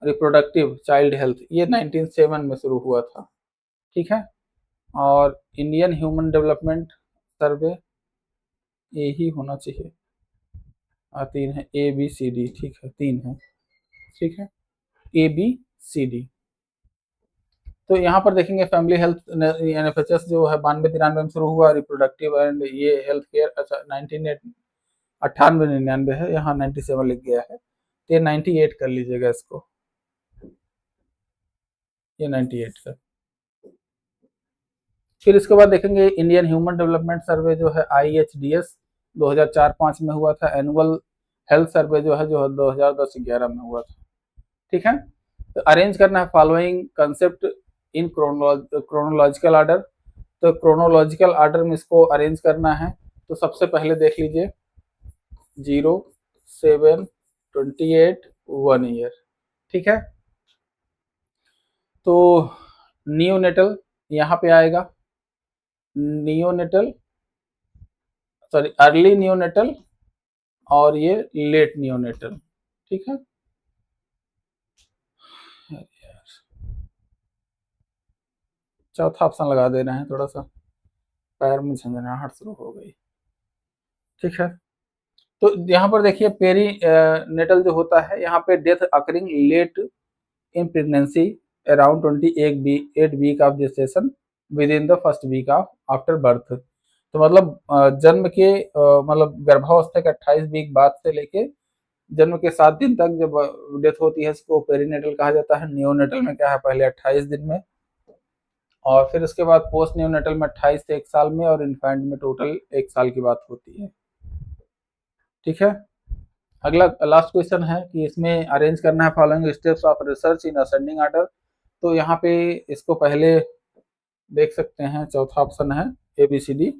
रिप्रोडक्टिव चाइल्ड हेल्थ, ये 1907 में शुरू हुआ था। ठीक है, और इंडियन ह्यूमन डेवलपमेंट सर्वे, ए ही होना चाहिए। 3 है, ए बी सी डी, ठीक है 3 है। ठीक है, ए बी सी डी। तो यहाँ पर देखेंगे फैमिली हेल्थ एनएफएचएस जो है 92-93 में शुरू हुआ, रिप्रोडक्टिव एंड ये हेल्थ केयर, अच्छा 98-99 है, यहाँ 97 लिख गया है, तो ये 98 कर लीजिएगा इसको, ये 98 है। फिर इसके बाद देखेंगे इंडियन ह्यूमन डेवलपमेंट सर्वे जो है IHDS 2004-05 में हुआ था। एनुअल हेल्थ सर्वे जो है 2010-11 में हुआ था। ठीक है, तो अरेंज करना है following concept in chronological order. तो क्रोनोलॉजिकल ऑर्डर में इसको अरेंज करना है। तो सबसे पहले देख लीजिए 0, 7, 28, 1 ईयर। ठीक है, तो नियोनेटल यहाँ पे आएगा, नियोनेटल सॉरी अर्ली नियोनेटल और ये लेट नियोनेटल। ठीक है, चौथा ऑप्शन लगा दे रहे हैं, थोड़ा सा पैर में झंझनाहट शुरू हो गई। ठीक है, तो यहाँ पर देखिए पेरी नेटल जो होता है, यहाँ पे death occurring late in pregnancy around 28 week of gestation within the first week of after birth. तो मतलब जन्म के मतलब गर्भावस्था के 28 वीक बाद से लेके जन्म के 7 दिन तक जब डेथ होती है इसको पेरीनेटल कहा जाता है। नियोनेटल में क्या है, पहले 28 दिन में, और फिर उसके बाद पोस्ट नियोनेटल में 28 से 1 साल में, और इन्फेंट में टोटल 1 साल की बात होती है। ठीक है, अगला लास्ट क्वेश्चन है कि इसमें अरेंज करना है following steps of research in ascending order. तो यहाँ पे इसको पहले देख सकते हैं, चौथा ऑप्शन है ABCD।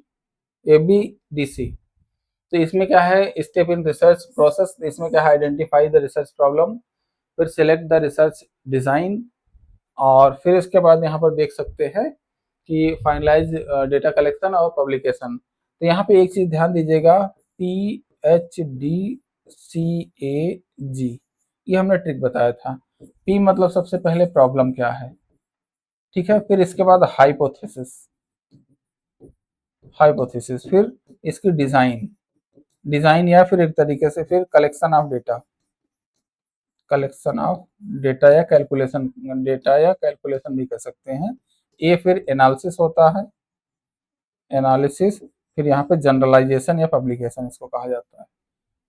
तो इसमें क्या है, स्टेप इन रिसर्च प्रोसेस, इसमें क्या है, आइडेंटिफाई द रिसर्च प्रॉब्लम, फिर सिलेक्ट द रिसर्च डिजाइन, और फिर इसके बाद यहाँ पर देख सकते हैं कि फाइनलाइज डेटा कलेक्शन और पब्लिकेशन। तो यहाँ पे एक चीज ध्यान दीजिएगा, PHDCAG, ये हमने ट्रिक बताया था। P मतलब सबसे पहले प्रॉब्लम क्या है, ठीक है, फिर इसके बाद हाइपोथेसिस, फिर इसकी डिजाइन या फिर एक तरीके से फिर कलेक्शन ऑफ डेटा या कैलकुलेशन भी कह सकते हैं। ये फिर एनालिसिस होता है, फिर यहाँ पे जनरलाइजेशन या पब्लिकेशन इसको कहा जाता है।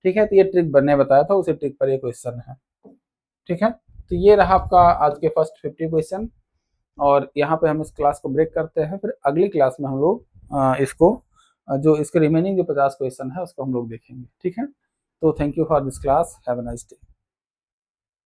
ठीक है, तो ये ट्रिक बनने बताया था, उसी ट्रिक पर ये क्वेश्चन है। ठीक है, तो ये रहा आपका आज के फर्स्ट 50 क्वेश्चन, और यहाँ पे हम इस क्लास को ब्रेक करते हैं। फिर अगली क्लास में हम लोग इसको जो इसके रिमेनिंग जो 50 क्वेश्चन है उसको हम लोग देखेंगे। ठीक है, तो thank you for this class, have a nice day.